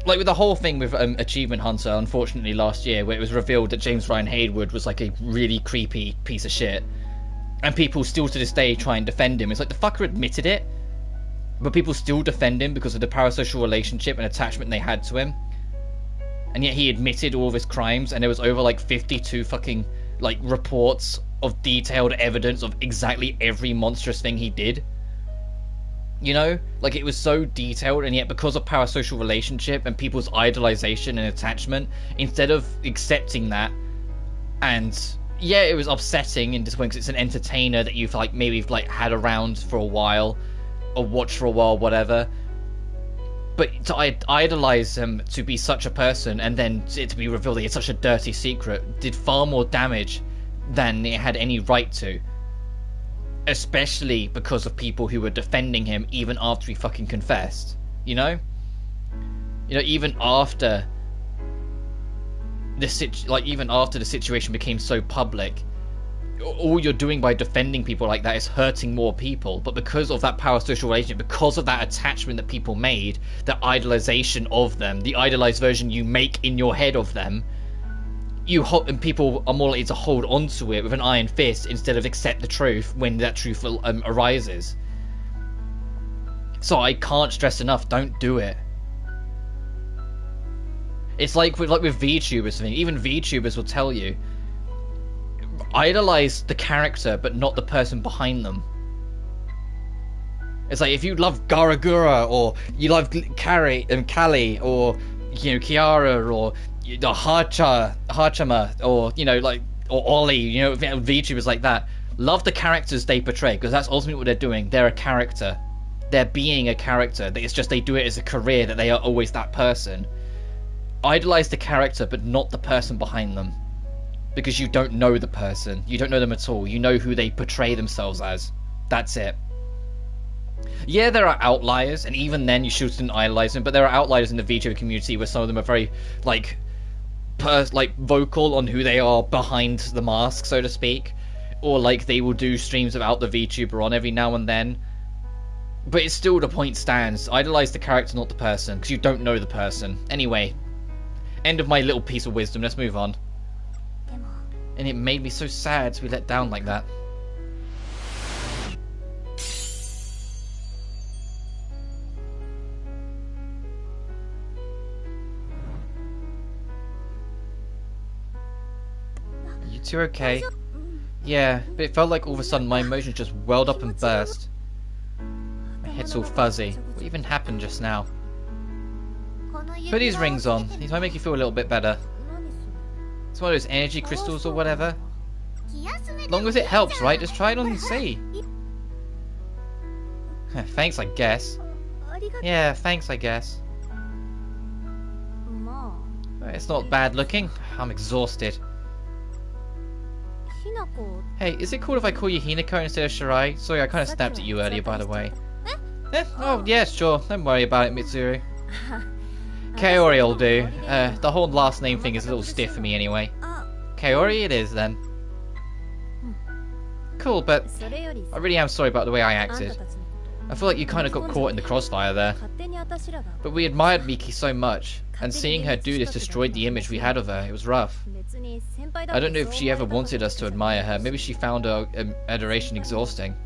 like with the whole thing with Achievement Hunter, unfortunately last year, where it was revealed that James Ryan Haywood was like a really creepy piece of shit. And people still to this day try and defend him. It's like the fucker admitted it, but people still defend him because of the parasocial relationship and attachment they had to him. And yet he admitted all of his crimes, and there was over like 52 fucking like reports of detailed evidence of exactly every monstrous thing he did. You know? Like, it was so detailed, and yet because of parasocial relationship and people's idolization and attachment, instead of accepting that and... yeah, it was upsetting in this way because it's an entertainer that you've like maybe like had around for a while or watched for a while, whatever. But to idolize him to be such a person and then it to be revealed that it's such a dirty secret did far more damage than it had any right to. Especially because of people who were defending him even after he fucking confessed. You know? You know, even after even after the situation became so public, all you're doing by defending people like that is hurting more people. But because of that parasocial relationship, because of that attachment that people made, that idolization of them, the idolized version you make in your head of them, and people are more likely to hold on to it with an iron fist instead of accept the truth when that truth arises. So I can't stress enough, don't do it. It's like with VTubers, even VTubers will tell you, idolize the character but not the person behind them. It's like if you love Garagura or you love Kali or, you know, Kiara or Hachama or, you know, like, or Ollie, you know, VTubers like that, love the characters they portray, because that's ultimately what they're doing. They're a character. They're being a character. It's just they do it as a career, that they are always that person. Idolize the character but not the person behind them, because you don't know the person, you don't know them at all, you know who they portray themselves as. That's it. Yeah, there are outliers, and even then you shouldn't idolize them, but there are outliers in the VTuber community where some of them are very like vocal on who they are behind the mask, so to speak, or like they will do streams without the VTuber on every now and then. But it's still, the point stands, idolize the character, not the person, because you don't know the person. Anyway, end of my little piece of wisdom, let's move on. And it made me so sad to be let down like that. You two okay? Yeah, but it felt like all of a sudden my emotions just welled up and burst. My head's all fuzzy. What even happened just now? Put these rings on. These might make you feel a little bit better. It's one of those energy crystals or whatever. As long as it helps, right? Just try it on and see. Thanks, I guess. Yeah, thanks, I guess. It's not bad looking. I'm exhausted. Hey, is it cool if I call you Hinako instead of Shirai? Sorry, I kind of snapped at you earlier, by the way. Oh, yeah, sure. Don't worry about it, Mitsuru. Kaori will do. The whole last name thing is a little stiff for me anyway. Kaori it is, then. Cool, but I really am sorry about the way I acted. I feel like you kind of got caught in the crossfire there. But we admired Miki so much, and seeing her do this destroyed the image we had of her. It was rough. I don't know if she ever wanted us to admire her. Maybe she found her adoration exhausting.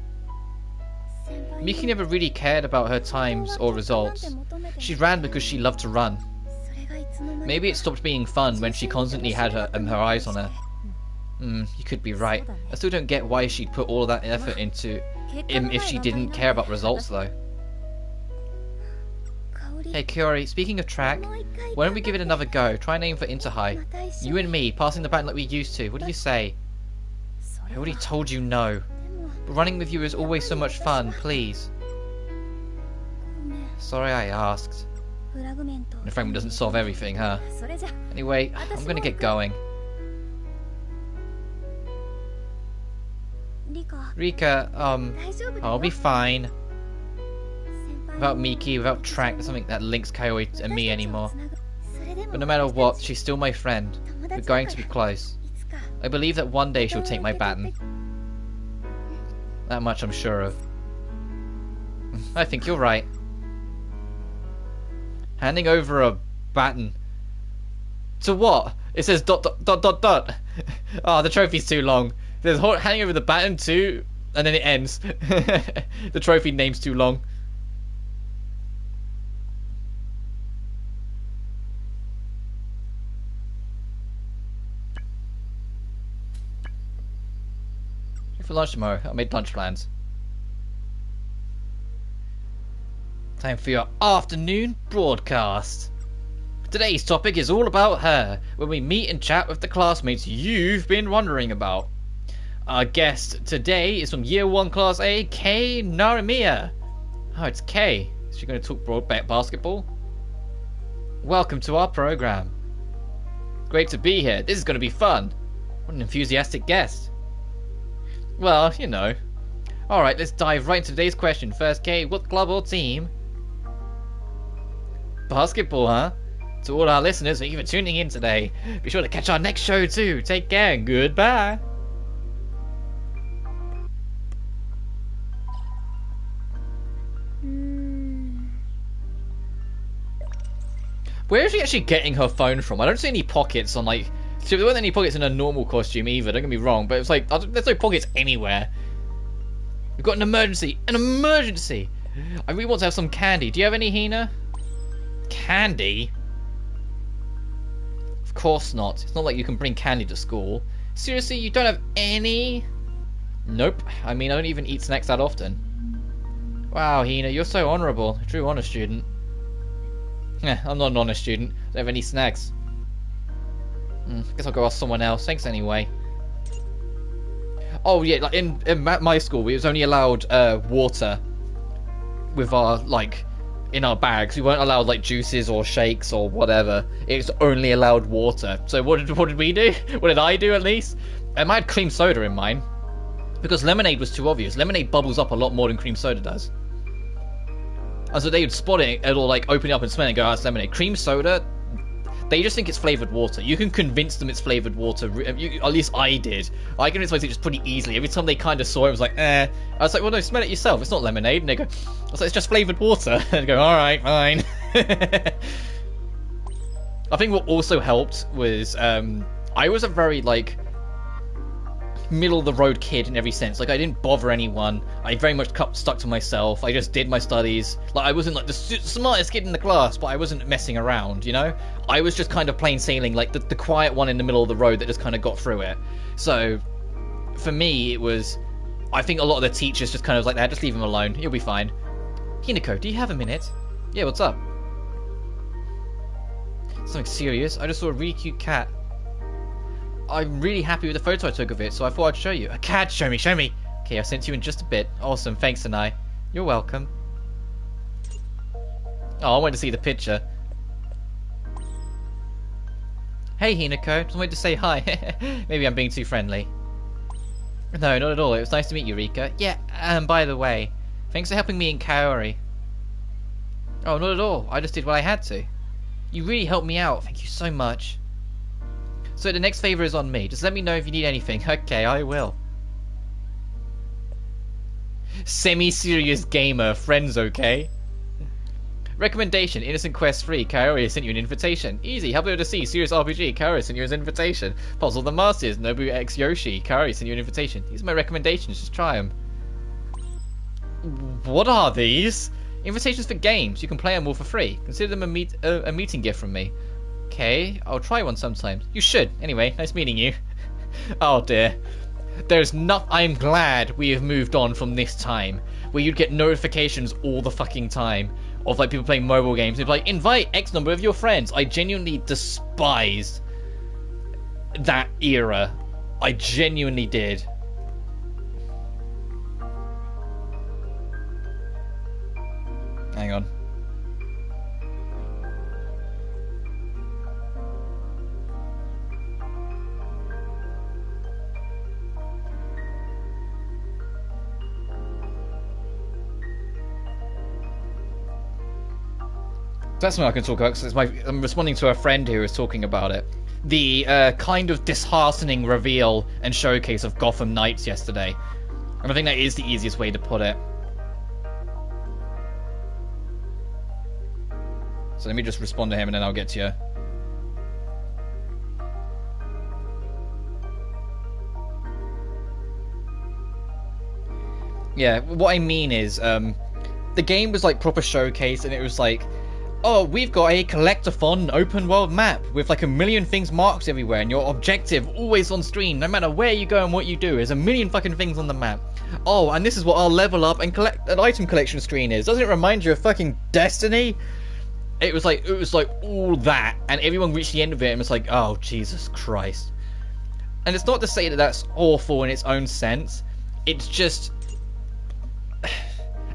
Miki never really cared about her times or results. She ran because she loved to run. Maybe it stopped being fun when she constantly had her eyes on her. You could be right. I still don't get why she'd put all of that effort into him if she didn't care about results, though. Hey Kaori, speaking of track, why don't we give it another go? Try and aim for inter-high. You and me, passing the baton like we used to. What do you say? I already told you no. But running with you is always so much fun, please. Sorry I asked. The fragment doesn't solve everything, huh? Anyway, I'm gonna get going. Rika, I'll be fine. Without Miki, without track, there's something that links Kaori and me anymore. But no matter what, she's still my friend. We're going to be close. I believe that one day she'll take my baton. That much I'm sure of. I think you're right. Handing over a baton. To what? It says ... Oh, the trophy's too long. There's handing over the baton to... And then it ends. The trophy name's too long. For lunch tomorrow. I made lunch plans. Time for your afternoon broadcast. Today's topic is all about her, when we meet and chat with the classmates you've been wondering about. Our guest today is from Year 1 Class A, Kei Narimiya. Oh, it's Kei. Is she going to talk broad basketball? Welcome to our program. Great to be here. This is going to be fun. What an enthusiastic guest. Well, you know. Alright, let's dive right into today's question. First, Kei, what club or team? Basketball, huh? To all our listeners, thank you for tuning in today. Be sure to catch our next show too. Take care and goodbye. Where is she actually getting her phone from? I don't see any pockets on, like... So there weren't any pockets in a normal costume either, don't get me wrong, but it's like, there's no pockets anywhere. We've got an emergency! An emergency! I really want to have some candy. Do you have any, Hina? Candy? Of course not. It's not like you can bring candy to school. Seriously, you don't have any? Nope. I mean, I don't even eat snacks that often. Wow, Hina, you're so honourable. A true honest student. I'm not an honest student. I don't have any snacks. Guess I'll go ask someone else. Thanks anyway. Oh yeah, like in my school, we was only allowed water with our, like, in our bags. We weren't allowed like juices or shakes or whatever. It's only allowed water. So what did we do? What did I do at least? I had cream soda in mine because lemonade was too obvious. Lemonade bubbles up a lot more than cream soda does. And so they would spot it or like open it up and smell it and go, oh, it's lemonade. Cream soda, they just think it's flavoured water. You can convince them it's flavoured water. At least I did. I convinced myself just pretty easily. Every time they kind of saw it, I was like, eh. I was like, well, no, smell it yourself. It's not lemonade. And they go, I was like, it's just flavoured water. And they go, all right, fine. I think what also helped was I was a very, like, middle-of-the-road kid in every sense. Like, I didn't bother anyone. I very much stuck to myself. I just did my studies. Like, I wasn't, like, the smartest kid in the class, but I wasn't messing around, you know? I was just kind of plain sailing, like, the quiet one in the middle of the road that just kind of got through it. So, for me, it was... I think a lot of the teachers just kind of was like, just leave him alone. He'll be fine. Hinako, do you have a minute? Yeah, what's up? Something serious? I just saw a really cute cat. I'm really happy with the photo I took of it, so I thought I'd show you. A cat, show me, show me. Okay, I'll send to you in just a bit. Awesome, thanks, Sanai. You're welcome. Oh, I wanted to see the picture. Hey, Hinako. Just wanted to say hi. Maybe I'm being too friendly. No, not at all. It was nice to meet you, Rika. Yeah, by the way, thanks for helping me in Kaori. Oh, not at all. I just did what I had to. You really helped me out. Thank you so much. So the next favor is on me. Just let me know if you need anything. Okay, I will. Semi-serious gamer. Friends, okay? Recommendation, Innocent Quest 3, Kaori sent you an invitation. Easy, help her to see, Serious RPG, Kaori sent you an invitation. Puzzle the Masters, Nobu X Yoshi, Kaori sent you an invitation. These are my recommendations, just try them. What are these? Invitations for games, you can play them all for free. Consider them a meeting gift from me. Okay, I'll try one sometime. You should. Anyway, nice meeting you. Oh dear. I'm glad we have moved on from this time, where you'd get notifications all the fucking time of like people playing mobile games. They'd be like, invite X number of your friends. I genuinely despised that era. I genuinely did. Hang on. That's something I can talk about, because I'm responding to a friend who was talking about it. The kind of disheartening reveal and showcase of Gotham Knights yesterday. And I think that is the easiest way to put it. So let me just respond to him and then I'll get to you. Yeah, what I mean is, the game was like proper showcase, and it was like, oh, we've got a collectathon open world map with like a million things marked everywhere, and your objective always on screen, no matter where you go and what you do. There's a million fucking things on the map. Oh, and this is what our level up and collect an item collection screen is. Doesn't it remind you of fucking Destiny? It was like all that, and everyone reached the end of it and was like, oh, Jesus Christ. And it's not to say that that's awful in its own sense. It's just,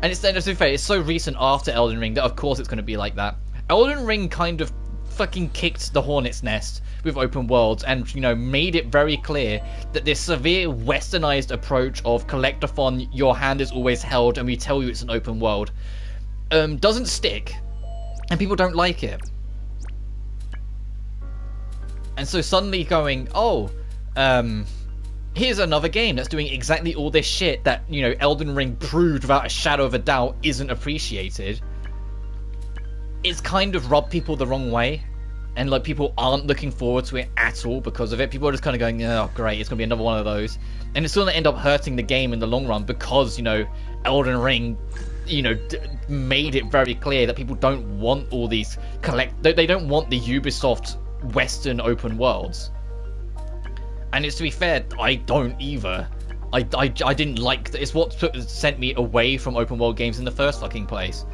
and it's, to be fair, it's so recent after Elden Ring that of course it's going to be like that. Elden Ring kind of fucking kicked the hornet's nest with open worlds, and, you know, made it very clear that this severe westernized approach of collectathon, your hand is always held and we tell you it's an open world, doesn't stick, and people don't like it. And so suddenly going, oh, here's another game that's doing exactly all this shit that, you know, Elden Ring proved without a shadow of a doubt isn't appreciated. It's kind of rubbed people the wrong way. And, like, people aren't looking forward to it at all because of it. People are just kind of going, oh, great, it's going to be another one of those. And it's going to end up hurting the game in the long run because, you know, Elden Ring, you know, made it very clear that people don't want all these they don't want the Ubisoft Western open worlds. And it's, to be fair, I don't either. I didn't like it's what sent me away from open world games in the first fucking place.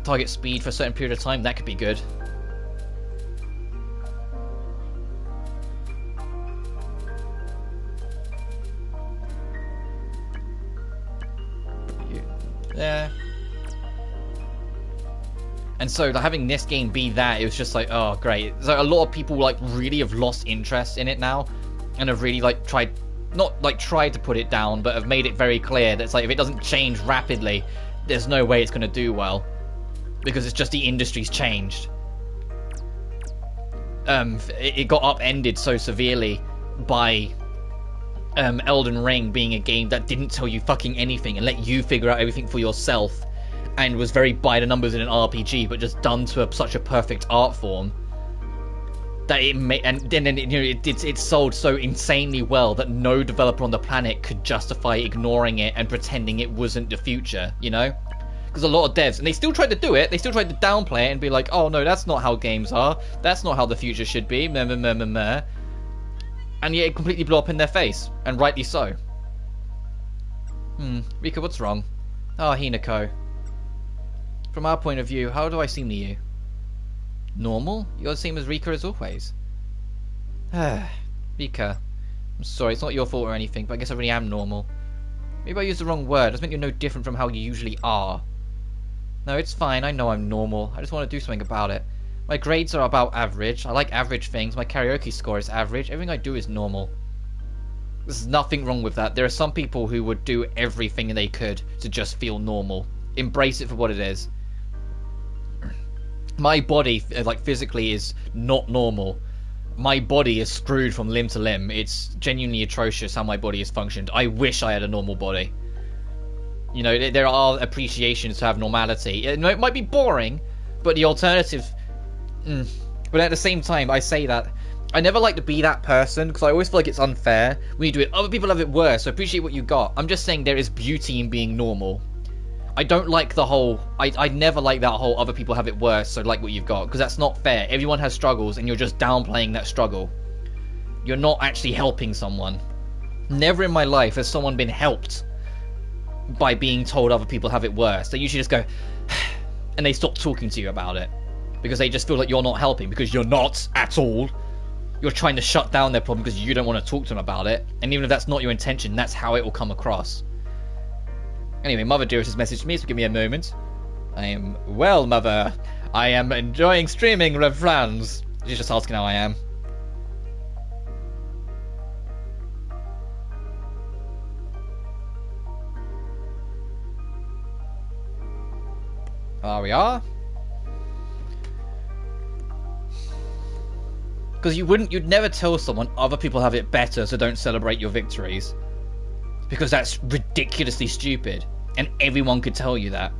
Target speed for a certain period of time, that could be good. Yeah. And so, like, having this game be that, it was just like, oh, great. So a lot of people, like, really have lost interest in it now, and have really, like, not, like, tried to put it down, but have made it very clear that it's like, if it doesn't change rapidly, there's no way it's going to do well. Because it's just the industry's changed. It got upended so severely by Elden Ring being a game that didn't tell you fucking anything and let you figure out everything for yourself, and was very by the numbers in an RPG, but just done to such a perfect art form that it made, and then, you know, it sold so insanely well that no developer on the planet could justify ignoring it and pretending it wasn't the future, you know? Because a lot of devs, and they still tried to do it, they still tried to downplay it and be like, oh no, that's not how games are, that's not how the future should be, meh, meh, meh, meh, meh. And yet it completely blew up in their face, and rightly so. Rika, what's wrong? Oh, Hinako. From our point of view, how do I seem to you? Normal? You're the same as Rika as always. Vika, I'm sorry, it's not your fault or anything, but I guess I really am normal. Maybe I used the wrong word. I just meant you're no different from how you usually are. No, it's fine. I know I'm normal. I just want to do something about it. My grades are about average. I like average things. My karaoke score is average. Everything I do is normal. There's nothing wrong with that. There are some people who would do everything they could to just feel normal. Embrace it for what it is. My body, like, physically is not normal. My body is screwed from limb to limb. It's genuinely atrocious how my body has functioned. I wish I had a normal body. You know, there are appreciations to have normality. It might be boring, but the alternative... But at the same time, I say that I never like to be that person, because I always feel like it's unfair when you do it. Other people have it worse, so appreciate what you got. I'm just saying there is beauty in being normal. I don't like the whole... I never like that whole other people have it worse, so like what you've got, because that's not fair. Everyone has struggles, and you're just downplaying that struggle. You're not actually helping someone. Never in my life has someone been helped by being told other people have it worse. They usually just go, and they stop talking to you about it, because they just feel like you're not helping, because you're not at all. You're trying to shut down their problem because you don't want to talk to them about it, and even if that's not your intention, that's how it will come across. Anyway, Mother Dearest has messaged me, so give me a moment. I am well, Mother. I am enjoying streaming with friends. She's just asking how I am. There we are. Because you'd never tell someone other people have it better, so don't celebrate your victories. Because that's ridiculously stupid, and everyone could tell you that.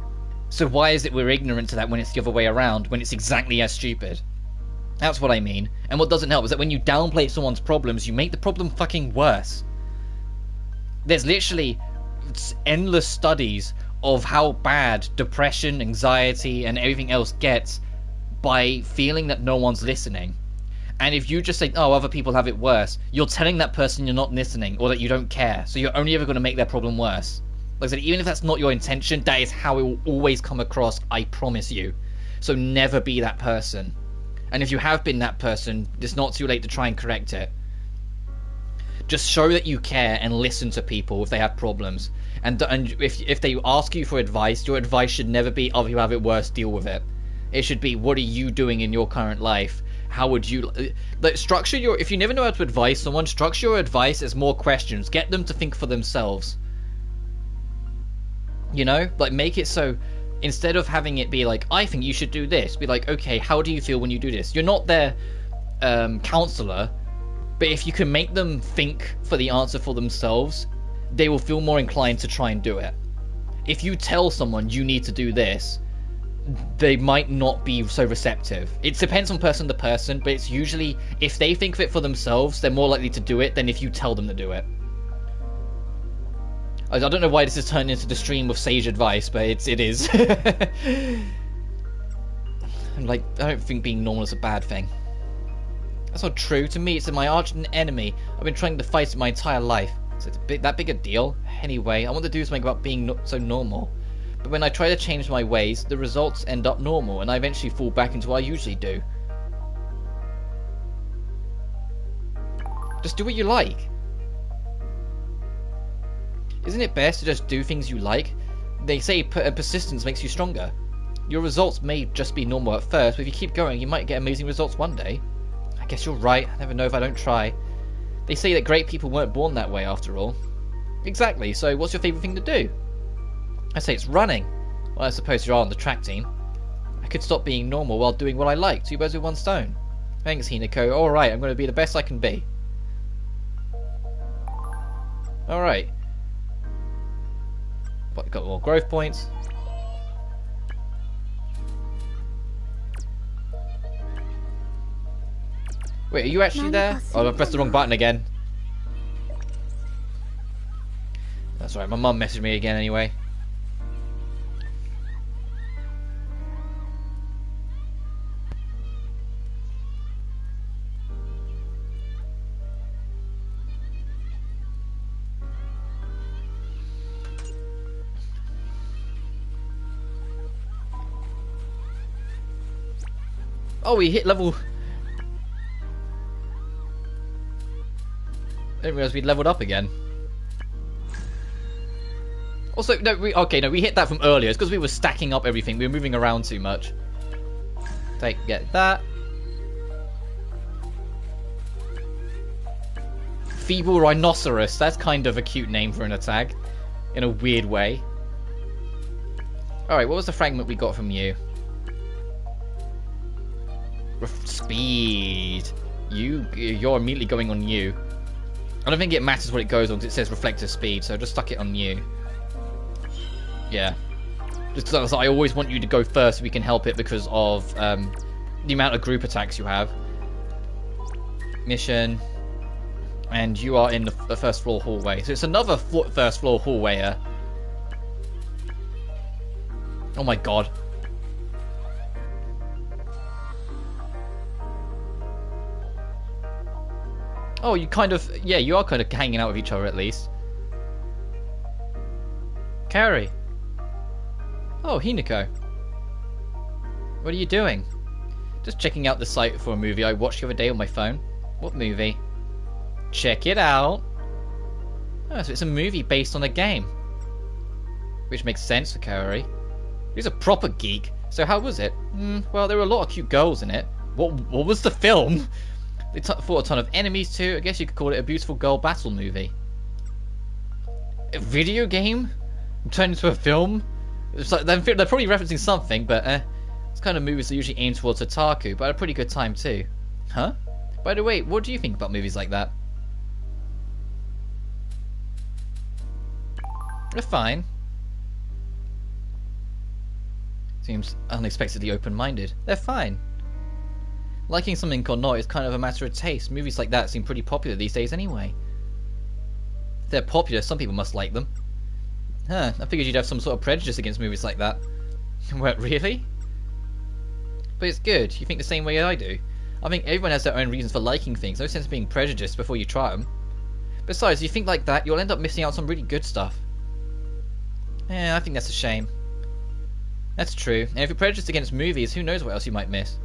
So why is it we're ignorant to that when it's the other way around, when it's exactly as stupid? That's what I mean. And what doesn't help is that when you downplay someone's problems, you make the problem fucking worse. There's literally endless studies of how bad depression, anxiety, and everything else gets by feeling that no one's listening. And if you just say, oh, other people have it worse, you're telling that person you're not listening, or that you don't care, so you're only ever going to make their problem worse. Like I said, even if that's not your intention, that is how it will always come across, I promise you. So never be that person. And if you have been that person, it's not too late to try and correct it. Just show that you care and listen to people if they have problems. And if they ask you for advice, your advice should never be, other people have it worse, deal with it. It should be, what are you doing in your current life? How would you... structure your... If you never know how to advise someone, structure your advice as more questions. Get them to think for themselves. You know? Like, make it so... Instead of having it be like, I think you should do this, be like, okay, how do you feel when you do this? You're not their counselor, but if you can make them think for the answer for themselves, they will feel more inclined to try and do it. If you tell someone you need to do this, they might not be so receptive. It depends on person to person, but it's usually, if they think of it for themselves, they're more likely to do it than if you tell them to do it. I don't know why this has turned into the stream of sage advice, but it is. I'm like, I don't think being normal is a bad thing. That's not true. To me, it's my arch enemy. I've been trying to fight it my entire life. So it's that big a deal? Anyway, I want to do something about being so normal. But when I try to change my ways, the results end up normal, and I eventually fall back into what I usually do. Just do what you like. Isn't it best to just do things you like? They say persistence makes you stronger. Your results may just be normal at first, but if you keep going, you might get amazing results one day. I guess you're right. I never know if I don't try. They say that great people weren't born that way after all. Exactly, so what's your favourite thing to do? I say it's running. Well, I suppose you're on the track team. I could stop being normal while doing what I like. 2 birds with 1 stone. Thanks, Hinako. Alright, I'm going to be the best I can be. Alright. Got more growth points. Wait, are you actually there? Oh, I pressed the wrong button again. That's alright, my mum messaged me again anyway. Oh, we hit level... Didn't realize we'd leveled up again. Also, no, we hit that from earlier. It's because we were stacking up everything. We were moving around too much. Get that. Feeble Rhinoceros. That's kind of a cute name for an attack. In a weird way. Alright, what was the fragment we got from you? Speed. You're immediately going on you. I don't think it matters what it goes on because it says reflective speed, so just stuck it on you. Yeah. Just because I always want you to go first if we can help it because of the amount of group attacks you have. Mission. And you are in the first floor hallway. So it's another first floor hallway here. Oh my god. Oh, you kind of... Yeah, you are kind of hanging out with each other at least. Carrie. Oh, Hinako. What are you doing? Just checking out the site for a movie I watched the other day on my phone. What movie? Check it out. Oh, so it's a movie based on a game. Which makes sense for Kaori. He's a proper geek. So how was it? Well, there were a lot of cute girls in it. What was the film? They fought a ton of enemies too. I guess you could call it a beautiful girl battle movie. A video game? Turned into a film? It's like, they're probably referencing something, but it's kind of movies that usually aim towards otaku, but I had a pretty good time too. Huh? By the way, what do you think about movies like that? They're fine. Seems unexpectedly open-minded. They're fine. Liking something or not is kind of a matter of taste. Movies like that seem pretty popular these days anyway. If they're popular, some people must like them. Huh, I figured you'd have some sort of prejudice against movies like that. What, really? But it's good. You think the same way I do. I think everyone has their own reasons for liking things. No sense of being prejudiced before you try them. Besides, if you think like that, you'll end up missing out on some really good stuff. Yeah, I think that's a shame. That's true. And if you're prejudiced against movies, who knows what else you might miss.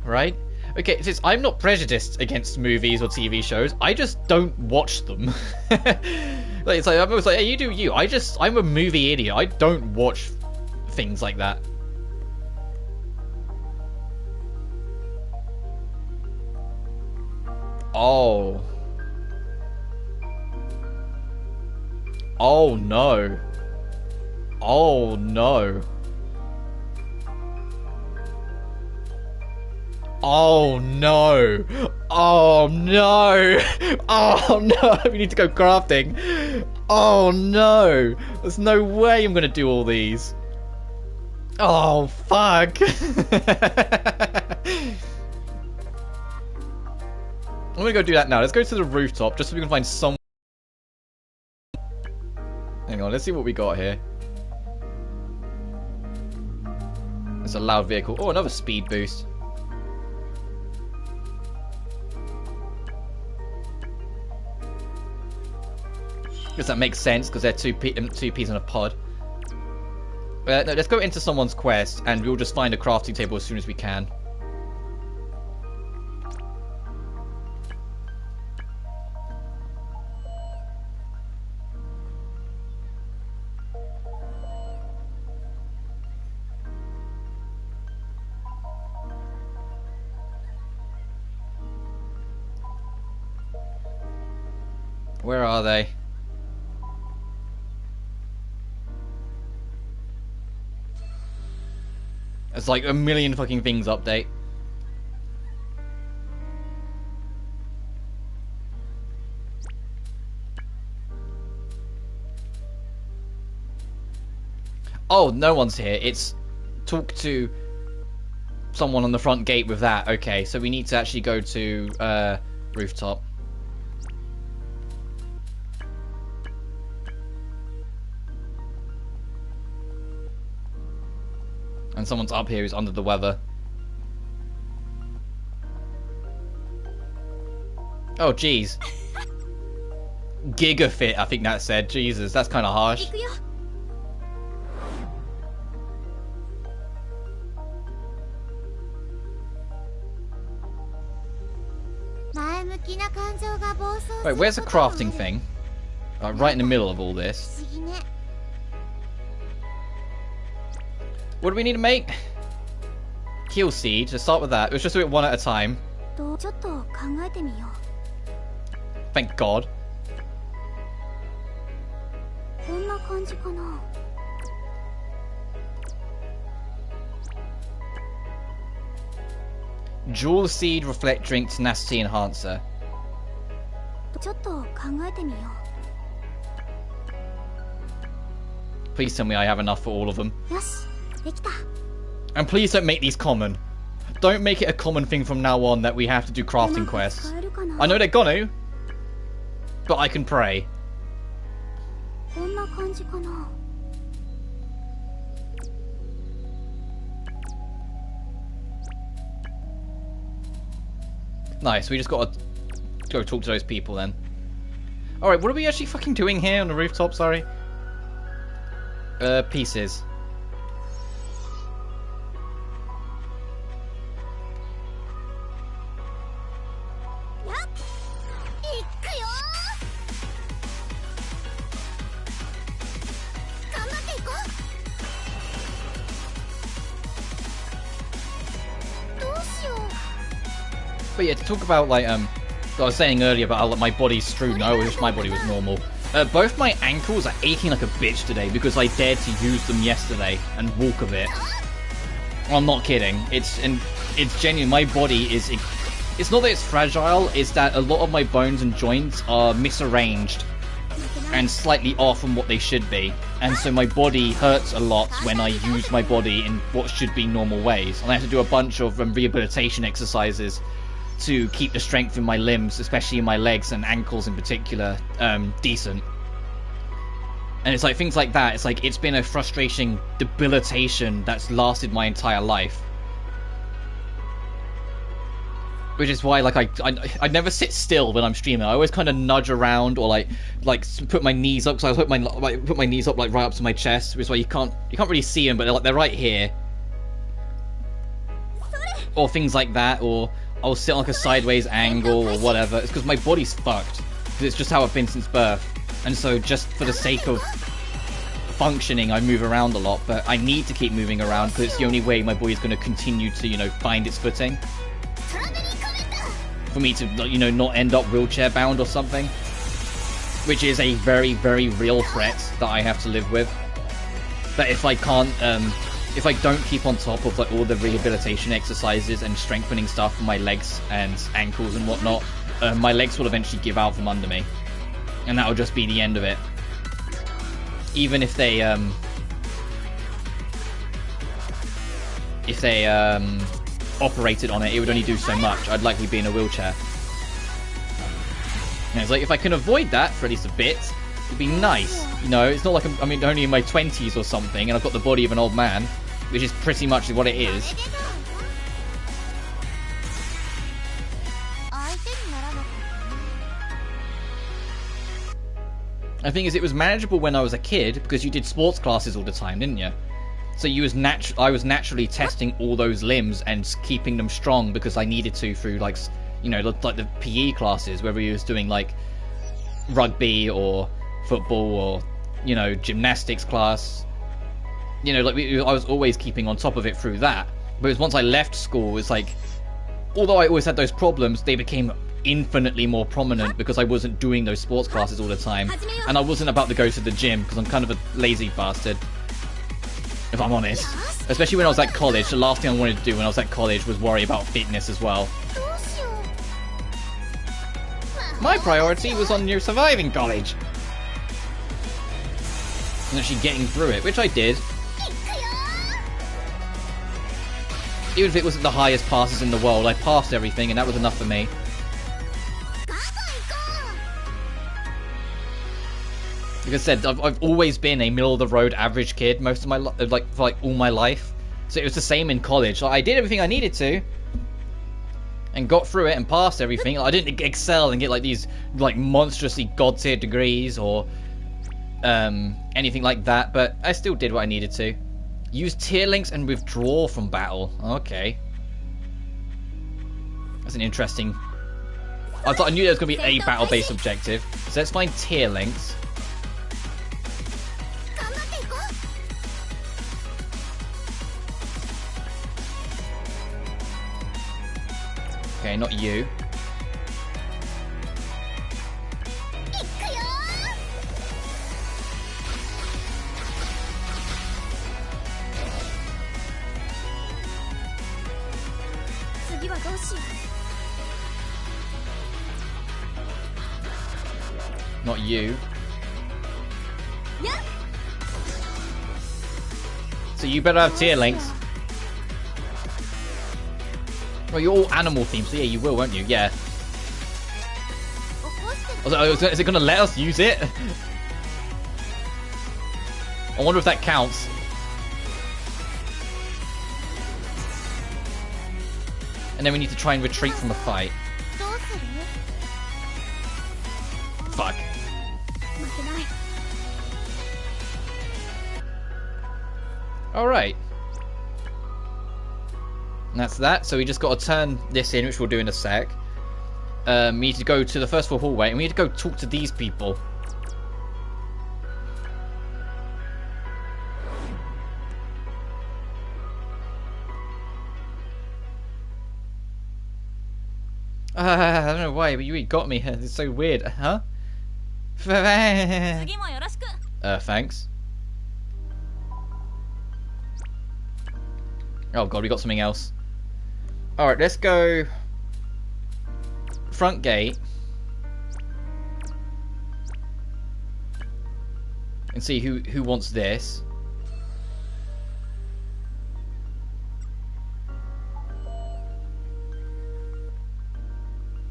Right? Okay, since I'm not prejudiced against movies or TV shows, I just don't watch them. It's like, I'm always like, hey, you do you. I'm a movie idiot. I don't watch things like that. Oh. Oh no. Oh no. Oh no! Oh no! Oh no! We need to go crafting! Oh no! There's no way I'm gonna do all these! Oh fuck! I'm gonna go do that now. Let's go to the rooftop just so we can find some... Hang on, let's see what we got here. It's a loud vehicle. Oh, another speed boost. Guess that makes sense because they're two peas in a pod. No, let's go into someone's quest and we'll just find a crafting table as soon as we can. Where are they? It's like a million fucking things update. Oh, no one's here. It's talk to someone on the front gate with that. Okay, so we need to actually go to rooftop. And someone's up here who's under the weather. Oh, jeez. Gigafit, I think that said. Jesus, that's kind of harsh. Wait, where's the crafting thing? Right in the middle of all this. What do we need to make? Keel seed. Let's start with that. Let's just do it one at a time. Thank God. Jewel seed, reflect drink, tenacity enhancer. Please tell me I have enough for all of them. And please don't make these common. Don't make it a common thing from now on that we have to do crafting quests. I know they're gonna, but I can pray. Nice, we just gotta go talk to those people then. Alright, what are we actually fucking doing here on the rooftop, sorry? Pieces. But yeah, to talk about like I was saying earlier about how my body's screwed. I wish my body was normal. Both my ankles are aching like a bitch today because I dared to use them yesterday and walk a bit. I'm not kidding. It's genuine. My body is. It's not that it's fragile. It's that a lot of my bones and joints are misarranged and slightly off from what they should be, and so my body hurts a lot when I use my body in what should be normal ways. And I have to do a bunch of rehabilitation exercises to keep the strength in my limbs, especially in my legs and ankles in particular, decent. And it's like things like that. It's like it's been a frustrating debilitation that's lasted my entire life. Which is why, like, I never sit still when I'm streaming. I always kind of nudge around or like put my knees up. So I put my knees up like right up to my chest, which is why you can't really see them, but they're right here. Or things like that, or I'll sit on like a sideways angle or whatever. It's because my body's fucked. Because it's just how I've been since birth. And so just for the sake of functioning, I move around a lot. But I need to keep moving around because it's the only way my body's going to continue to, you know, find its footing. For me to, you know, not end up wheelchair bound or something. Which is a very, very real threat that I have to live with. That if I can't, if I don't keep on top of like all the rehabilitation exercises and strengthening stuff for my legs and ankles and whatnot, my legs will eventually give out from under me, and that will just be the end of it. Even if they operated on it, it would only do so much. I'd likely be in a wheelchair. And it's like if I can avoid that for at least a bit, it'd be nice. You know, it's not like I'm only in my 20s or something and I've got the body of an old man, which is pretty much what it is. The thing is, it was manageable when I was a kid because you did sports classes all the time, didn't you? So I was naturally testing all those limbs and keeping them strong because I needed to through like, you know, like the PE classes where we was doing like rugby or football or, you know, gymnastics class. You know, like I was always keeping on top of it through that. But once I left school, it's like, although I always had those problems, they became infinitely more prominent because I wasn't doing those sports classes all the time. And I wasn't about to go to the gym because I'm kind of a lazy bastard, if I'm honest. Especially when I was at college, the last thing I wanted to do when I was at college was worry about fitness as well. My priority was on surviving college. And actually getting through it, which I did. Even if it wasn't the highest passes in the world, I passed everything and that was enough for me. Like I said, I've always been a middle-of-the-road average kid most of my for all my life. So it was the same in college. Like, I did everything I needed to, and got through it and passed everything. Like, I didn't excel and get like these like monstrously god-tier degrees or anything like that, but I still did what I needed to. Use tier links and withdraw from battle. Okay, that's an interesting I knew there was going to be a battle-based objective. So let's find tier links. Okay, not you. Not you. So you better have tier links. Well, you're all animal themed, so yeah, you will, won't you? Yeah. Is it going to let us use it? I wonder if that counts. And then we need to try and retreat from a fight. Fuck. Alright. And that's that. So we just got to turn this in, which we'll do in a sec. We need to go to the first floor hallway, and we need to go talk to these people. I don't know why, but you really got me. It's so weird, huh? Thanks. Oh god, we got something else. Alright, let's go front gate and see who wants this.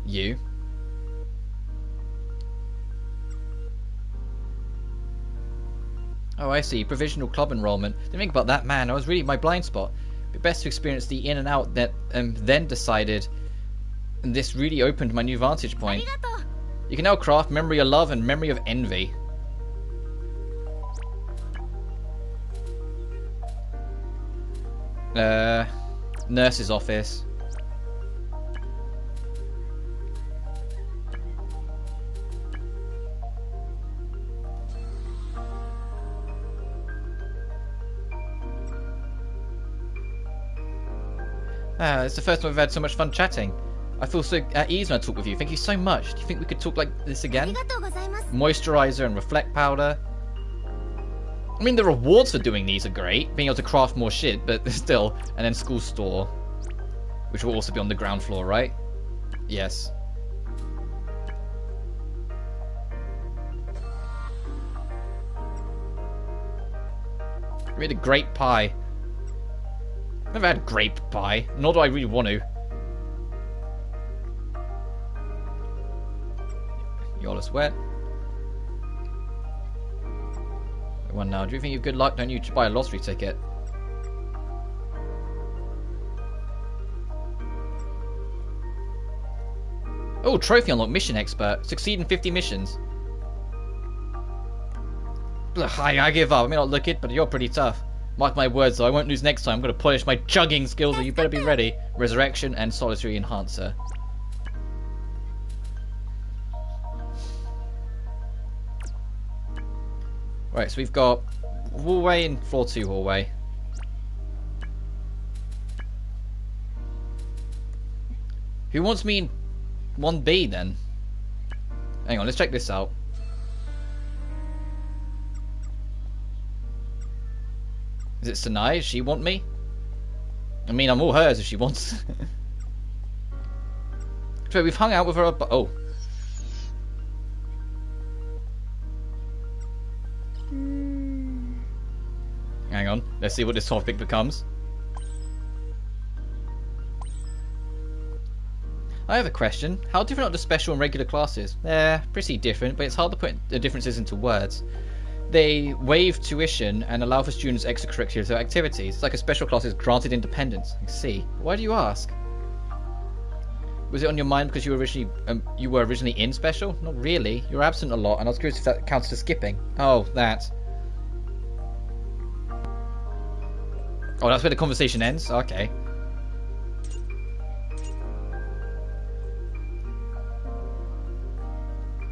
You. Oh, I see. Provisional club enrollment. Didn't think about that, man. I was really my blind spot. But best to experience the in and out that then decided. And this really opened my new vantage point. You can now craft memory of love and memory of envy. Nurse's office. It's the first time we've had so much fun chatting. I feel so at ease when I talk with you. Thank you so much. Do you think we could talk like this again? Moisturizer and reflect powder. I mean, the rewards for doing these are great. Being able to craft more shit, but still. And then school store. Which will also be on the ground floor, right? Yes. We had a grape pie. Never had grape pie, nor do I really want to. You're all sweat. One now. Do you think you have good luck? Don't you buy a lottery ticket? Oh, trophy unlocked. Mission expert. Succeed in 50 missions. Ugh, I give up. I may not look it, but you're pretty tough. Mark my words, though. I won't lose next time. I'm going to polish my chugging skills, so you better be ready. Resurrection and solitary enhancer. Right, so we've got hallway and floor 2 hallway. Who wants me in 1B then? Hang on, let's check this out. Is it Sanai? Does she want me? I mean, I'm all hers if she wants. So we've hung out with her. Oh. Hang on. Let's see what this topic becomes. I have a question. How different are the special and regular classes? They're pretty different, but it's hard to put the differences into words. They waive tuition and allow for students extracurricular activities. It's like a special class is granted independence. I see. Why do you ask? Was it on your mind because you were originally in special? Not really. You were absent a lot, and I was curious if that counts as skipping. Oh, that. Oh, that's where the conversation ends? Okay.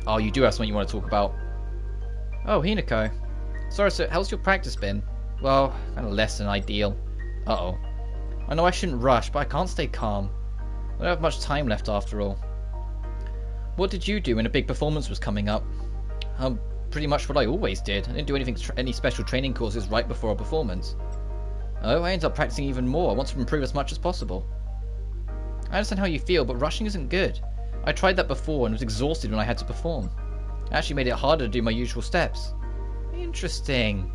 Oh, you do have something you want to talk about. Oh, Hinako. Sorry, sir. How's your practice been? Well, kind of less than ideal. Uh-oh. I know I shouldn't rush, but I can't stay calm. I don't have much time left after all. What did you do when a big performance was coming up? Pretty much what I always did. I didn't do any special training courses right before a performance. Oh, I ended up practicing even more. I want to improve as much as possible. I understand how you feel, but rushing isn't good. I tried that before and was exhausted when I had to perform. It actually made it harder to do my usual steps. Interesting.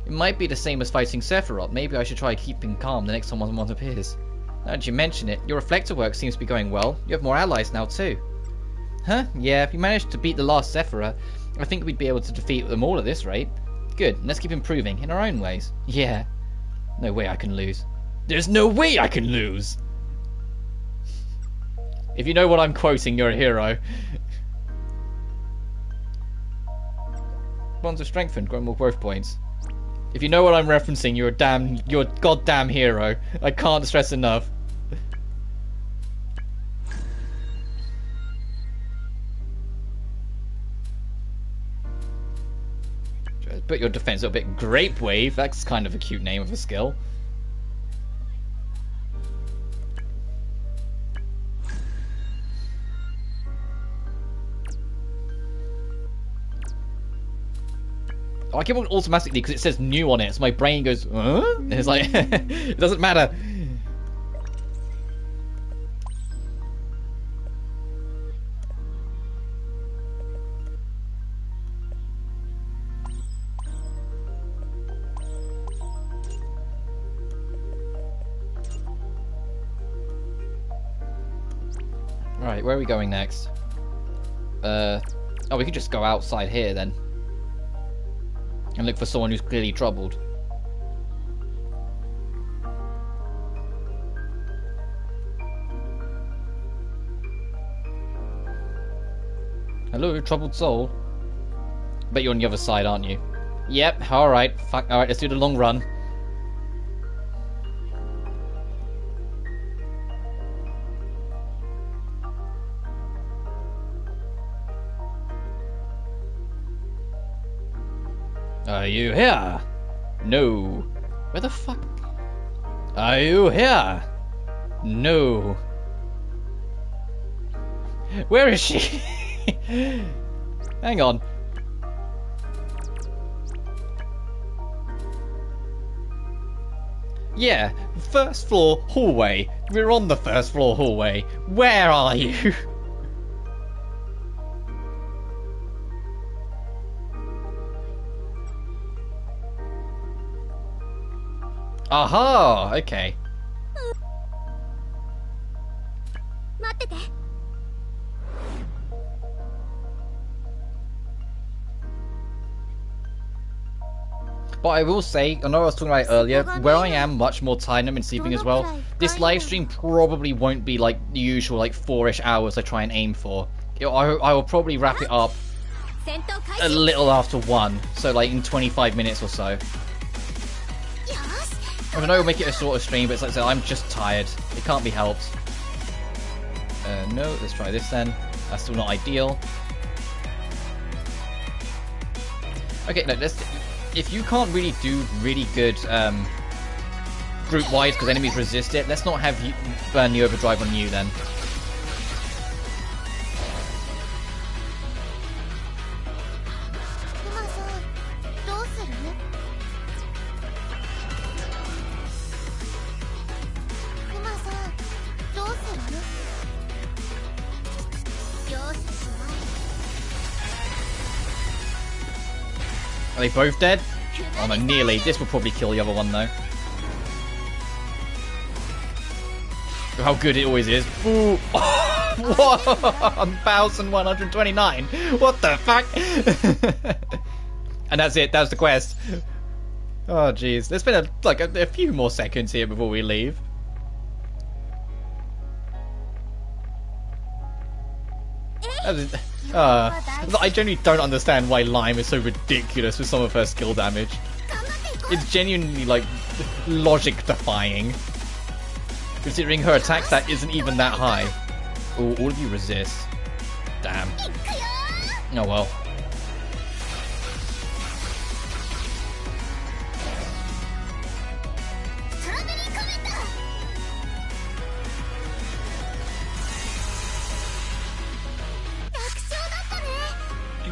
It might be the same as fighting Sephiroth. Maybe I should try keeping calm the next time one appears. Now that you mention it, your reflector work seems to be going well. You have more allies now too. Huh? Yeah, if we managed to beat the last Sephiroth, I think we'd be able to defeat them all at this rate. Good, let's keep improving in our own ways. Yeah. No way I can lose. There's no way I can lose! If you know what I'm quoting, you're a hero. Bonds are strengthened, grow more growth points. If you know what I'm referencing, you're a goddamn hero. I can't stress enough. Put your defense a bit. Grape Wave, that's kind of a cute name of a skill. Oh, I keep on automatically because it says new on it, so my brain goes, huh? And it's like, it doesn't matter. Right, where are we going next? Oh, we could just go outside here then. And look for someone who's clearly troubled. Hello, troubled soul. Bet you're on the other side, aren't you? Yep, alright. Alright, let's do the long run. Are you here? No. Where the fuck? Are you here? No. Where is she? Hang on. Yeah, first floor hallway. We're on the first floor hallway. Where are you? Aha! Okay. But I will say, I know I was talking about it earlier, where I am much more tired and sleeping as well, this live stream probably won't be like the usual like 4-ish hours I try and aim for. I will probably wrap it up a little after 1, so like in 25 minutes or so. I know we'll make it a shorter stream, but it's like I said, I'm just tired. It can't be helped. No, let's try this then. That's still not ideal. Okay, no, if you can't really do really good group-wise because enemies resist it, let's not have you burn the overdrive on you then. Are they both dead? Oh no, nearly. This will probably kill the other one though. How good it always is. Ooh. What? 1,129. What the fuck? And that's it. That's the quest. Oh jeez. There's been a few more seconds here before we leave. I genuinely don't understand why Lime is so ridiculous with some of her skill damage. It's genuinely, like, logic-defying. Considering her attack stat isn't even that high. Oh, all of you resist. Damn. Oh well.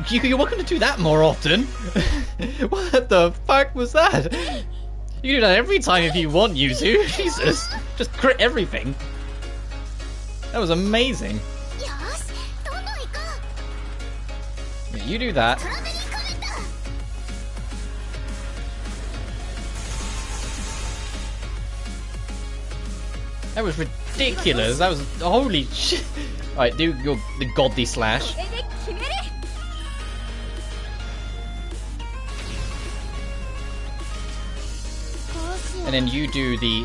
You're welcome to do that more often. What the fuck was that? You do that every time if you want, Yuzu. Jesus. Just crit everything. That was amazing. You do that. That was ridiculous. That was holy shit. Alright, do the godly slash. And then you do the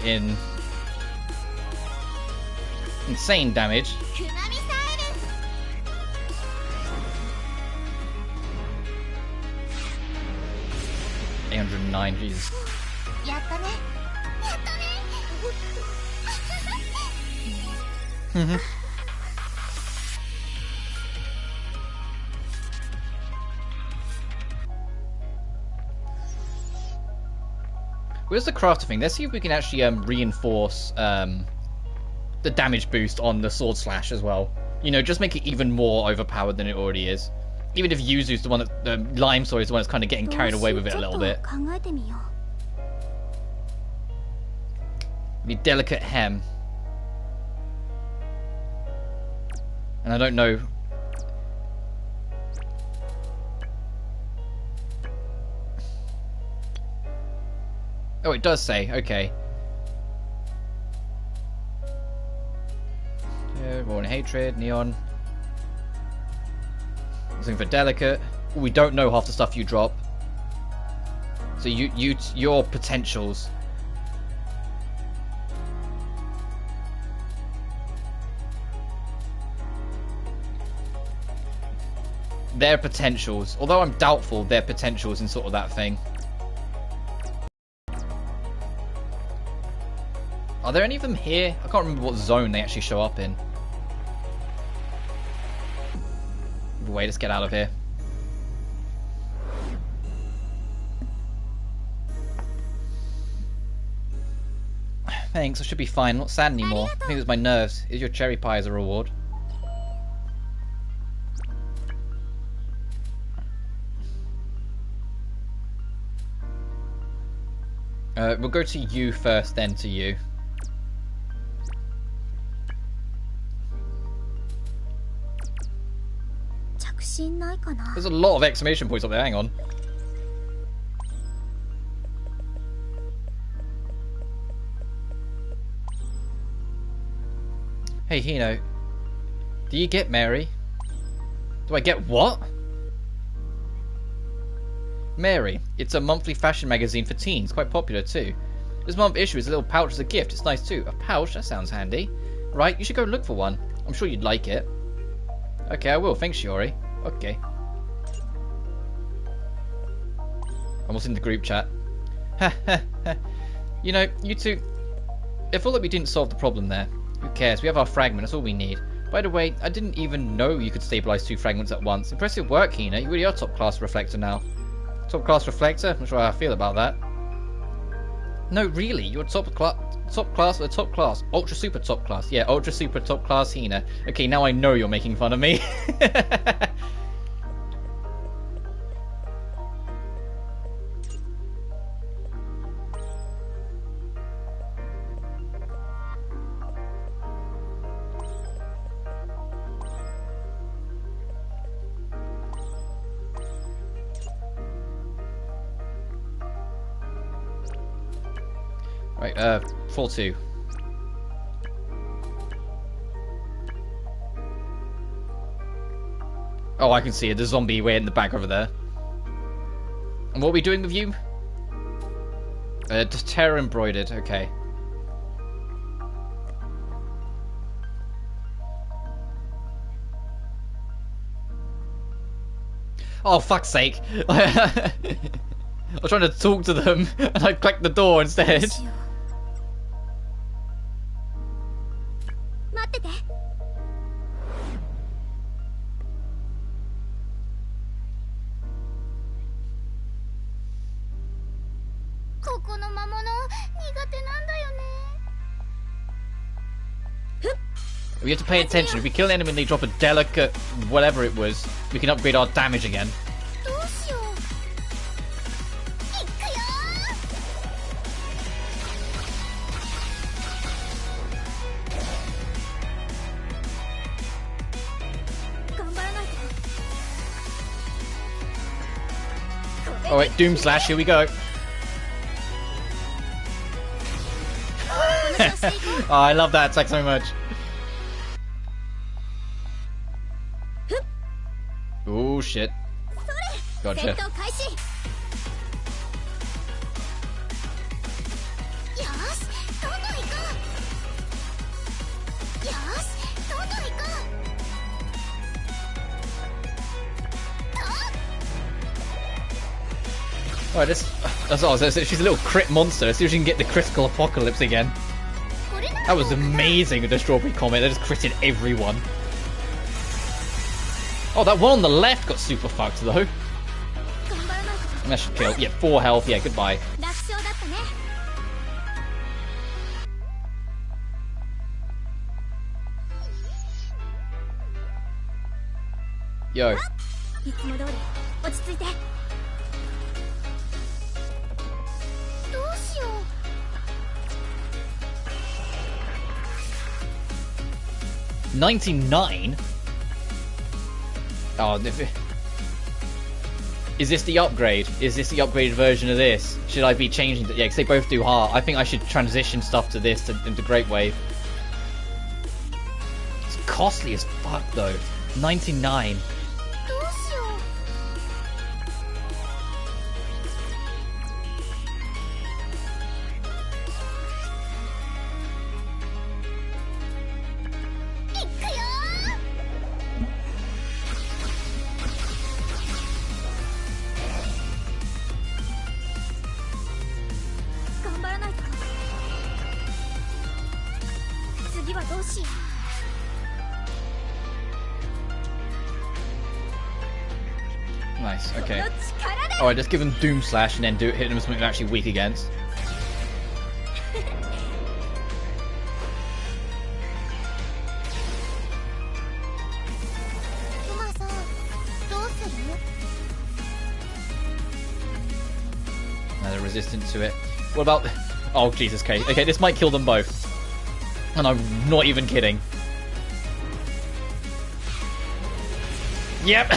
insane damage. 809, Jesus. Where's the crafter thing? Let's see if we can actually reinforce the damage boost on the sword slash as well. You know, just make it even more overpowered than it already is. Even if Yuzu's the one that Lime Sword is the one that's kind of getting carried away with it a little bit. The delicate hem. And I don't know. Oh, it does say. Okay. Raw and Hatred, Neon. Something for delicate. Ooh, we don't know half the stuff you drop. So your potentials. Their potentials. Although I'm doubtful their potentials in sort of that thing. Are there any of them here? I can't remember what zone they actually show up in. Wait, let's get out of here. Thanks, I should be fine. I'm not sad anymore. I think it was my nerves. Here's your cherry pie as a reward. We'll go to you first, then to you. There's a lot of exclamation points up there, hang on. Hey Hino, do you get Mary? Do I get what? Mary, it's a monthly fashion magazine for teens, quite popular too. This month's issue is a little pouch as a gift, it's nice too. A pouch? That sounds handy. Right, you should go look for one. I'm sure you'd like it. Okay, I will, thanks Shiori. Okay. Almost in the group chat. You know, you two, I feel like we didn't solve the problem there. Who cares? We have our fragment, that's all we need. By the way, I didn't even know you could stabilize 2 fragments at once. Impressive work, Hina. You really are top class reflector now. Top class reflector? I'm not sure how I feel about that. No, really, you're top class or top class? Ultra super top class. Yeah, ultra super top class Hina. Okay, now I know you're making fun of me. Right, 4-2. Oh, I can see it. The zombie way in the back over there. And what are we doing with you? Just terror embroidered. Okay. Oh, fuck's sake. I was trying to talk to them and I clicked the door instead. ここの魔物苦手なんだよね。 We have to pay attention. If we kill an enemy and they drop a delicate whatever it was, we can upgrade our damage again. どうしよう。いくよー。頑張らないと。 Oh wait, Doom Slash, here we go. Oh, I love that attack so much. Oh shit. Gotcha. Alright, that's all. She's a little crit monster. Let's see if she can get the critical apocalypse again. That was amazing with the strawberry comet. They just critted everyone. Oh, that one on the left got super fucked though. That should kill. Yeah, 4 health. Yeah, goodbye. Yo. $99? Oh, is this the upgrade? Is this the upgraded version of this? Should I be changing it? Yeah, because they both do heart. I think I should transition stuff to this into Great Wave. It's costly as fuck though. 99. Nice, okay. Alright, just give him Doom Slash and then hit him with something they're actually weak against. Now they're resistant to it. What about... Oh, Jesus, okay. Okay, this might kill them both. And I'm not even kidding. Yep!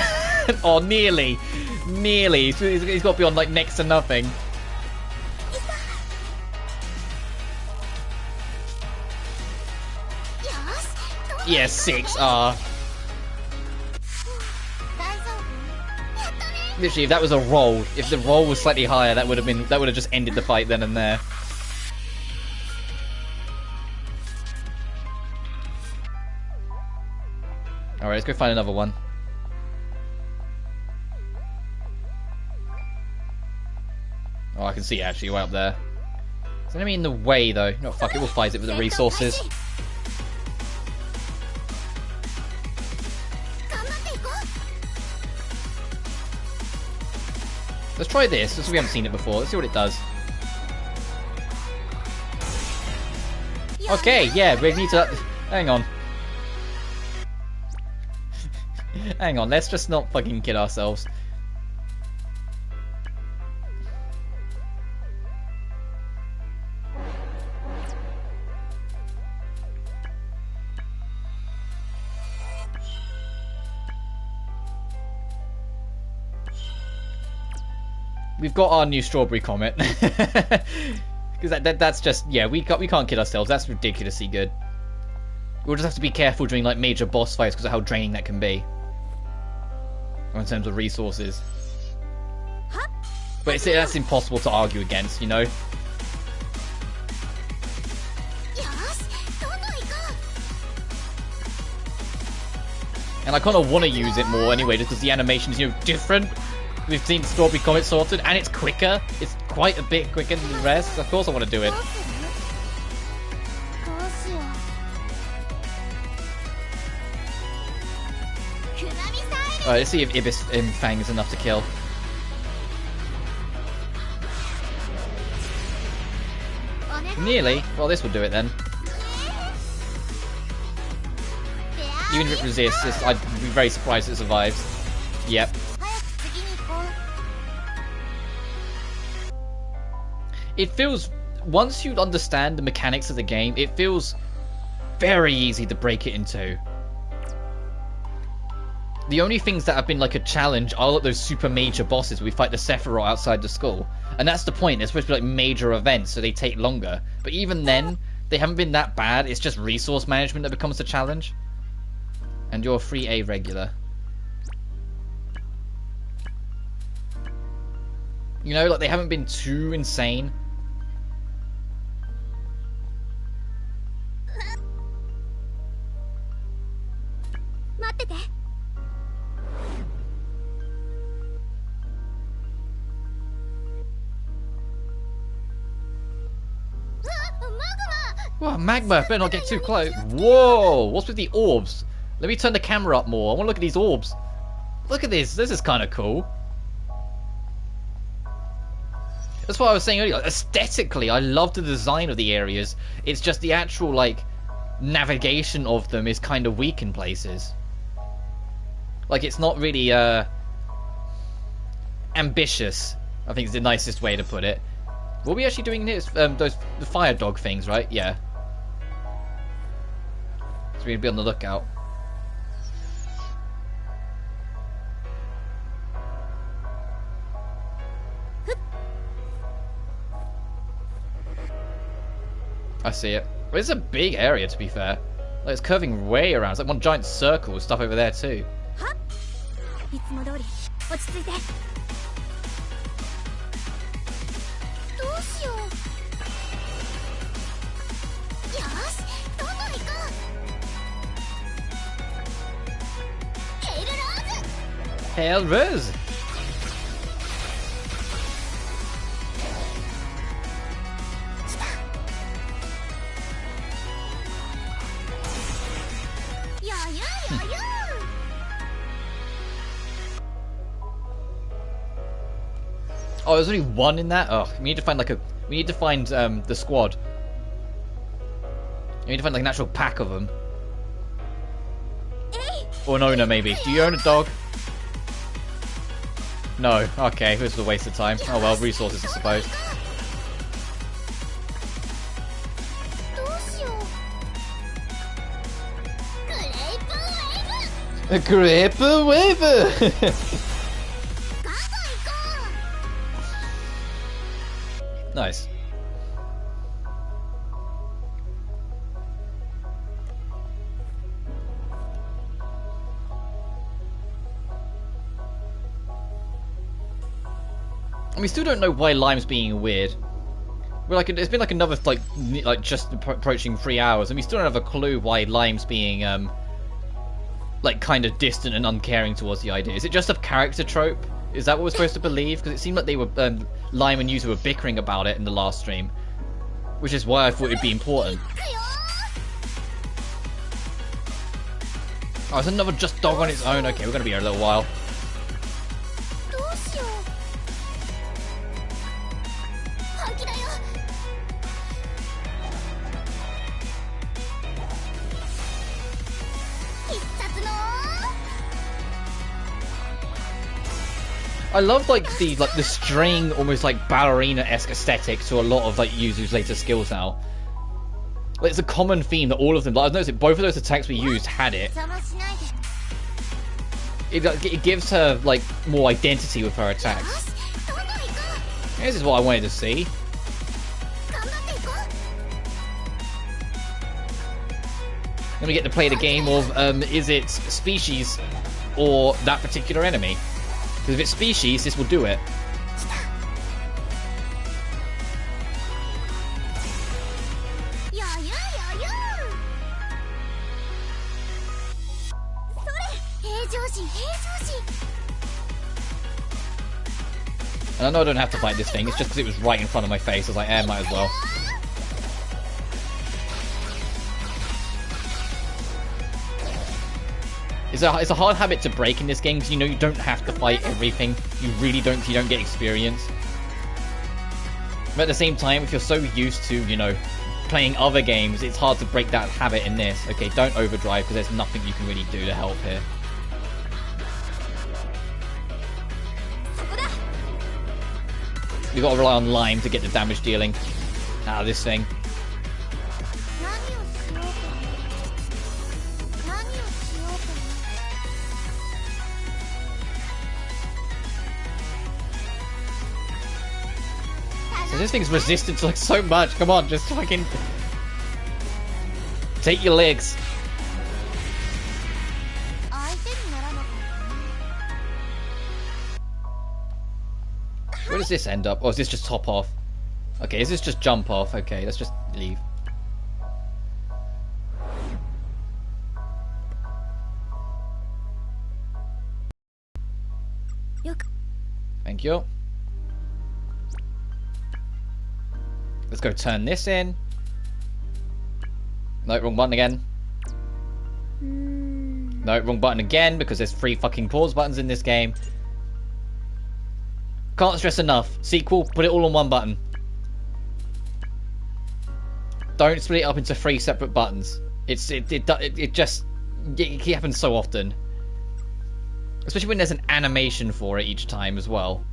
Oh, nearly. Nearly. He's got to be on, like, next to nothing. Yeah, 6. Literally, if that was a roll, if the roll was slightly higher, that would have just ended the fight then and there. Alright, let's go find another one. Oh, I can see it actually, way up there. Is enemy in the way though? No, fuck it, we'll fight it with the resources. Let's try this, since we haven't seen it before. Let's see what it does. Okay, yeah, we need to... Hang on. Hang on, let's just not fucking kid ourselves. We've got our new strawberry comet. Because that's just... Yeah, we can't kid ourselves. That's ridiculously good. We'll just have to be careful during like major boss fights because of how draining that can be. Or in terms of resources. But that's impossible to argue against, you know? And I kind of want to use it more anyway, just because the animation is, you know, different. We've seen Strawberry Comet sorted, and it's quicker. It's quite a bit quicker than the rest. Of course I want to do it. Alright, let's see if Ibis Fang is enough to kill. Nearly. Well, this will do it then. Even if it resists, I'd be very surprised it survives. Yep. It feels, once you understand the mechanics of the game, it feels very easy to break it in two. The only things that have been like a challenge are like those super major bosses where we fight the Sephiroth outside the school. And that's the point, they're supposed to be like major events, so they take longer. But even then, they haven't been that bad, it's just resource management that becomes the challenge. And you're 3A regular. You know, like they haven't been too insane. Whoa, magma! Better not get too close. Whoa! What's with the orbs? Let me turn the camera up more. I want to look at these orbs. Look at this. This is kind of cool. That's what I was saying earlier. Aesthetically, I love the design of the areas. It's just the actual, like, navigation of them is kind of weak in places. Like, it's not really, ambitious, I think is the nicest way to put it. What are we actually doing this? The fire dog things, right? Yeah. So we need to be on the lookout. I see it. Well, it's a big area, to be fair. Like, it's curving way around. It's like one giant circle with stuff over there, too. Hail Rose! Oh, there's only one in that? Oh, we need to find like we need to find the squad. We need to find like an actual pack of them. Or an owner, maybe. Do you own a dog? No. Okay, this was a waste of time. Oh well, resources, I suppose. A grape wave! Nice. And we still don't know why Lime's being weird. We're like, it's been like another like just approaching 3 hours, and we still don't have a clue why Lime's being like kind of distant and uncaring towards the idea. Is it just a character trope? Is that what we're supposed to believe? Because it seemed like they were Lime and Yuzu were bickering about it in the last stream, which is why I thought it'd be important. Oh, it's another just dog on its own. Okay, we're gonna be here a little while. I love like the string, almost like ballerina-esque aesthetic to a lot of like Yuzu's later skills now. Like, it's a common theme that all of them. Like, I've noticed that both of those attacks we used had it. It gives her like more identity with her attacks. This is what I wanted to see. Then we get to play the game of is it species or that particular enemy? Because if it's species, this will do it. And I know I don't have to fight this thing, it's just because it was right in front of my face. I was like, eh, might as well. It's a hard habit to break in this game, because you know you don't have to fight everything. You really don't, you don't get experience. But at the same time, if you're so used to, you know, playing other games, it's hard to break that habit in this. Okay, don't overdrive because there's nothing you can really do to help here. We've got to rely on Lime to get the damage dealing out of this thing. So this thing's resistant to like so much. Come on, just fucking take your legs. Where does this end up? Or is this just top off? Okay, is this just jump off? Okay, let's just leave. Thank you. Let's go turn this in. No, wrong button again. No, wrong button again because there's 3 fucking pause buttons in this game. Can't stress enough. Sequel, put it all on one button. Don't split it up into 3 separate buttons. It happens so often. Especially when there's an animation for it each time as well.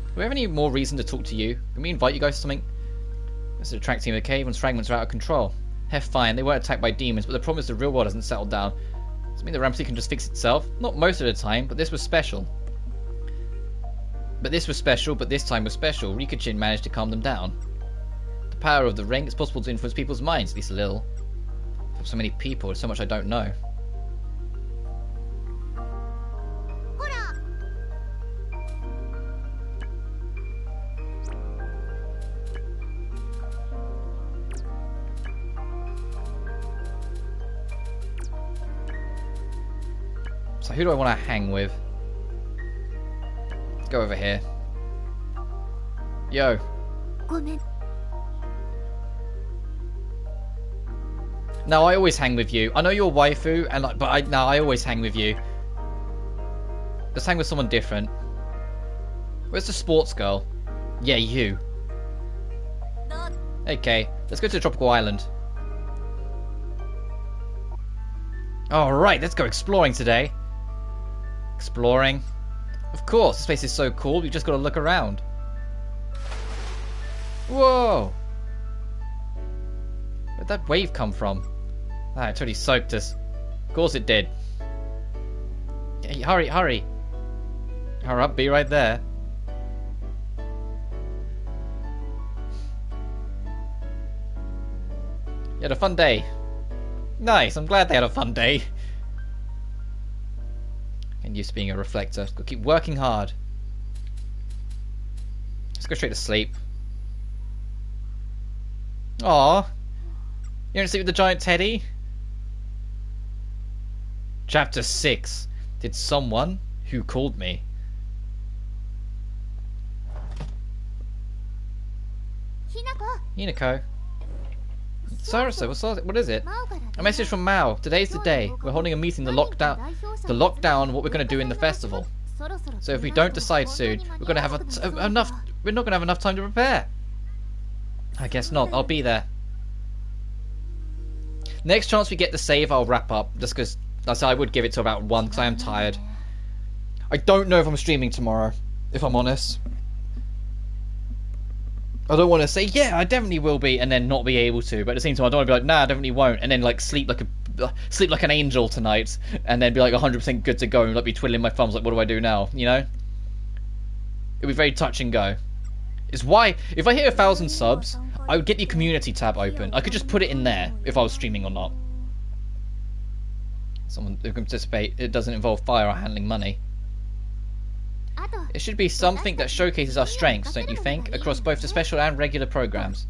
Do we have any more reason to talk to you? Can we invite you guys to something? This is attracting the cave once fragments are out of control. Heh, fine, they weren't attacked by demons, but the problem is the real world hasn't settled down. Does it mean the Ramsey can just fix itself? Not most of the time, but this was special. But this time was special. Rikichin managed to calm them down. The power of the ring, it's possible to influence people's minds, at least a little. For so many people, there's so much I don't know. So who do I want to hang with? Let's go over here. Yo. No, I always hang with you. I know you're waifu, but I always hang with you. Let's hang with someone different. Where's the sports girl? Yeah, you. Okay, let's go to the tropical island. Alright, let's go exploring today. Exploring. Of course, this place is so cool, you just gotta look around. Whoa! Where'd that wave come from? Ah, it totally soaked us. Of course it did. Hey, hurry, hurry! Hurry up, be right there. You had a fun day. Nice, I'm glad they had a fun day. And used to being a reflector. Gotta keep working hard. Let's go straight to sleep. Aww. You gonna sleep with the giant teddy? Chapter 6. Did someone who called me? Hinako. Sarasa, what is it? A message from Mao. Today's the day. We're holding a meeting to lock down what we're going to do in the festival. So if we don't decide soon, we're going to have enough. We're not going to have enough time to prepare. I guess not. I'll be there. Next chance we get to save, I'll wrap up. Just because I would give it to about 1 because I am tired. I don't know if I'm streaming tomorrow, if I'm honest. I don't want to say, yeah, I definitely will be, and then not be able to. But at the same time, I don't want to be like, nah, I definitely won't, and then like sleep like an angel tonight, and then be like 100% good to go, and like be twiddling my thumbs, like, what do I do now? You know? It'd be very touch and go. It's why if I hit 1,000 subs, I would get the community tab open. I could just put it in there if I was streaming or not. Someone who can participate. It doesn't involve fire or handling money. It should be something that showcases our strengths, don't you think? Across both the special and regular programs.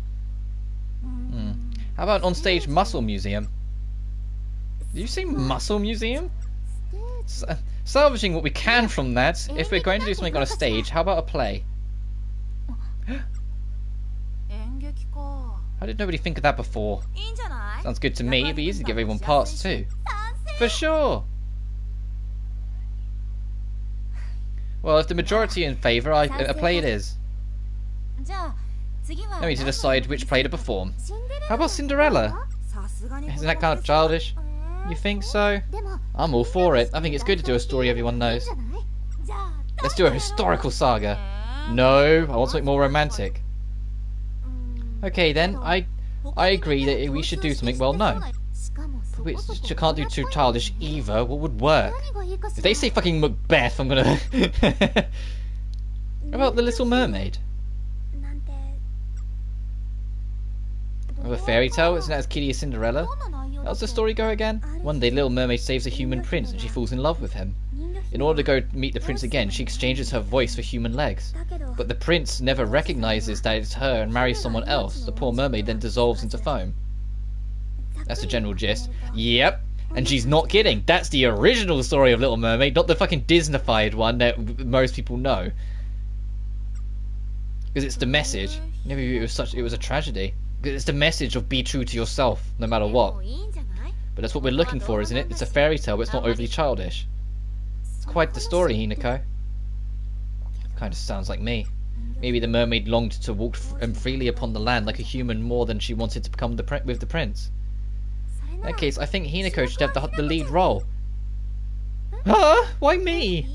How about on-stage muscle museum? Did you say muscle museum? Salvaging what we can from that. If we're going to do something on a stage, how about a play? How did nobody think of that before? Sounds good to me. It'd be easy to give everyone parts too. For sure. Well, if the majority in favour, a play it is. Now we need to decide which play to perform. How about Cinderella? Isn't that kind of childish? You think so? I'm all for it. I think it's good to do a story everyone knows. Let's do a historical saga. No, I want something more romantic. Okay then, I agree that we should do something well known. But we can't do too childish either. What would work? If they say fucking Macbeth, I'm gonna... How about The Little Mermaid? Of a fairy tale? Isn't that as kiddie as Cinderella? How's the story go again? One day Little Mermaid saves a human prince and she falls in love with him. In order to go meet the prince again, she exchanges her voice for human legs. But the prince never recognizes that it's her and marries someone else. The poor mermaid then dissolves into foam. That's the general gist. Yep. And she's not kidding. That's the original story of Little Mermaid, not the fucking Disneyfied one that most people know. Because it's the message. Maybe it was a tragedy. Because it's the message of be true to yourself, no matter what. But that's what we're looking for, isn't it? It's a fairy tale, but it's not overly childish. It's quite the story, Hinako. Kind of sounds like me. Maybe the mermaid longed to walk freely upon the land like a human more than she wanted to become with the prince. In that case, I think Hinako should have the lead role. Huh? Why me?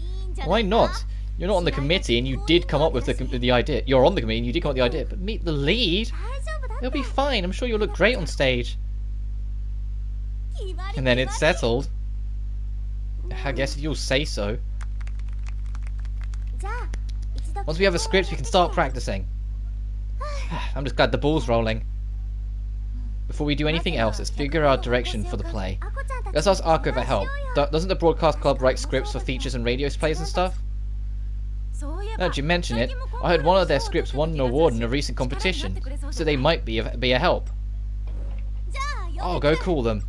Why not? You're not on the committee and you did come up with the idea. You're on the committee and you did come up with the idea, but meet the lead? It'll be fine. I'm sure you'll look great on stage. And then it's settled. I guess if you'll say so. Once we have a script, we can start practicing. I'm just glad the ball's rolling. Before we do anything else, let's figure out direction for the play. Let's ask Arco for help. Doesn't the Broadcast Club write scripts for features and radio plays and stuff? Now that you mention it, I heard one of their scripts won an award in a recent competition, so they might be a help. I'll go call them.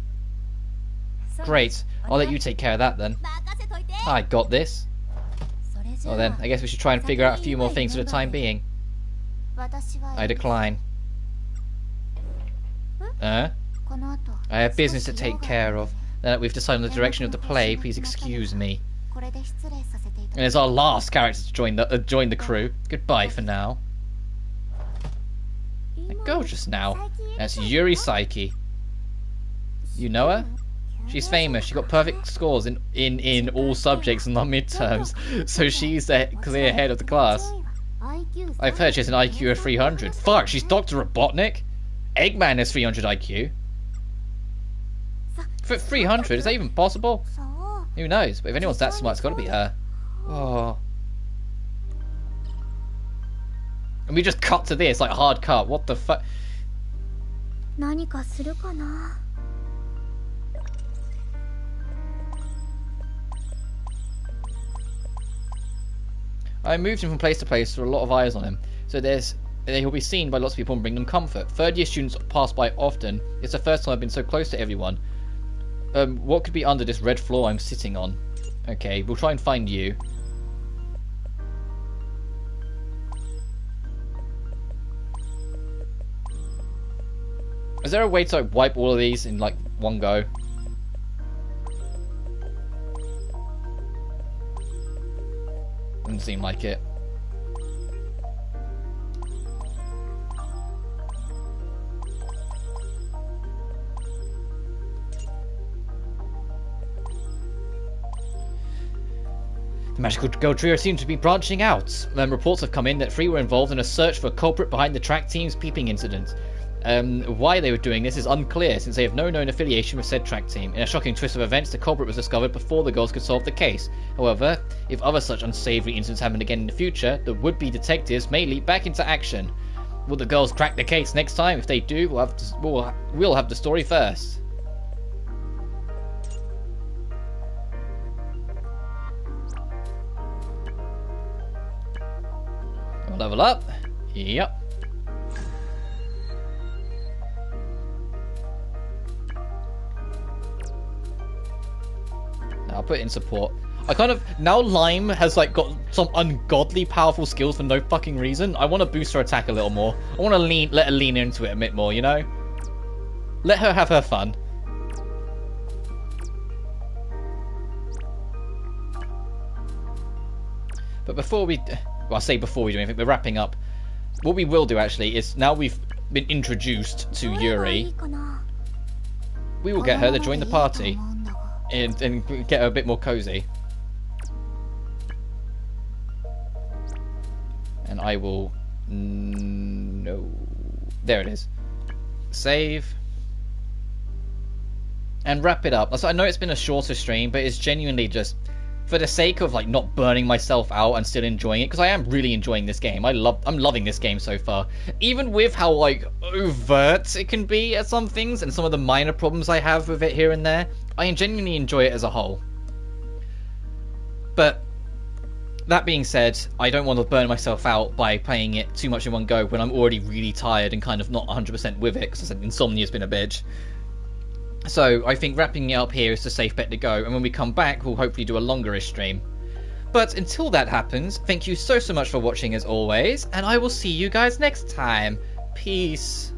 Great, I'll let you take care of that then. I got this. Well then, I guess we should try and figure out a few more things for the time being. I decline. I have business to take care of. Now that we've decided on the direction of the play, please excuse me. And it's our last character to join the crew. Goodbye for now. Gorgeous now. That's Yuri Saiki. You know her? She's famous. She got perfect scores in all subjects in the midterms, so she's the clear head of the class. I've heard she has an IQ of 300. Fuck, she's Dr. Robotnik? Eggman has 300 IQ. For 300? Is that even possible? Who knows? But if anyone's that smart, it's got to be her. Oh. And we just cut to this, like hard cut. What the fuck? I moved him from place to place with a lot of eyes on him, so he'll be seen by lots of people and bring them comfort. Third year students pass by often. It's the first time I've been so close to everyone. What could be under this red floor I'm sitting on? Okay, we'll try and find you. Is there a way to like wipe all of these in like one go? Doesn't seem like it. The magical girl trio seems to be branching out. Reports have come in that three were involved in a search for a culprit behind the track team's peeping incident. Why they were doing this is unclear, since they have no known affiliation with said track team. In a shocking twist of events, the culprit was discovered before the girls could solve the case. However, if other such unsavory incidents happen again in the future, the would-be detectives may leap back into action. Will the girls crack the case next time? If they do, we'll have the story first. We'll level up. Yep. I'll put it in support. I kind of... Now Lime has like got some ungodly powerful skills for no fucking reason. I want to boost her attack a little more. I want to let her lean into it a bit more, you know? Let her have her fun. But before we... Well, I say before we do anything, we're wrapping up. What we will do, actually, is now we've been introduced to どれがい Yuri, いかな we will こ get の her ま to ま join で the いいと思 party うんだが and get her a bit more cozy. And I will... No... There it is. Save. And wrap it up. So I know it's been a shorter stream, but it's genuinely just for the sake of like not burning myself out and still enjoying it, because I am really enjoying this game. I'm loving this game so far, even with how like overt it can be at some things and some of the minor problems I have with it here and there. I genuinely enjoy it as a whole. But that being said, I don't want to burn myself out by playing it too much in one go when I'm already really tired and kind of not 100% with it, because I said insomnia's been a bitch. So I think wrapping it up here is the safe bet to go, and when we come back we'll hopefully do a longer-ish stream. But until that happens, thank you so much for watching as always, and I will see you guys next time. Peace.